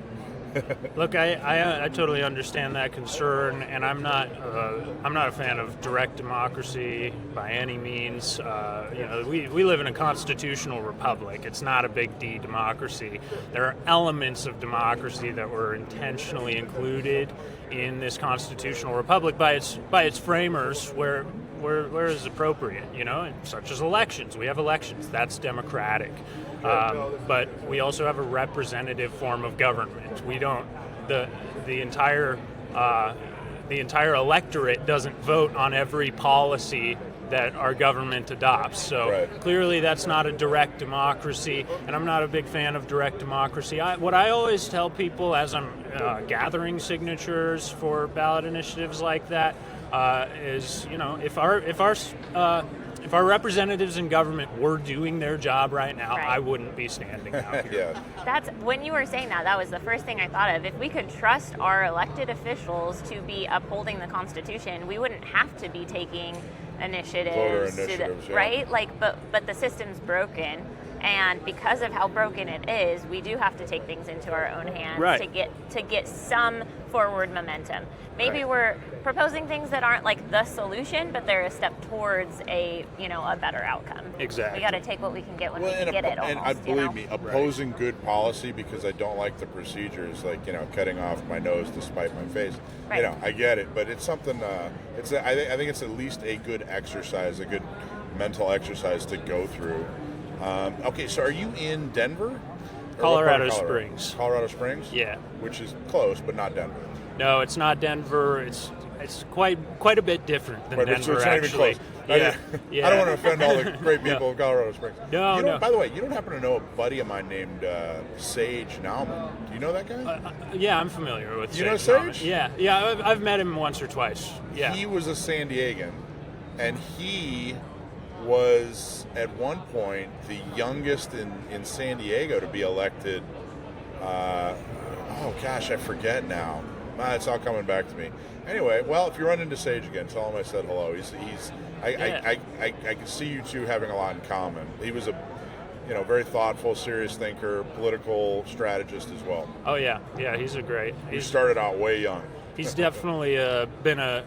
Look, I totally understand that concern, and I'm not a fan of direct democracy by any means. You know, we live in a constitutional republic. It's not a big D democracy. There are elements of democracy that were intentionally included in this constitutional republic by its framers, where is appropriate. You know, such as elections. We have elections. That's democratic. But we also have a representative form of government. We don't. The entire electorate doesn't vote on every policy that our government adopts. So clearly that's not a direct democracy, and I'm not a big fan of direct democracy. What I always tell people as I'm gathering signatures for ballot initiatives like that is, you know, if our representatives in government were doing their job right now, I wouldn't be standing out here. That's when you were saying that was the first thing I thought of. If we could trust our elected officials to be upholding the Constitution, we wouldn't have to be taking initiatives, right? Like, but the system's broken, and because of how broken it is, we do have to take things into our own hands to get some forward momentum. Maybe we're proposing things that aren't like the solution, but they're a step towards a better outcome. Exactly. We got to take what we can get when we can get it. Almost, believe me, opposing good policy because I don't like the procedures, like, you know, cutting off my nose to spite my face. Right. You know, I get it, but it's something. I think it's at least a good exercise, a good mental exercise to go through. Okay, so are you in Denver? Colorado Springs. Colorado Springs? Yeah. Which is close, but not Denver. No, it's not Denver. It's quite a bit different than Denver, so it's not actually. Even close. Yeah. I don't want to offend all the great people of Colorado Springs. No. By the way, you don't happen to know a buddy of mine named Sage Nauman? Do you know that guy? Yeah, I'm familiar with Sage. You know Sage? Nauman. Yeah. I've met him once or twice. Yeah. He was a San Diegan, and he was at one point the youngest in San Diego to be elected. Oh gosh, I forget now. It's all coming back to me. Anyway, well, if you run into Sage again, tell him I said hello. I can see you two having a lot in common. He was a very thoughtful, serious thinker, political strategist as well. Oh yeah, he's He started out way young. He's definitely been a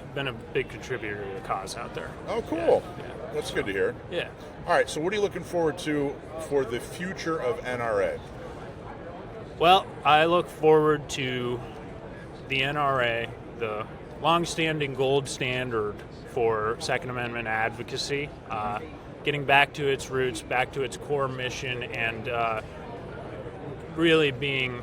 big contributor to the cause out there. Oh, cool. Yeah. That's good to hear. Yeah. All right, so what are you looking forward to for the future of NRA? Well, I look forward to the NRA, the long-standing gold standard for Second Amendment advocacy, getting back to its roots, back to its core mission, and really being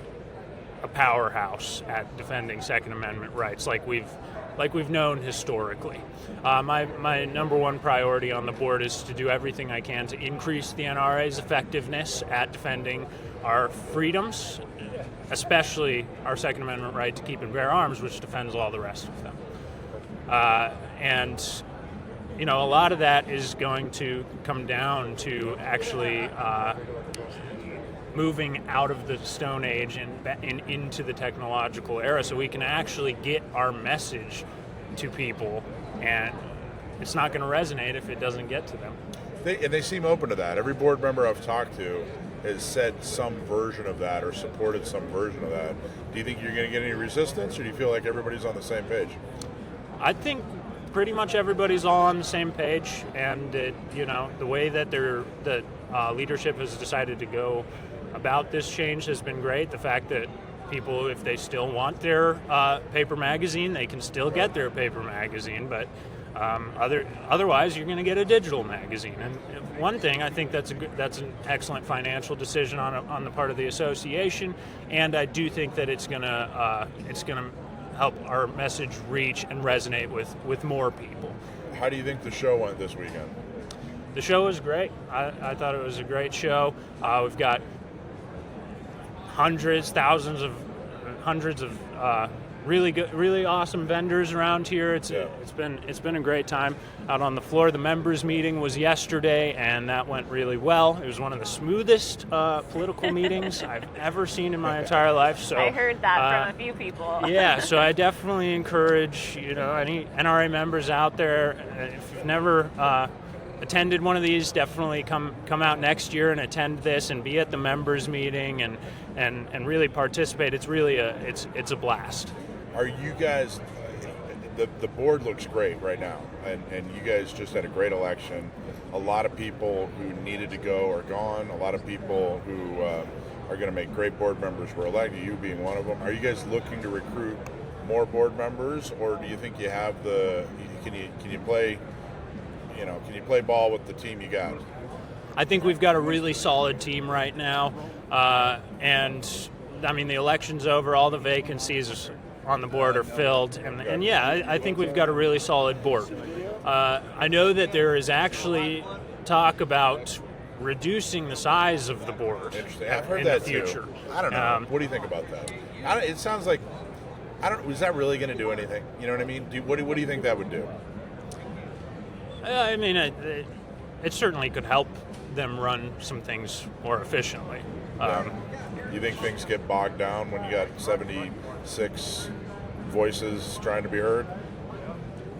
a powerhouse at defending Second Amendment rights, like we've known historically. My number one priority on the board is to do everything I can to increase the NRA's effectiveness at defending our freedoms, especially our Second Amendment right to keep and bear arms, which defends all the rest of them. And a lot of that is going to come down to actually moving out of the Stone Age and into the technological era, so we can actually get our message to people, and it's not going to resonate if it doesn't get to them. They seem open to that. Every board member I've talked to has said some version of that or supported some version of that. Do you think you're going to get any resistance, or do you feel like everybody's on the same page? I think pretty much everybody's all on the same page, and the way that the leadership has decided to go about this change has been great. The fact that people, if they still want their paper magazine, they can still get their paper magazine, but Otherwise, you're going to get a digital magazine. And one thing, I think that's an excellent financial decision on the part of the association, and I do think that it's going to help our message reach and resonate with more people. How do you think the show went this weekend? The show was great. I thought it was a great show. We've got hundreds of really good, really awesome vendors around here. It's been a great time out on the floor. The members meeting was yesterday, and that went really well. It was one of the smoothest political meetings I've ever seen in my entire life. So I heard that from a few people. Yeah, so I definitely encourage any NRA members out there, if you've never attended one of these, definitely come out next year and attend this and be at the members meeting and really participate. It's really it's a blast. Are you guys, the board looks great right now, and you guys just had a great election. A lot of people who needed to go are gone. A lot of people who are going to make great board members were elected, you being one of them. Are you guys looking to recruit more board members, or do you think you have can you play ball with the team you got? I think we've got a really solid team right now, and I mean the election's over, all the vacancies on the board are filled, and I think we've got a really solid board. I know that there is actually talk about reducing the size of the board. Interesting. I've heard in that the future. Too. I don't know. What do you think about that? It sounds like is that really going to do anything? You know what I mean? What do you think that would do? I mean, it certainly could help them run some things more efficiently. You think things get bogged down when you got 76 voices trying to be heard?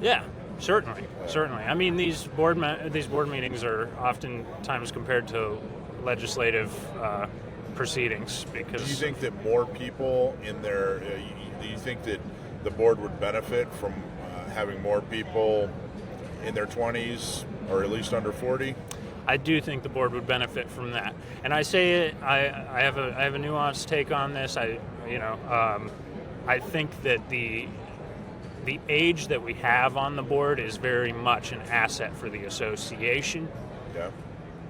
Yeah, certainly. I mean, these board meetings are oftentimes compared to legislative proceedings because. Do you think that more people in there? Do you think that the board would benefit from having more people in their 20s or at least under 40? I do think the board would benefit from that, and I say it. I have a nuanced take on this. I think that the age that we have on the board is very much an asset for the association. Yeah.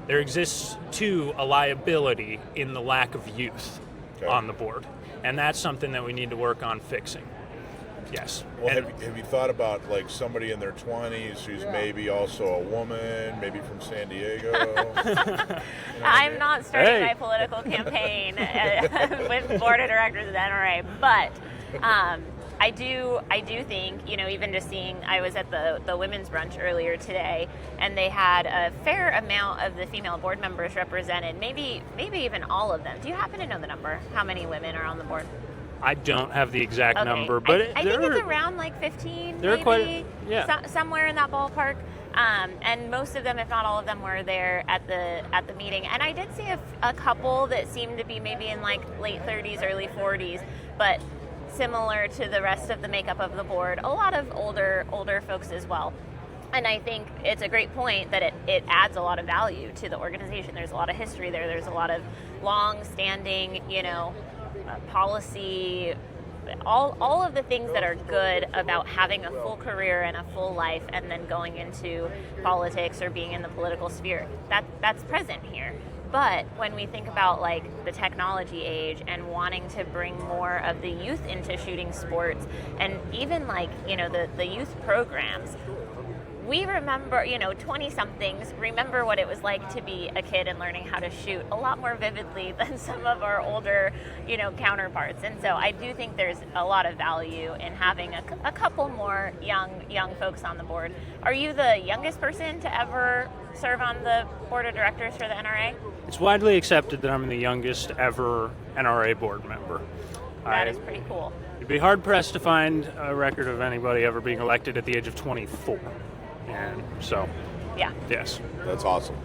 There exists too a liability in the lack of youth on the board, and that's something that we need to work on fixing. Yes. Well, have you thought about like somebody in their 20s who's maybe also a woman, maybe from San Diego? I'm not starting my political campaign with board of directors of the NRA, but I do think, even just seeing, I was at the women's brunch earlier today, and they had a fair amount of the female board members represented, maybe even all of them. Do you happen to know the number? How many women are on the board? I don't have the exact number, but I think it's around like 15, they're maybe, quite, somewhere in that ballpark. And most of them, if not all of them, were there at the meeting. And I did see a couple that seemed to be maybe in like late 30s, early 40s, but similar to the rest of the makeup of the board, a lot of older folks as well. And I think it's a great point that it adds a lot of value to the organization. There's a lot of history there. There's a lot of long-standing, policy, all of the things that are good about having a full career and a full life and then going into politics or being in the political sphere. That's present here. But when we think about like the technology age and wanting to bring more of the youth into shooting sports and even like, the youth programs, we remember, 20-somethings remember what it was like to be a kid and learning how to shoot a lot more vividly than some of our older, counterparts. And so I do think there's a lot of value in having a couple more young folks on the board. Are you the youngest person to ever serve on the board of directors for the NRA? It's widely accepted that I'm the youngest ever NRA board member. That is pretty cool. You'd be hard-pressed to find a record of anybody ever being elected at the age of 24. And so, yes. That's awesome.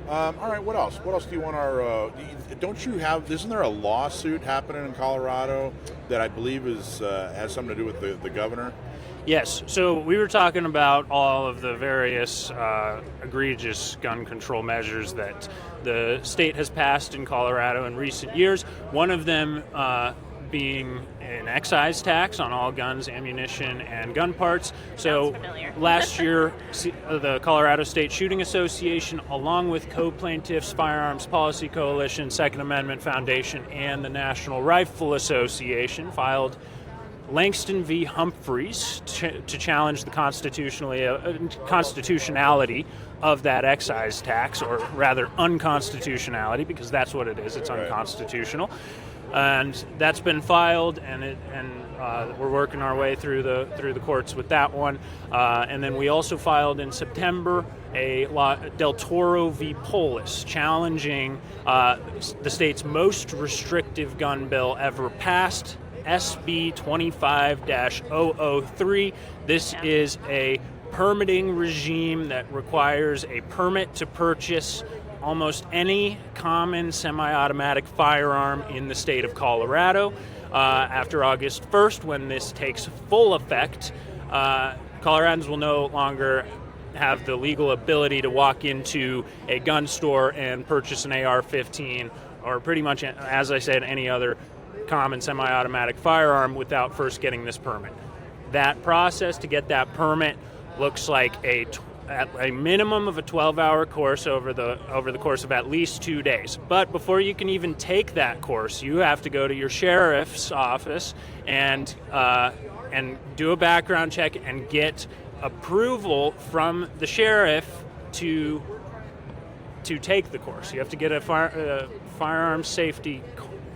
All right, what else? What else do you want our... isn't there a lawsuit happening in Colorado that I believe has something to do with the governor? Yes, so we were talking about all of the various egregious gun control measures that the state has passed in Colorado in recent years. One of them being an excise tax on all guns, ammunition, and gun parts. So last year, the Colorado State Shooting Association, along with co-plaintiffs, Firearms Policy Coalition, Second Amendment Foundation, and the National Rifle Association, filed Langston v. Humphreys to challenge the constitutionality of that excise tax, or rather unconstitutionality, because that's what it is. It's unconstitutional. And that's been filed, and we're working our way through the courts with that one. And then we also filed in September a Del Toro v. Polis, challenging the state's most restrictive gun bill ever passed, SB 25-003. This is a permitting regime that requires a permit to purchase almost any common semi-automatic firearm in the state of Colorado. After August 1st, when this takes full effect, Coloradans will no longer have the legal ability to walk into a gun store and purchase an AR-15, or pretty much, as I said, any other common semi-automatic firearm without first getting this permit. That process to get that permit looks like at a minimum of a 12-hour course over the course of at least 2 days. But before you can even take that course, you have to go to your sheriff's office and do a background check and get approval from the sheriff to take the course. You have to get a firearm safety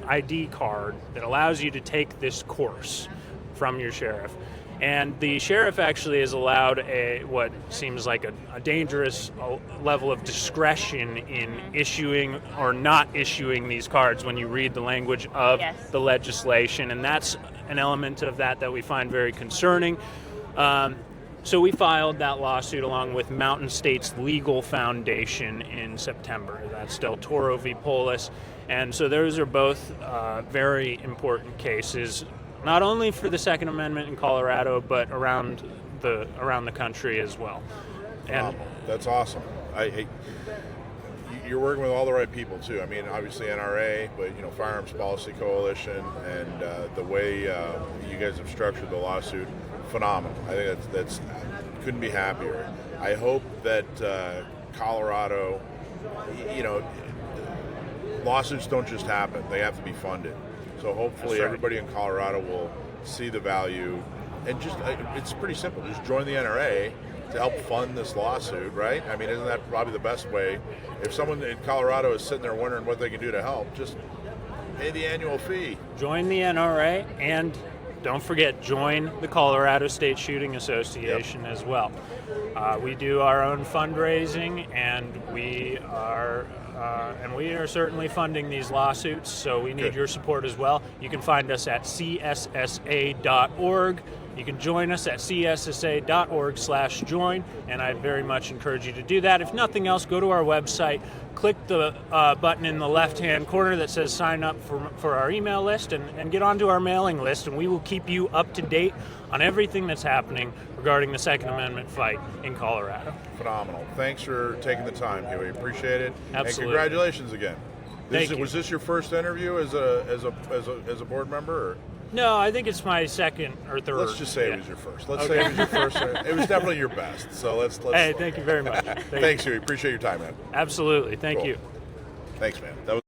ID card that allows you to take this course from your sheriff. And the sheriff actually is allowed what seems like a dangerous level of discretion in issuing or not issuing these cards when you read the language of the legislation. And that's an element of that we find very concerning. So we filed that lawsuit along with Mountain States Legal Foundation in September. That's Del Toro v. Polis. And so those are both very important cases, not only for the Second Amendment in Colorado, but around the country as well. And that's awesome. You're working with all the right people too. I mean, obviously NRA, but Firearms Policy Coalition, and the way you guys have structured the lawsuit, phenomenal. I think that's couldn't be happier. I hope that Colorado, lawsuits don't just happen; they have to be funded. So hopefully everybody in Colorado will see the value, and it's pretty simple. Just join the NRA to help fund this lawsuit, right? I mean, isn't that probably the best way? If someone in Colorado is sitting there wondering what they can do to help, just pay the annual fee. Join the NRA, and don't forget, join the Colorado State Shooting Association as well. We do our own fundraising, and we are certainly funding these lawsuits, so we need your support as well. You can find us at cssa.org. You can join us at cssa.org/join, and I very much encourage you to do that. If nothing else, go to our website, click the button in the left-hand corner that says sign up for our email list, and get onto our mailing list, and we will keep you up to date on everything that's happening regarding the Second Amendment fight in Colorado. Phenomenal. Thanks for taking the time, Huey. Appreciate it. Absolutely. And congratulations again. Thank you. Was this your first interview as a board member? Or? No, I think it's my second or third. Let's just say it was your first. Let's say it was your first. It was definitely your best. So let's. Hey, thank you very much. Thanks, Huey. Appreciate your time, man. Absolutely. Thank you. Thanks, man. That was